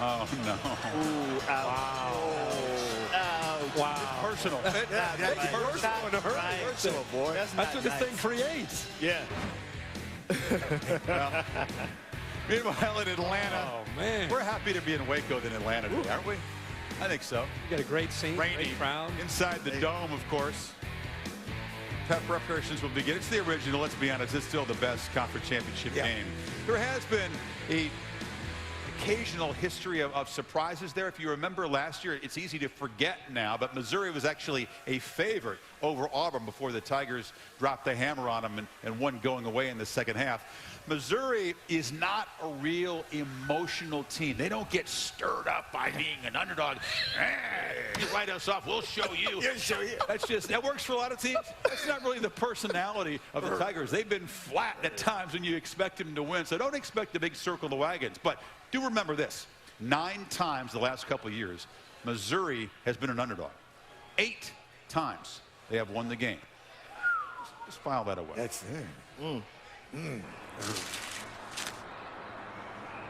Oh, no. Ooh, ouch. Wow. Oh. Ouch. Wow. It's personal. That's personal, boy. That's what this thing creates. Yeah. Well, meanwhile, in Atlanta, man, we're happy to be in Waco than Atlanta today, aren't we? I think so. You got a great scene, rainy, great crowd. Inside the dome, of course. Pep preparations will begin. It's the original, let's be honest. It's still the best conference championship game. There has been a occasional history of surprises there. If you remember last year, it's easy to forget now, but Missouri was actually a favorite over Auburn before the Tigers dropped the hammer on them and won going away in the second half. Missouri is not a real emotional team. They don't get stirred up by being an underdog. You write us off, we'll show you. That works for a lot of teams. That's not really the personality of the Tigers. They've been flat at times when you expect them to win, so don't expect a big circle the wagons. But do remember this, 9 times the last couple of years, Missouri has been an underdog. 8 times they have won the game. Just file that away. That's it.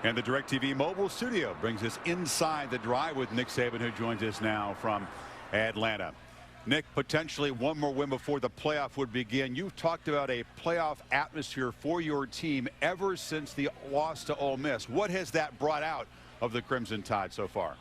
And the DirecTV mobile studio brings us inside the drive with Nick Saban, who joins us now from Atlanta. Nick, potentially one more win before the playoff would begin. You've talked about a playoff atmosphere for your team ever since the loss to Ole Miss. What has that brought out of the Crimson Tide so far?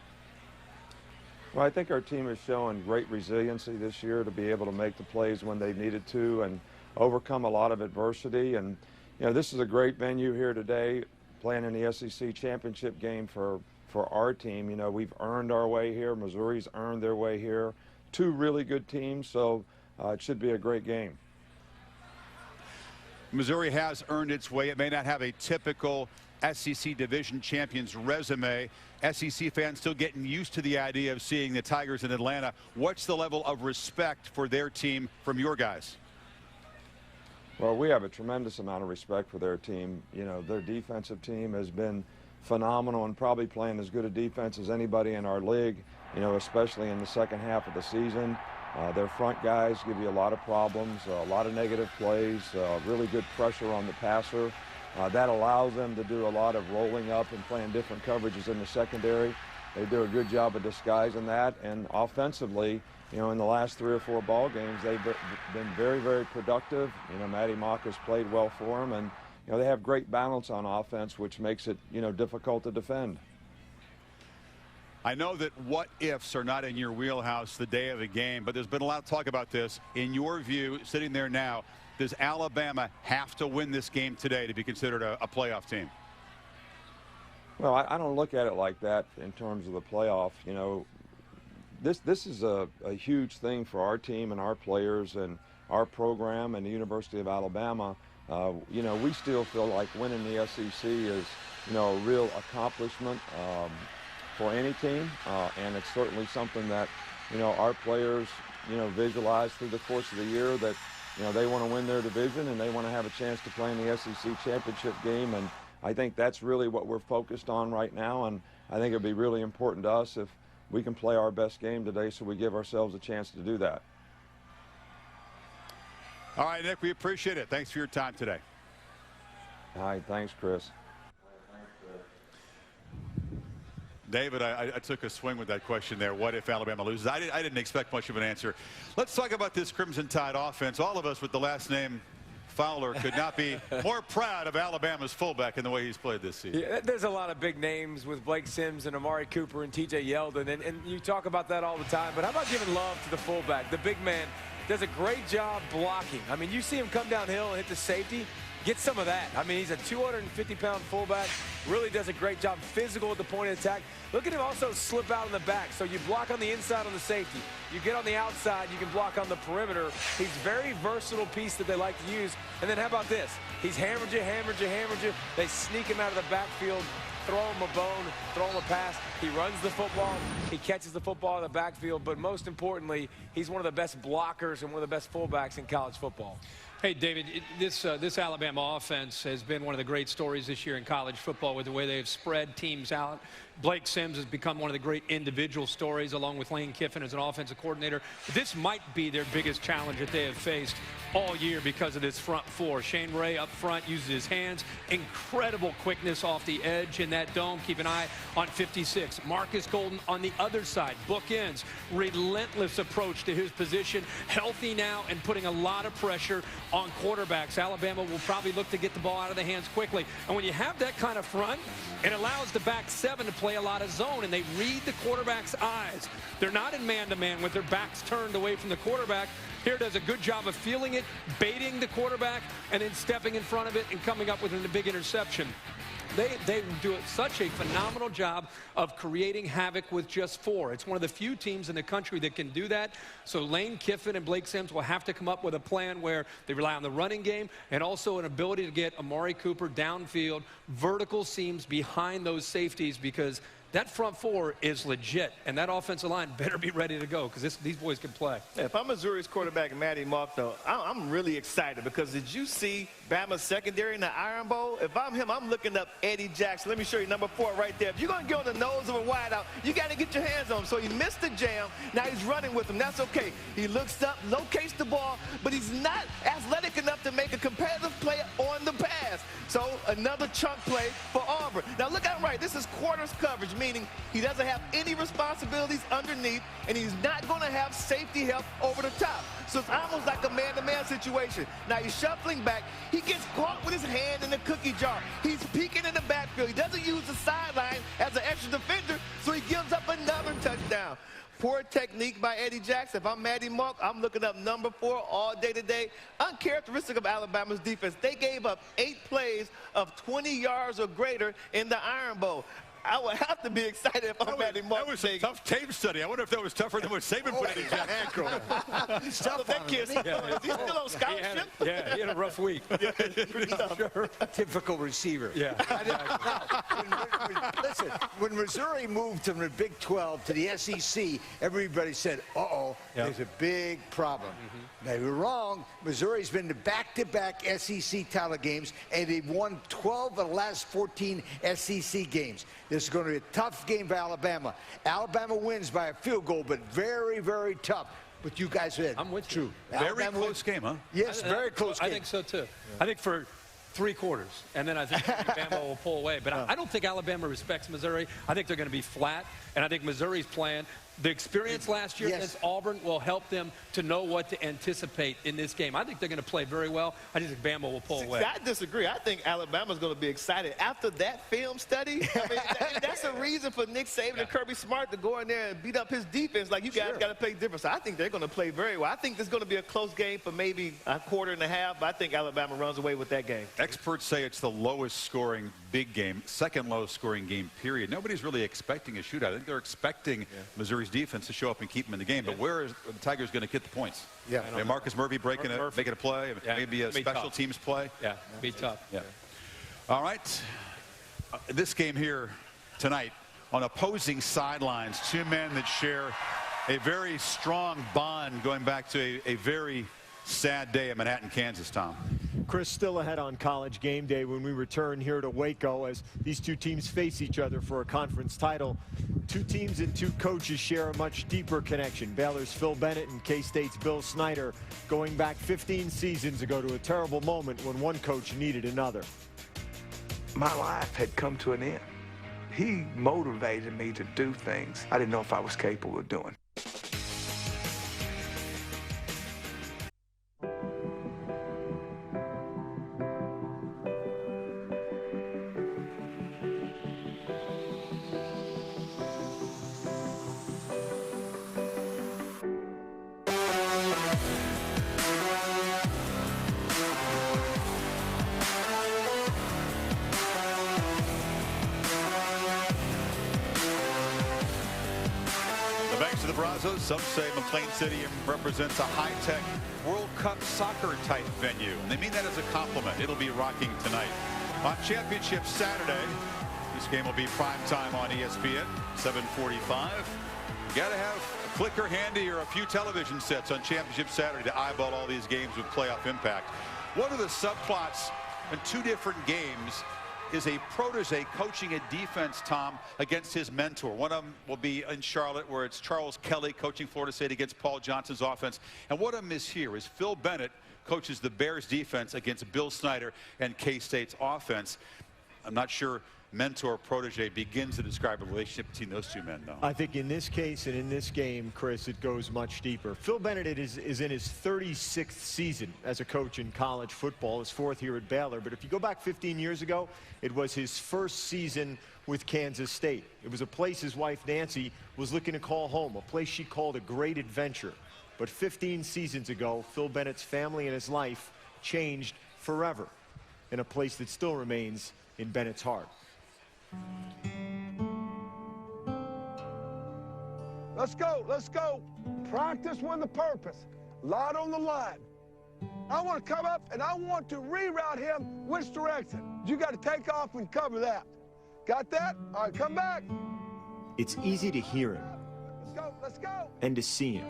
Well, I think our team is showing great resiliency this year to be able to make the plays when they needed to and overcome a lot of adversity. And, you know, this is a great venue here today, playing in the SEC championship game for our team. You know, we've earned our way here. Missouri's earned their way here. 2 really good teams, so it should be a great game. Missouri has earned its way. It may not have a typical SEC division champion's resume. SEC fans still getting used to the idea of seeing the Tigers in Atlanta. What's the level of respect for their team from your guys? Well, we have a tremendous amount of respect for their team. You know, their defensive team has been phenomenal and probably playing as good a defense as anybody in our league, you know, especially in the second half of the season. Their front guys give you a lot of problems, a lot of negative plays, really good pressure on the passer. That allows them to do a lot of rolling up and playing different coverages in the secondary. They do a good job of disguising that, and offensively, you know, in the last 3 or 4 ball games, they've been very, very productive. You know, Matty Mock has played well for them, and you know, they have great balance on offense, which makes it, you know, difficult to defend. I know that what ifs are not in your wheelhouse the day of the game, but there's been a lot of talk about this. In your view, sitting there now, does Alabama have to win this game today to be considered a playoff team? Well, I don't look at it like that in terms of the playoff. You know, this is a huge thing for our team and our players and our program and the University of Alabama. You know, we still feel like winning the SEC is, you know, a real accomplishment for any team, and it's certainly something that, you know, our players, you know, visualize through the course of the year that, you know, they want to win their division and they want to have a chance to play in the SEC championship game, and I think that's really what we're focused on right now, and I think it'd be really important to us if we can play our best game today so we give ourselves a chance to do that. All right, Nick, we appreciate it. Thanks for your time today. All right, thanks, Chris. David, I took a swing with that question there. What if Alabama loses? I didn't expect much of an answer. Let's talk about this Crimson Tide offense. All of us with the last name Fowler could not be more proud of Alabama's fullback in the way he's played this season. Yeah, there's a lot of big names with Blake Sims and Amari Cooper and TJ Yeldon, and you talk about that all the time. But how about giving love to the fullback? The big man does a great job blocking. I mean, you see him come downhill and hit the safety. Get some of that. I mean, he's a 250-pound fullback. Really does a great job, physical at the point of attack. Look at him also slip out in the back. So you block on the inside on the safety. You get on the outside, you can block on the perimeter. He's very versatile piece that they like to use. And then how about this? He's hammered you. They sneak him out of the backfield, throw him a bone, throw him a pass. He runs the football. He catches the football in the backfield. But most importantly, he's one of the best blockers and one of the best fullbacks in college football. Hey, David, this Alabama offense has been one of the great stories this year in college football with the way they've spread teams out. Blake Sims has become one of the great individual stories, along with Lane Kiffin as an offensive coordinator. This might be their biggest challenge that they have faced all year because of this front four. Shane Ray up front uses his hands. Incredible quickness off the edge in that dome. Keep an eye on 56. Marcus Golden on the other side. Bookends. Relentless approach to his position. Healthy now and putting a lot of pressure on quarterbacks. Alabama will probably look to get the ball out of the hands quickly. And when you have that kind of front, it allows the back seven to play a lot of zone, and they read the quarterback's eyes. They're not in man-to-man with their backs turned away from the quarterback. Here does a good job of feeling it, baiting the quarterback, and then stepping in front of it and coming up with a big interception. They do such a phenomenal job of creating havoc with just four. It's one of the few teams in the country that can do that. So Lane Kiffin and Blake Sims will have to come up with a plan where they rely on the running game and also an ability to get Amari Cooper downfield, vertical seams behind those safeties, because that front four is legit, and that offensive line better be ready to go because these boys can play. Yeah, if I'm Missouri's quarterback, Matty Mock, though, I'm really excited because did you see Bama's secondary in the Iron Bowl? If I'm him, I'm looking up Eddie Jackson. Let me show you number 4 right there. If you're going to get on the nose of a wideout, you got to get your hands on him. So he missed the jam. Now he's running with him. That's okay. He looks up, locates the ball, but he's not athletic enough to make a competitive play on the pass. So another chunk play for Auburn. Now look out right. This is quarters coverage, meaning he doesn't have any responsibilities underneath, and he's not going to have safety help over the top. So it's almost like a man-to-man situation. Now he's shuffling back. He gets caught with his hand in the cookie jar. He's peeking in the backfield. He doesn't use the sideline as an extra defender, so he gives up another touchdown. Poor technique by Eddie Jackson. If I'm Matty Mock, I'm looking up number 4 all day today. Uncharacteristic of Alabama's defense. They gave up 8 plays of 20 yards or greater in the Iron Bowl. I would have to be excited if I'm Matty Martin. That was a tough tape study. I wonder if that was tougher than what Saban put in his ankle. He's tough. That kid's is he still on scholarship? He had a rough week. Sure. Typical receiver. Yeah. Listen, when Missouri moved from the Big 12 to the SEC, everybody said, uh-oh, there's a big problem. They were wrong. Missouri's been to back-to-back SEC title games, and they've won 12 of the last 14 SEC games. This is going to be a tough game for Alabama. Alabama wins by a field goal, but very, very tough. But you guys said, I'm with you. Very close game, huh? Yes, very close game. I think so, too. I think for 3 quarters, and then I think Alabama will pull away. But I don't think Alabama respects Missouri. I think they're going to be flat, and I think Missouri's plan, the experience last year against Auburn, will help them to know what to anticipate in this game. I think they're going to play very well. I just think Bama will pull away. I disagree. I think Alabama's going to be excited. After that film study, I mean, that's a reason for Nick Saban and Kirby Smart to go in there and beat up his defense like you guys got to play different. So I think they're going to play very well. I think this is going to be a close game for maybe a quarter and a half, but I think Alabama runs away with that game. Experts say it's the lowest scoring big game, second lowest scoring game, period. Nobody's really expecting a shootout. I think they're expecting Missouri's defense to show up and keep them in the game. But where is the Tigers going to get the points? And Marcus Murphy making a play, maybe a special teams play. Yeah, be tough. Yeah. All right. This game here tonight on opposing sidelines, 2 men that share a very strong bond going back to a very sad day in Manhattan, Kansas, Tom. Chris, still ahead on College Game Day when we return here to Waco as these 2 teams face each other for a conference title. 2 teams and 2 coaches share a much deeper connection. Baylor's Phil Bennett and K-State's Bill Snyder going back 15 seasons ago to a terrible moment when one coach needed another. My life had come to an end. He motivated me to do things I didn't know if I was capable of doing. Some say McLean Stadium represents a high-tech World Cup soccer type venue, and they mean that as a compliment. It'll be rocking tonight. On Championship Saturday, this game will be prime time on ESPN, 7:45. You got to have a clicker handy or a few television sets on Championship Saturday to eyeball all these games with playoff impact. One of the subplots in 2 different games is a protege coaching a defense, Tom, against his mentor. One of them will be in Charlotte, where it's Charles Kelly coaching Florida State against Paul Johnson's offense. And one of them is here is Phil Bennett coaches the Bears defense against Bill Snyder and K-State's offense. I'm not sure mentor-protege begins to describe a relationship between those 2 men, though. I think in this case and in this game, Chris, it goes much deeper. Phil Bennett is in his 36th season as a coach in college football, his 4th here at Baylor. But if you go back 15 years ago, it was his first season with Kansas State. It was a place his wife Nancy was looking to call home, a place she called a great adventure. But 15 seasons ago, Phil Bennett's family and his life changed forever in a place that still remains in Bennett's heart. Let's go, let's go. Practice with a purpose. Lot on the line. I want to come up and I want to reroute him which direction. You got to take off and cover that. Got that? All right, come back. It's easy to hear him. Let's go, let's go. And to see him.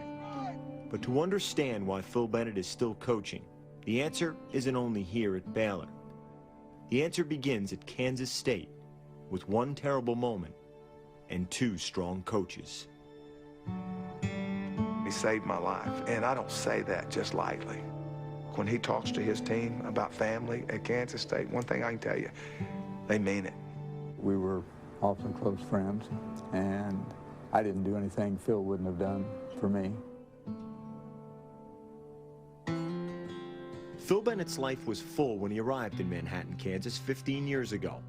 But to understand why Phil Bennett is still coaching, the answer isn't only here at Baylor. The answer begins at Kansas State with 1 terrible moment and 2 strong coaches. He saved my life, and I don't say that just lightly. When he talks to his team about family at Kansas State, one thing I can tell you, they mean it. We were awfully close friends, and I didn't do anything Phil wouldn't have done for me. Phil Bennett's life was full when he arrived in Manhattan, Kansas 15 years ago.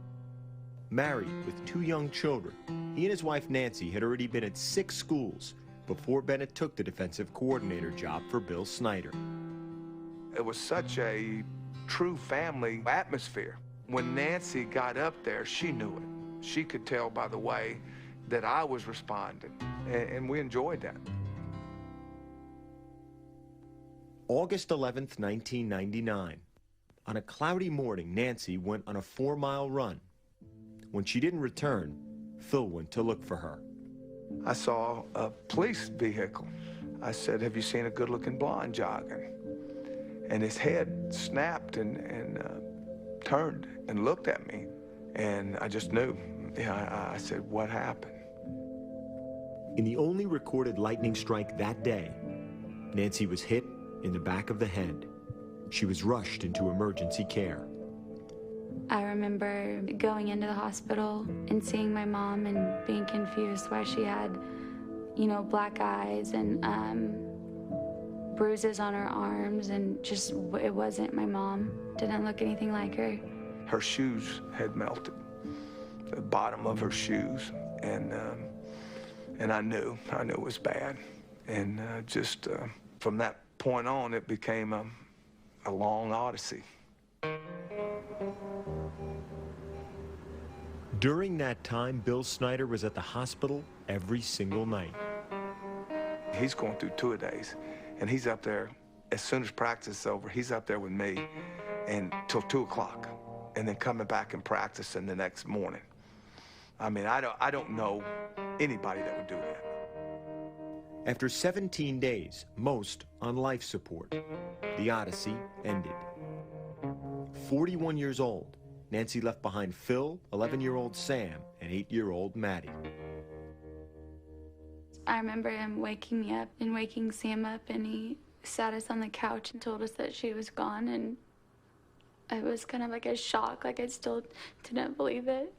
Married with 2 young children, he and his wife Nancy had already been at 6 schools before Bennett took the defensive coordinator job for Bill Snyder. It was such a true family atmosphere. When Nancy got up there, she knew it. She could tell by the way that I was responding, and we enjoyed that. August 11th, 1999. On a cloudy morning, Nancy went on a 4-mile run. When she didn't return, Phil went to look for her. I saw a police vehicle. I said, "Have you seen a good-looking blonde jogging?" And his head snapped and turned and looked at me. And I just knew. Yeah, I said, "What happened?" In the only recorded lightning strike that day, Nancy was hit in the back of the head. She was rushed into emergency care. I remember going into the hospital and seeing my mom and being confused why she had, you know, black eyes and bruises on her arms, and just, it wasn't my mom. Didn't look anything like her. Her shoes had melted, the bottom of her shoes, and I knew it was bad. And just from that point on, it became a long odyssey. During that time, Bill Snyder was at the hospital every single night. He's going through two-a-days, and he's up there, as soon as practice is over, he's up there with me till 2 o'clock, and then coming back and practicing the next morning. I mean, I don't know anybody that would do that. After 17 days, most on life support, the odyssey ended. 41 years old, Nancy left behind Phil, 11-year-old Sam, and 8-year-old Maddie. I remember him waking me up and waking Sam up, and he sat us on the couch and told us that she was gone, and it was kind of like a shock, like I still didn't believe it.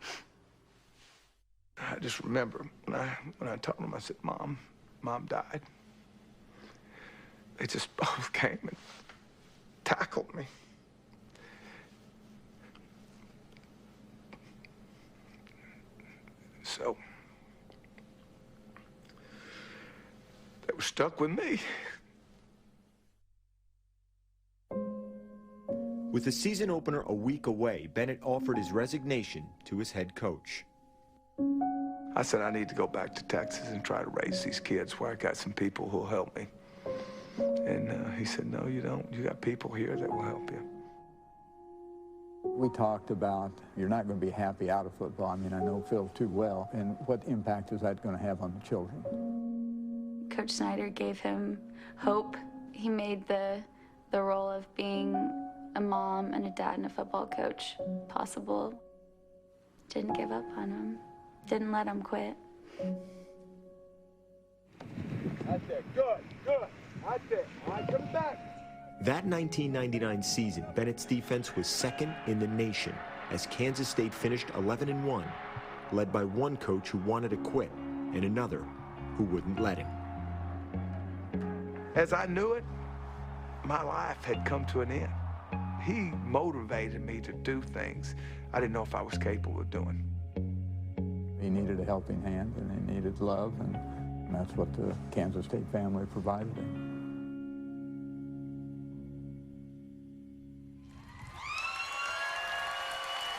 I just remember when I told him, I said, Mom died. They just both came and tackled me. So they were stuck with me. With the season opener a week away, Bennett offered his resignation to his head coach. I said, I need to go back to Texas and try to raise these kids where I got some people who'll help me. And he said, no, you don't. You got people here that will help you. We talked about you're not going to be happy out of football. I mean, I know Phil too well. And what impact is that going to have on the children? Coach Snyder gave him hope. He made the role of being a mom and a dad and a football coach possible. Didn't give up on him. Didn't let him quit. That's it. Good. That's it. All right, come back. That 1999 season, Bennett's defense was second in the nation as Kansas State finished 11-1, led by one coach who wanted to quit and another who wouldn't let him. As I knew it, my life had come to an end. He motivated me to do things I didn't know if I was capable of doing. He needed a helping hand, and he needed love, and that's what the Kansas State family provided him.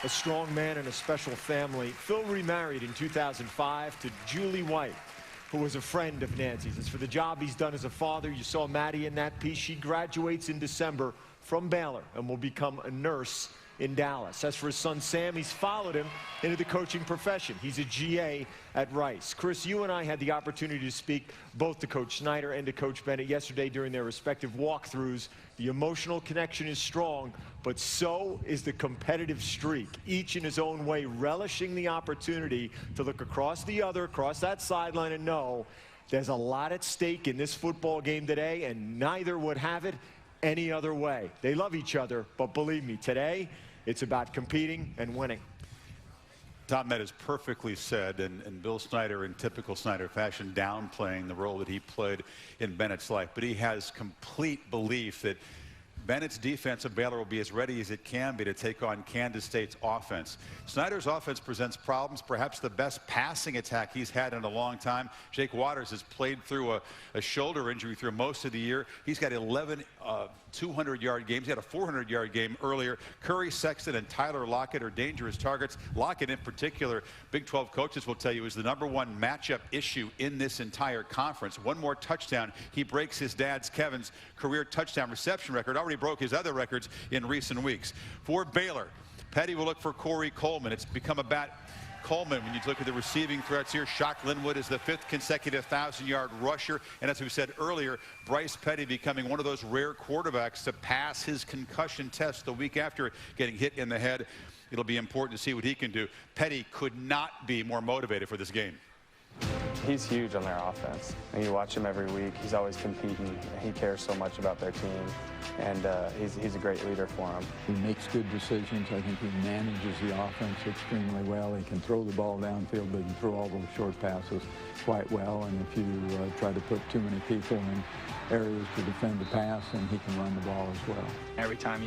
A strong man and a special family. Phil remarried in 2005 to Julie White, who was a friend of Nancy's. As for the job he's done as a father, you saw Maddie in that piece. She graduates in December from Baylor and will become a nurse in Dallas. As for his son Sam, he's followed him into the coaching profession. He's a GA at Rice. Chris, you and I had the opportunity to speak both to Coach Snyder and to Coach Bennett yesterday during their respective walkthroughs. The emotional connection is strong, but so is the competitive streak. Each in his own way relishing the opportunity to look across that sideline and know there's a lot at stake in this football game today, and neither would have it any other way. They love each other, but believe me, today it's about competing and winning. Tom, that is perfectly said, and Bill Snyder, in typical Snyder fashion, downplaying the role that he played in Bennett's life. But he has complete belief that Bennett's defense of Baylor will be as ready as it can be to take on Kansas State's offense. Snyder's offense presents problems, perhaps the best passing attack he's had in a long time. Jake Waters has played through a shoulder injury through most of the year. He's got 11 200-yard games. He had a 400-yard game earlier. Curry, Sexton, and Tyler Lockett are dangerous targets. Lockett in particular, Big 12 coaches will tell you, is the #1 matchup issue in this entire conference. One more touchdown, he breaks his dad's, Kevin's, career touchdown reception record. Already broke his other records in recent weeks. For Baylor, Petty will look for Corey Coleman. It's become about Coleman when you look at the receiving threats here. Shock Linwood is the 5th consecutive 1,000-yard rusher. And as we said earlier, Bryce Petty becoming one of those rare quarterbacks to pass his concussion test the week after getting hit in the head. It'll be important to see what he can do. Petty could not be more motivated for this game. He's huge on their offense. And you watch him every week. He's always competing. He cares so much about their team. And he's a great leader for them. He makes good decisions. I think he manages the offense extremely well. He can throw the ball downfield, but he can throw all those short passes quite well. And if you try to put too many people in areas to defend the pass, and he can run the ball as well. Every time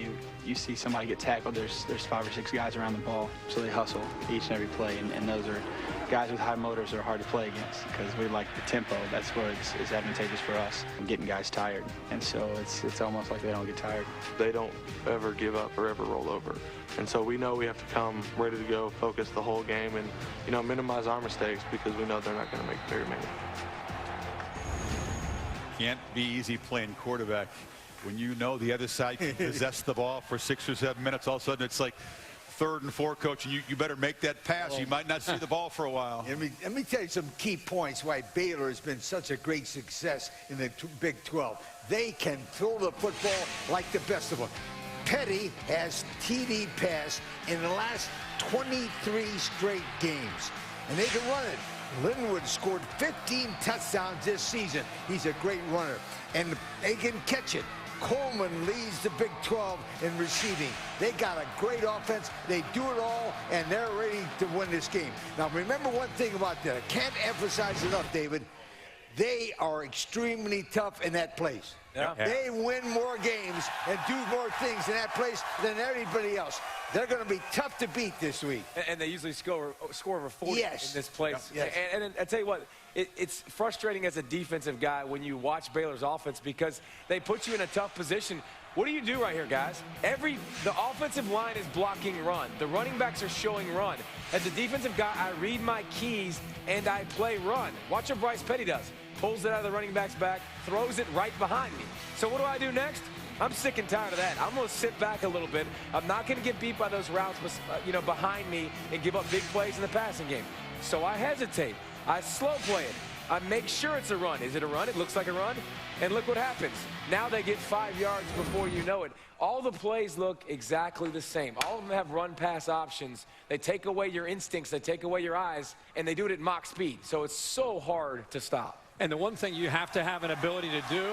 you see somebody get tackled, there's 5 or 6 guys around the ball, so they hustle each and every play, and those are guys with high motors are hard to play against because we like the tempo. That's where it's advantageous for us, and getting guys tired, and so it's almost like they don't get tired. They don't ever give up or ever roll over, and so we know we have to come ready to go, focus the whole game, and minimize our mistakes because we know they're not going to make very many. Can't be easy playing quarterback when you know the other side can possess the ball for 6 or 7 minutes. All of a sudden it's like 3rd and 4, coach, and you better make that pass. You might not see the ball for a while. Let me tell you some key points why Baylor has been such a great success in the Big 12. They can throw the football like the best of them. Petty has TD passed in the last 23 straight games, and they can run it. Linwood scored 15 touchdowns this season. He's a great runner, and they can catch it. Coleman leads the Big 12 in receiving. They got a great offense. They do it all, and they're ready to win this game. Now, remember one thing about that. I can't emphasize enough, David. They are extremely tough in that place. Yeah. They win more games and do more things in that place than everybody else. They're going to be tough to beat this week. And they usually score over 40 in this place. Yes. And I tell you what, it's frustrating as a defensive guy when you watch Baylor's offense because they put you in a tough position. What do you do right here, guys? The offensive line is blocking run. The running backs are showing run. As a defensive guy, I read my keys and I play run. Watch what Bryce Petty does. Pulls it out of the running back's back, throws it right behind me. So what do I do next? I'm sick and tired of that. I'm going to sit back a little bit. I'm not going to get beat by those routes, behind me and give up big plays in the passing game. So I hesitate. I slow play it. I make sure it's a run. Is it a run? It looks like a run. And look what happens. Now they get 5 yards before you know it. All the plays look exactly the same. All of them have run-pass options. They take away your instincts. They take away your eyes. And they do it at mock speed. So it's so hard to stop. And the one thing you have to have an ability to do,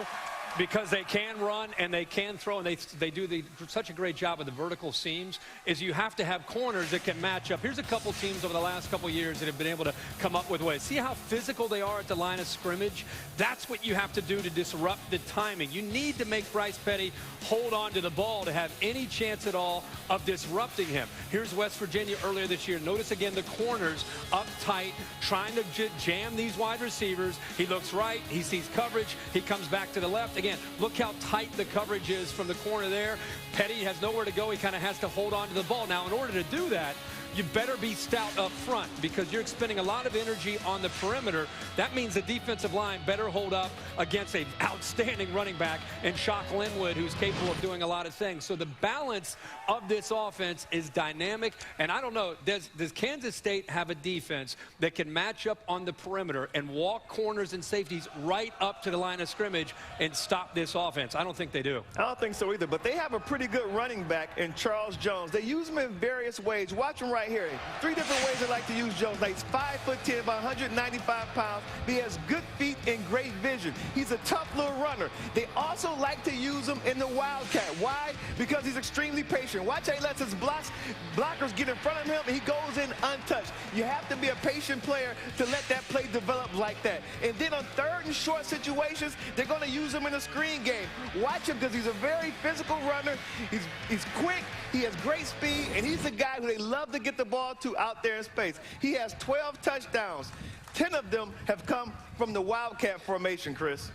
because they can run and they can throw, and they do such a great job of the vertical seams, is you have to have corners that can match up. Here's a couple teams over the last couple years that have been able to come up with ways. See how physical they are at the line of scrimmage? That's what you have to do to disrupt the timing. You need to make Bryce Petty hold on to the ball to have any chance at all of disrupting him. Here's West Virginia earlier this year. Notice again the corners up tight, trying to jam these wide receivers. He looks right, he sees coverage, he comes back to the left. Again, look how tight the coverage is from the corner there. Petty has nowhere to go. He kind of has to hold on to the ball. Now, in order to do that, you better be stout up front because you're expending a lot of energy on the perimeter. That means the defensive line better hold up against an outstanding running back and Shock Linwood, who's capable of doing a lot of things. So the balance of this offense is dynamic. And I don't know, does Kansas State have a defense that can match up on the perimeter and walk corners and safeties right up to the line of scrimmage and stop this offense? I don't think they do. I don't think so either, but they have a pretty good running back in Charles Jones. They use him in various ways. Watch him right here. 3 different ways they like to use Jones. He's 5'10", about 195 pounds. He has good feet and great vision. He's a tough little runner. They also like to use him in the Wildcat. Why? Because he's extremely patient. Watch how he lets his blockers get in front of him, and he goes in untouched. You have to be a patient player to let that play develop like that. And then on 3rd and short situations, they're going to use him in a screen game. Watch him because he's a very physical runner. He's quick. He has great speed, and he's a guy who they love to get the ball to out there in space. He has 12 touchdowns. 10 of them have come from the Wildcat formation, Chris.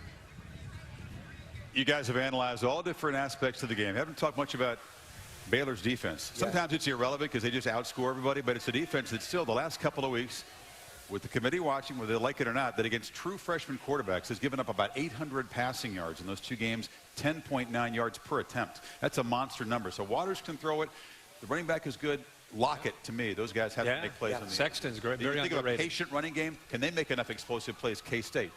You guys have analyzed all different aspects of the game. Haven't talked much about Baylor's defense. Sometimes it's irrelevant because they just outscore everybody, but it's a defense that still the last couple of weeks, with the committee watching, whether they like it or not, that against true freshman quarterbacks has given up about 800 passing yards in those 2 games, 10.9 yards per attempt. That's a monster number. So Waters can throw it. The running back is good. Lockett, to me, those guys have to make plays. On the Sexton's great. Very underrated. Think of a patient running game. Can they make enough explosive plays? K-State.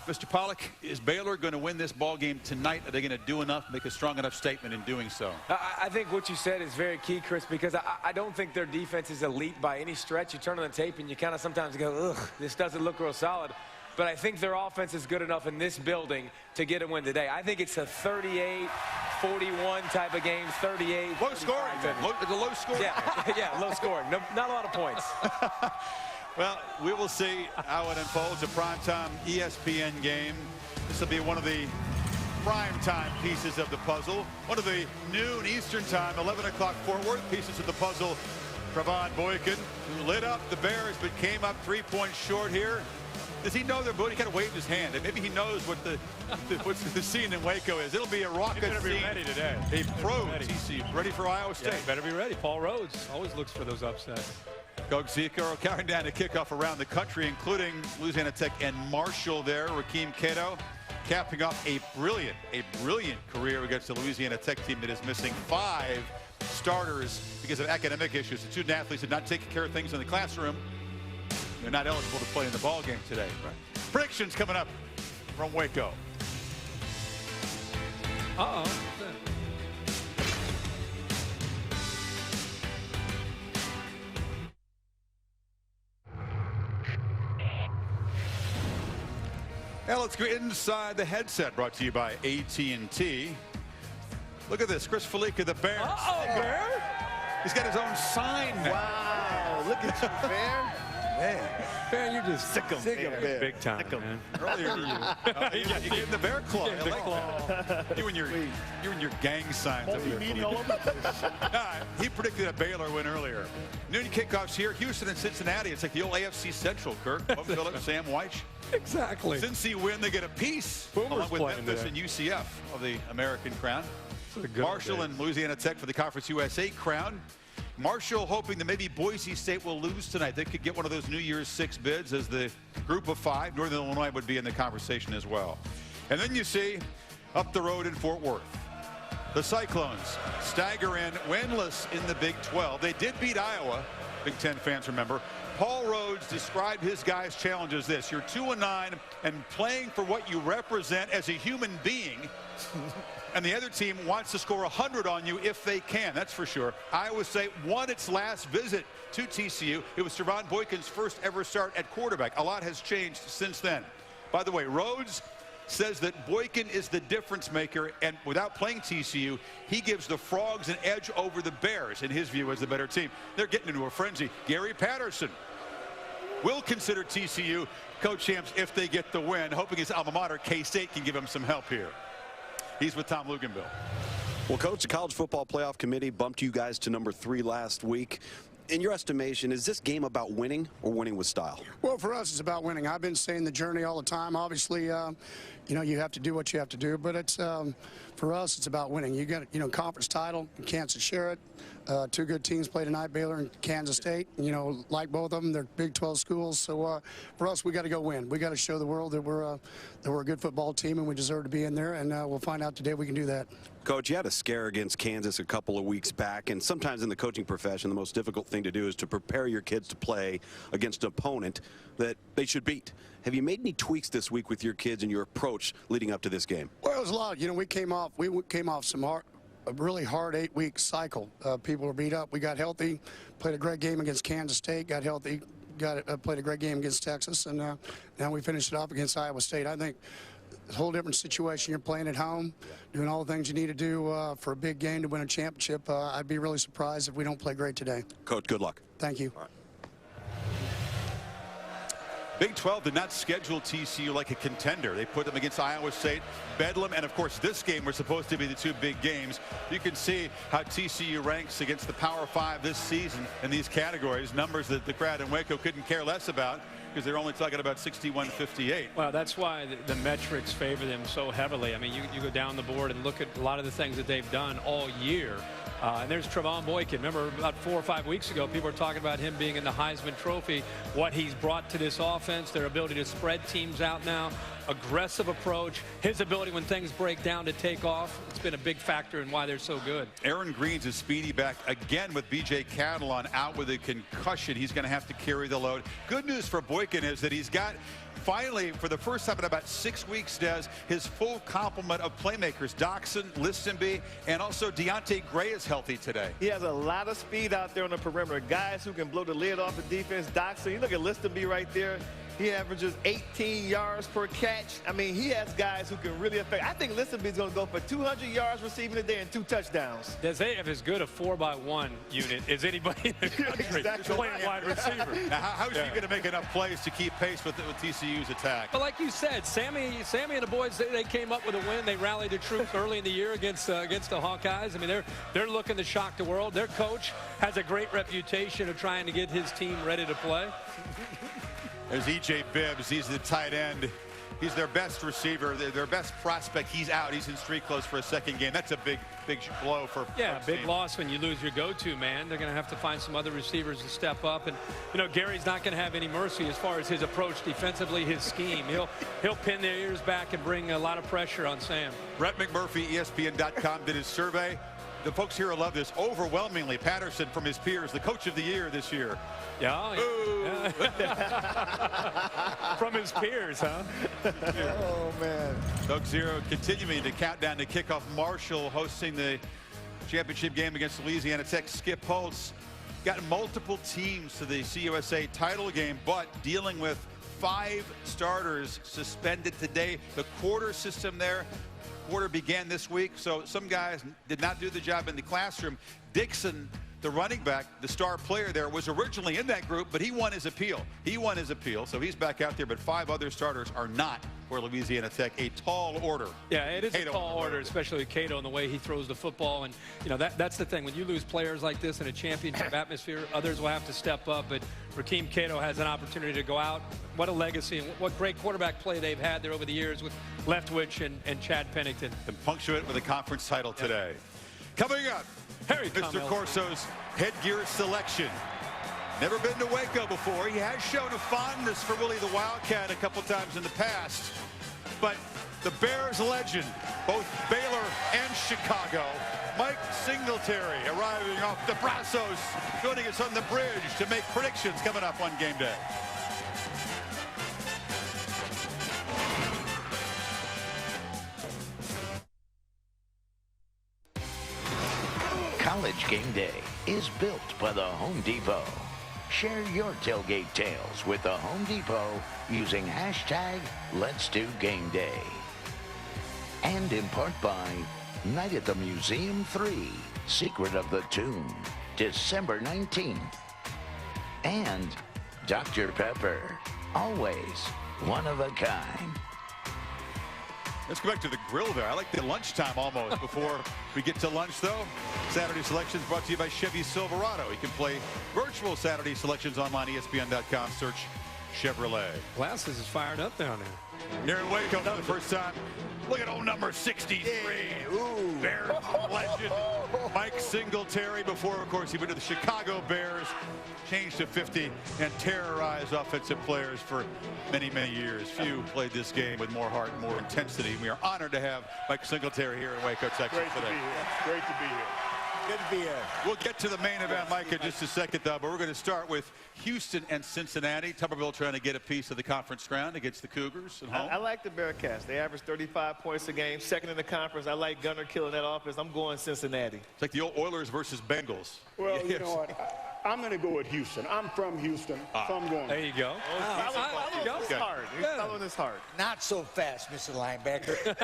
Mr. Pollack, is Baylor going to win this ball game tonight? Are they going to do enough, make a strong enough statement in doing so? I think what you said is very key, Chris, because I don't think their defense is elite by any stretch. You turn on the tape and you kind of sometimes go, ugh, this doesn't look real solid. But I think their offense is good enough in this building to get a win today. I think it's a 38-41 type of game, 38. Low scoring. It's a low scoring. Yeah, low scoring. No, not a lot of points. Well, we will see how it unfolds. A primetime ESPN game. This will be one of the primetime pieces of the puzzle. One of the noon Eastern time, 11 o'clock Fort Worth pieces of the puzzle. Trevon Boykin, who lit up the Bears but came up 3 points short here. Does he know their boat? He kind of waved his hand. And maybe he knows what what's the scene in Waco is. It'll be a rocket scene. Be ready today. A pro TC ready for Iowa State. Yeah, better be ready. Paul Rhodes always looks for those upsets. Coach Zico counting down the kickoff around the country, including Louisiana Tech and Marshall there. Rakeem Cato capping off a brilliant career against the Louisiana Tech team that is missing 5 starters because of academic issues. The student athletes had not taken care of things in the classroom. They're not eligible to play in the ball game today. Predictions coming up from Waco. Now let's go inside the headset, brought to you by AT&T. Look at this, Chris Felica, the Bears. Bear? He's got his own sign now. Wow, look at you, Bear. Man. Bear, you're just sick of Bear. Big time, man. Earlier, you gave him the bear claw. I like that. You and your gang signs up there. He predicted a Baylor win earlier. Noon kickoffs here, Houston and Cincinnati. It's like the old AFC Central, Kirk. Bob Phillips, Sam Weich. Exactly. Cincy win, they get a piece along with Memphis and UCF of the American crown. Marshall and Louisiana Tech for the Conference USA crown. Marshall hoping that maybe Boise State will lose tonight. They could get one of those New Year's 6 bids as the group of 5. Northern Illinois would be in the conversation as well. And then you see up the road in Fort Worth, the Cyclones stagger in winless in the Big 12. They did beat Iowa. Big 10 fans remember. Paul Rhodes described his guys' challenge as this: you're 2-9 and playing for what you represent as a human being. And the other team wants to score 100 on you if they can, that's for sure. Iowa State won its last visit to TCU. It was Trevon Boykin's first ever start at quarterback. A lot has changed since then. By the way, Rhodes says that Boykin is the difference maker, and without playing TCU, he gives the Frogs an edge over the Bears, in his view, as the better team. They're getting into a frenzy. Gary Patterson will consider TCU co-champs if they get the win, hoping his alma mater, K-State, can give him some help here. He's with Tom Luganville. Well, Coach, the College Football Playoff Committee bumped you guys to number 3 last week. In your estimation, is this game about winning or winning with style? Well, for us, it's about winning. I've been saying the journey all the time. Obviously, you know, you have to do what you have to do, but it's for us, it's about winning. You got, conference title. You can't share it. 2 good teams play tonight, Baylor and Kansas State. Like both of them, they're Big 12 schools. So for us, we got to go win. We got to show the world that we're a good football team and we deserve to be in there. And we'll find out today we can do that. Coach, you had a scare against Kansas a couple of weeks back, and sometimes in the coaching profession, the most difficult thing to do is to prepare your kids to play against an opponent that they should beat. Have you made any tweaks this week with your kids and your approach leading up to this game? Well, it was a lot. We came off a really hard 8-week cycle. People were beat up. We got healthy, played a great game against Kansas State, got healthy, played a great game against Texas, and now we finished it off against Iowa State. I think a whole different situation. You're playing at home, doing all the things you need to do for a big game to win a championship. I'd be really surprised if we don't play great today. Coach, good luck. Thank you. All right. Big 12 did not schedule TCU like a contender. They put them against Iowa State, Bedlam, and of course this game were supposed to be the 2 big games. You can see how TCU ranks against the Power 5 this season in these categories, numbers that the crowd in Waco couldn't care less about. because they're only talking about 61-58. Well, that's why the metrics favor them so heavily. I mean, you go down the board and look at a lot of the things that they've done all year. And there's Trevon Boykin. Remember, about 4 or 5 weeks ago, people were talking about him being in the Heisman Trophy, what he's brought to this offense, their ability to spread teams out now, aggressive approach, his ability when things break down to take off. It's been a big factor in why they're so good. Aaron Green's a speedy back again with B.J. Catalon out with a concussion. He's going to have to carry the load. Good news for Boykin is that he's got, finally, for the first time in about 6 weeks, Des, his full complement of playmakers. Doxson, Listenby, and also Deontay Gray is healthy today. He has a lot of speed out there on the perimeter. Guys who can blow the lid off the defense. Doxson, you look at Listenby right there. He averages 18 yards per catch. I mean, he has guys who can really affect. I think Listenby's going to go for 200 yards receiving today and 2 touchdowns. Does they have as good a 4x1 unit as anybody in the country Exactly. playing wide receiver? Now, how is he going to make enough plays to keep pace with TCU's attack? But like you said, Sammy and the boys, they came up with a win. They rallied the troops early in the year against the Hawkeyes. I mean, they're looking to shock the world. Their coach has a great reputation of trying to get his team ready to play. There's E.J. Bibbs. He's the tight end. He's their best receiver, their best prospect. He's out. He's in street clothes for a second game. That's a big blow for big team. loss when you lose your go-to man. They're going to have to find some other receivers to step up. And, you know, Gary's not going to have any mercy as far as his approach defensively, his scheme. He'll pin their ears back and bring a lot of pressure on Sam. Brett McMurphy, ESPN.com, did his survey. The folks here will love this. Overwhelmingly, Patterson from his peers, the coach of the year this year. Yeah. From his peers, huh? Oh, man. Doug Zero continuing to count down to kickoff. Marshall hosting the championship game against Louisiana Tech. Skip Holtz got multiple teams to the CUSA title game, but dealing with 5 starters suspended today. The quarter system there. Quarter began this week, so some guys did not do the job in the classroom. Dixon, the running back, the star player there, was originally in that group, but he won his appeal. So he's back out there, but 5 other starters are not for Louisiana Tech. A tall order. Yeah, it is a tall order, especially with Cato and the way he throws the football. And, you know, that's the thing. When you lose players like this in a championship atmosphere, others will have to step up. But Rakeem Cato has an opportunity to go out. What a legacy and what great quarterback play they've had there over the years with Leftwich and Chad Pennington. And punctuate with a conference title today. Coming up, Mr. Corso's headgear selection. Never been to Waco before. He has shown a fondness for Willie the Wildcat a couple times in the past. But the Bears legend, both Baylor and Chicago, Mike Singletary, arriving off the Brazos, joining us on the bridge to make predictions coming up on game day. College Game Day is built by the Home Depot. Share your tailgate tales with the Home Depot using hashtag Let's Do Game Day. And in part by Night at the Museum 3, Secret of the Tomb, December 19th. And Dr. Pepper, always one of a kind. Let's go back to the grill there. I like the lunchtime almost before we get to lunch, though. Saturday Selections brought to you by Chevy Silverado. You can play virtual Saturday Selections online, ESPN.com. Search Chevrolet. Glasses is fired up down there. Here in Waco for the first time. Look at old number 63. Ooh. Bears legend Mike Singletary. Before, of course, he went to the Chicago Bears, changed to 50, and terrorized offensive players for many, many years. Few played this game with more heart and more intensity. We are honored to have Mike Singletary here in Waco, Texas today. Great to be here. Good to be here. We'll get to the main event, Mike, in just a second, though. But we're going to start with Houston and Cincinnati. Tuberville trying to get a piece of the conference ground against the Cougars at home. I like the Bearcats. They average 35 points a game, second in the conference. I like Gunnar killing that offense. I'm going Cincinnati. It's like the old Oilers versus Bengals. Well, you know what? I'm going to go with Houston. I'm from Houston, so I'm going. There you go. He's following his heart. Not so fast, Mr. Linebacker.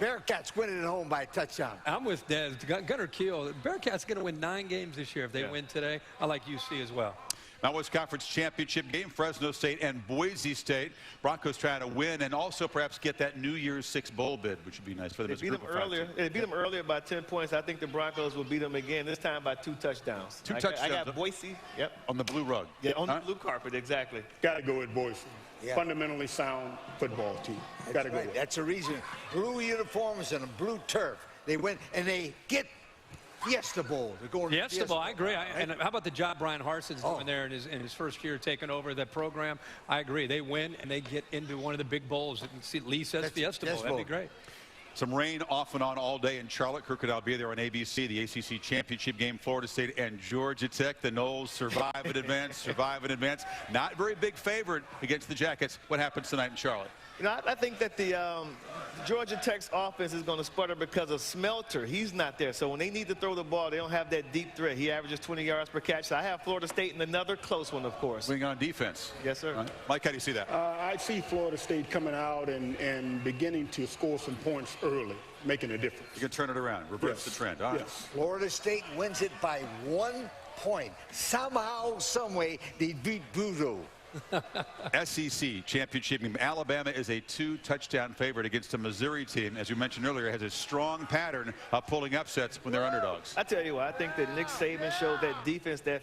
Bearcats winning at home by a touchdown. I'm with Des. Gunnar Kiel. Bearcats going to win 9 games this year if they win today. I like UC as well. Now, West Conference Championship game, Fresno State and Boise State. Broncos trying to win and also perhaps get that New Year's Six bowl bid, which would be nice for them. They beat them earlier by 10 points. I think the Broncos will beat them again, this time by 2 touchdowns. Two touchdowns. I got Boise. Yep. On the blue rug. Yeah, on the blue carpet, exactly. Got to go with Boise. Yeah. Fundamentally sound football team. Got to go. Right. That's a reason. Blue uniforms and a blue turf. They win and they get Fiesta Bowl. They're going Fiesta Bowl. I agree. And how about the job Brian Harson's doing there in his first year taking over that program? I agree. They win and they get into one of the big bowls. Lee says Fiesta Bowl. That'd be great. Some rain off and on all day in Charlotte. Kirk will be there on ABC. The ACC Championship game, Florida State and Georgia Tech. The Noles survive and advance, survive and advance. Not very big favorite against the Jackets. What happens tonight in Charlotte? You know, I think that the Georgia Tech's offense is going to sputter because of Smelter. He's not there. So when they need to throw the ball, they don't have that deep threat. He averages 20 yards per catch. So I have Florida State in another close one, of course. Wing on defense. Yes, sir. Mike, how do you see that? I see Florida State coming out and beginning to score some points early, making a difference. You can turn it around, reverse the trend. All right. Yes. Florida State wins it by 1 point. Somehow, someway, they beat Voodoo. SEC championship game. Alabama is a 2-touchdown favorite against a Missouri team, as you mentioned earlier, has a strong pattern of pulling upsets when they're underdogs. I tell you what, I think that Nick Saban showed that defense, that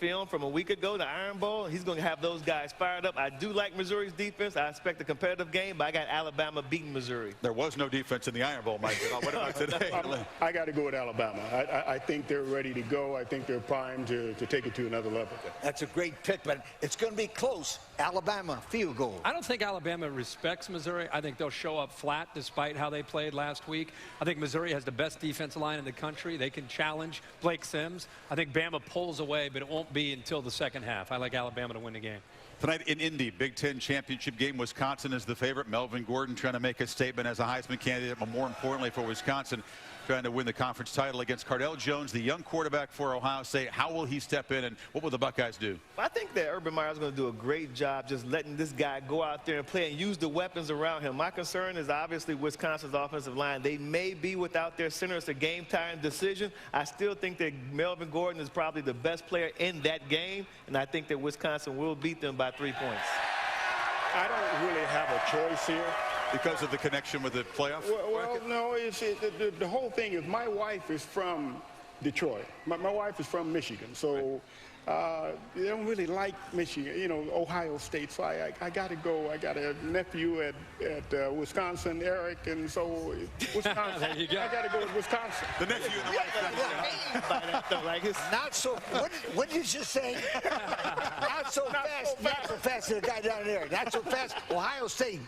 film from a week ago, the Iron Bowl. He's going to have those guys fired up. I do like Missouri's defense. I expect a competitive game, but I got Alabama beating Missouri. There was no defense in the Iron Bowl, Mike. What about today? I got to go with Alabama. I think they're ready to go. I think they're primed to take it to another level. That's a great pick, but it's going to be close. Alabama, field goal. I don't think Alabama respects Missouri. I think they'll show up flat despite how they played last week. I think Missouri has the best defensive line in the country. They can challenge Blake Sims. I think Bama pulls away, but it won't be until the second half. I like Alabama to win the game. Tonight in Indy, Big Ten championship game. Wisconsin is the favorite. Melvin Gordon trying to make a statement as a Heisman candidate, but more importantly for Wisconsin, trying to win the conference title against Cardell Jones, the young quarterback for Ohio State. How will he step in, and what will the Buckeyes do? I think that Urban Meyer is going to do a great job just letting this guy go out there and play and use the weapons around him. My concern is obviously Wisconsin's offensive line. They may be without their center. It's a game-time decision. I still think that Melvin Gordon is probably the best player in that game, and I think that Wisconsin will beat them by 3 points. I don't really have a choice here. Because of the connection with the playoff? Well no, the whole thing is my wife is from Detroit. My wife is from Michigan, so they don't really like Michigan, you know, Ohio State. So I got to go. I got a nephew at Wisconsin, Eric, and so Wisconsin. There you go. I got to go with Wisconsin. The nephew and the wife. Not so. What did you just say? Not so fast. Not so fast. The guy down there. Not so fast. Ohio State.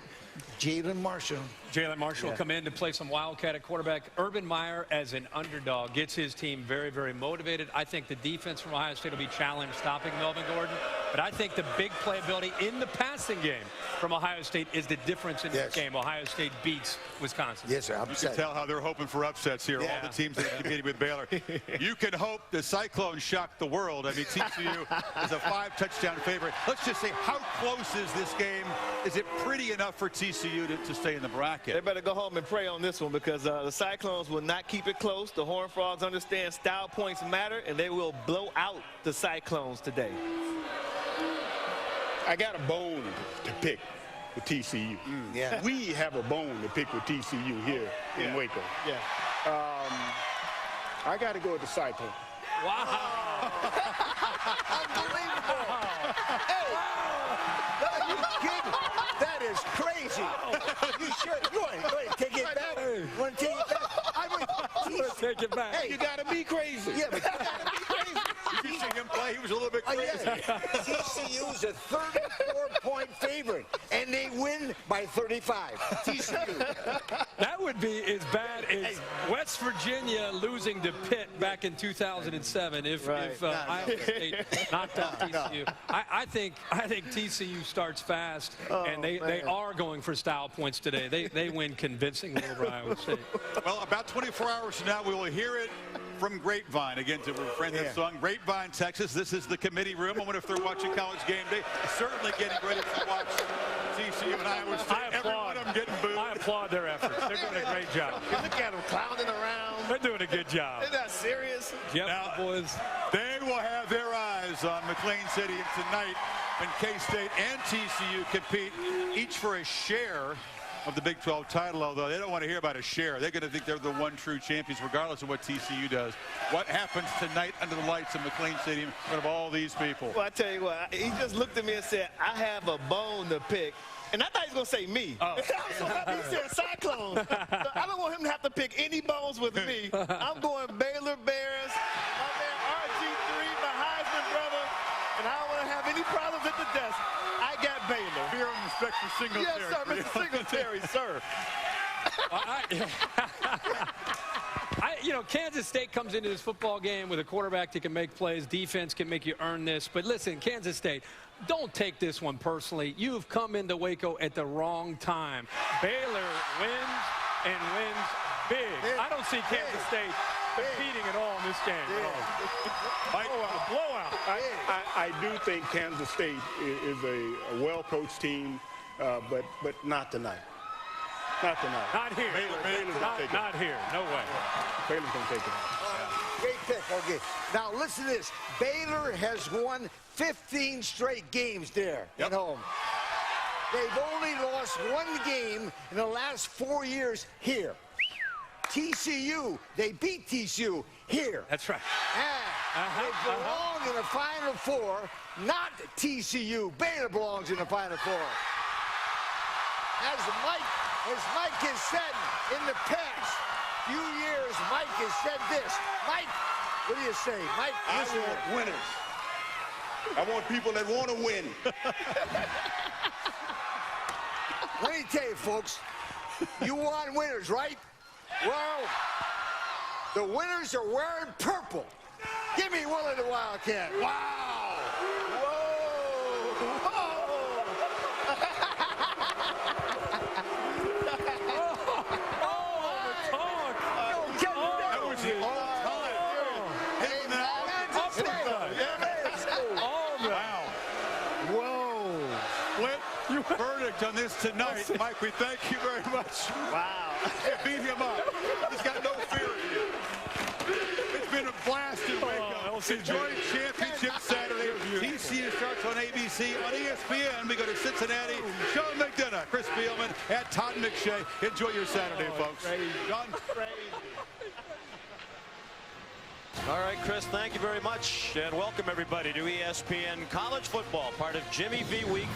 Jalen Marshall. Jalen Marshall will come in to play some Wildcat at quarterback. Urban Meyer, as an underdog, gets his team very, very motivated. I think the defense from Ohio State will be challenged stopping Melvin Gordon. But I think the big playability in the passing game from Ohio State is the difference in this game. Ohio State beats Wisconsin. Yes, sir. You can tell how they're hoping for upsets here. All the teams that are competing with Baylor. You can hope the Cyclones shock the world. I mean, TCU is a 5-touchdown favorite. Let's just say, how close is this game? Is it pretty enough for TCU to stay in the bracket? They better go home and pray on this one, because the Cyclones will not keep it close. The Horned Frogs understand style points matter, and they will blow out the Cyclones today. I got a bone to pick with TCU. Yeah. We have a bone to pick with TCU here in Waco. Yeah. I got to go with the Cyclone. Wow. Unbelievable. Hey. Are you kidding? That is crazy. You should. Go ahead. Take it back. Want to take it back? Take it back. Hey, you got to be crazy. Yeah, but you got to be crazy. Did you see him play? He was a little bit crazy. TCU's a 34-point favorite, and they win by 35. TCU. That would be as bad as West Virginia losing to Pitt back in 2007 if Iowa State knocked out TCU. I think TCU starts fast, and they are going for style points today. They win convincingly over Iowa State. Well, about 24 hours from now, we will hear it from Grapevine. Again, to refrain that song, Grapevine, Texas. This is the committee room. I wonder if they're watching College Game Day. Certainly getting ready to watch TCU and Iowa State. Every one of them getting booed. I applaud their efforts. They're doing a great job. Look at them clowning around. They're doing a good job. Isn't that serious? Yep, Now, boys. They will have their eyes on McLean City tonight when K-State and TCU compete, each for a share of the Big 12 title, although they don't want to hear about a share. They're going to think they're the one true champions, regardless of what TCU does. What happens tonight under the lights of McLean Stadium in front of all these people? Well, I tell you what, he just looked at me and said, I have a bone to pick. And I thought he was going to say me. Oh. I'm so happy he said Cyclones. So I don't want him to have to pick any bones with me. I'm going Baylor Bears, my man RG3, my Heisman brother, and I don't want to have any problems at the desk. I got Baylor. Fear and respect for Singletary. Yes, sir, Mr. Singletary, sir. You know, Kansas State comes into this football game with a quarterback that can make plays. Defense can make you earn this. But listen, Kansas State, don't take this one personally. You've come into Waco at the wrong time. Baylor wins and wins big. I don't see Kansas State competing at all in this game. Blowout. I do think Kansas State is a well-coached team, but not tonight. Not tonight. Not here. Baylor's gonna take it. Not here. No way. Baylor's going to take it. Great pick. Okay. Now listen to this. Baylor has won 15 straight games there at home. They've only lost one game in the last 4 years here. TCU, they beat TCU here. That's right. And they belong in the Final Four, not TCU. Baylor belongs in the Final Four. As Mike has said in the past few years, Mike has said this. Mike, what do you say? Mike, I want winners. I want people that want to win. Let me tell you, folks, you want winners, right? Well, the winners are wearing purple. Give me Willie the Wildcat. Wow. Whoa. Verdict on this tonight. Mike, we thank you very much. Wow. Beat him up. He's got no fear of you. It's been a blast in Waco. Enjoy Championship Saturday. TCU starts on ABC. On ESPN, we go to Cincinnati. Sean McDonough, Chris Spielman, and Todd McShay. Enjoy your Saturday, folks. John. All right, Chris, thank you very much. And welcome, everybody, to ESPN College Football, part of Jimmy V Week.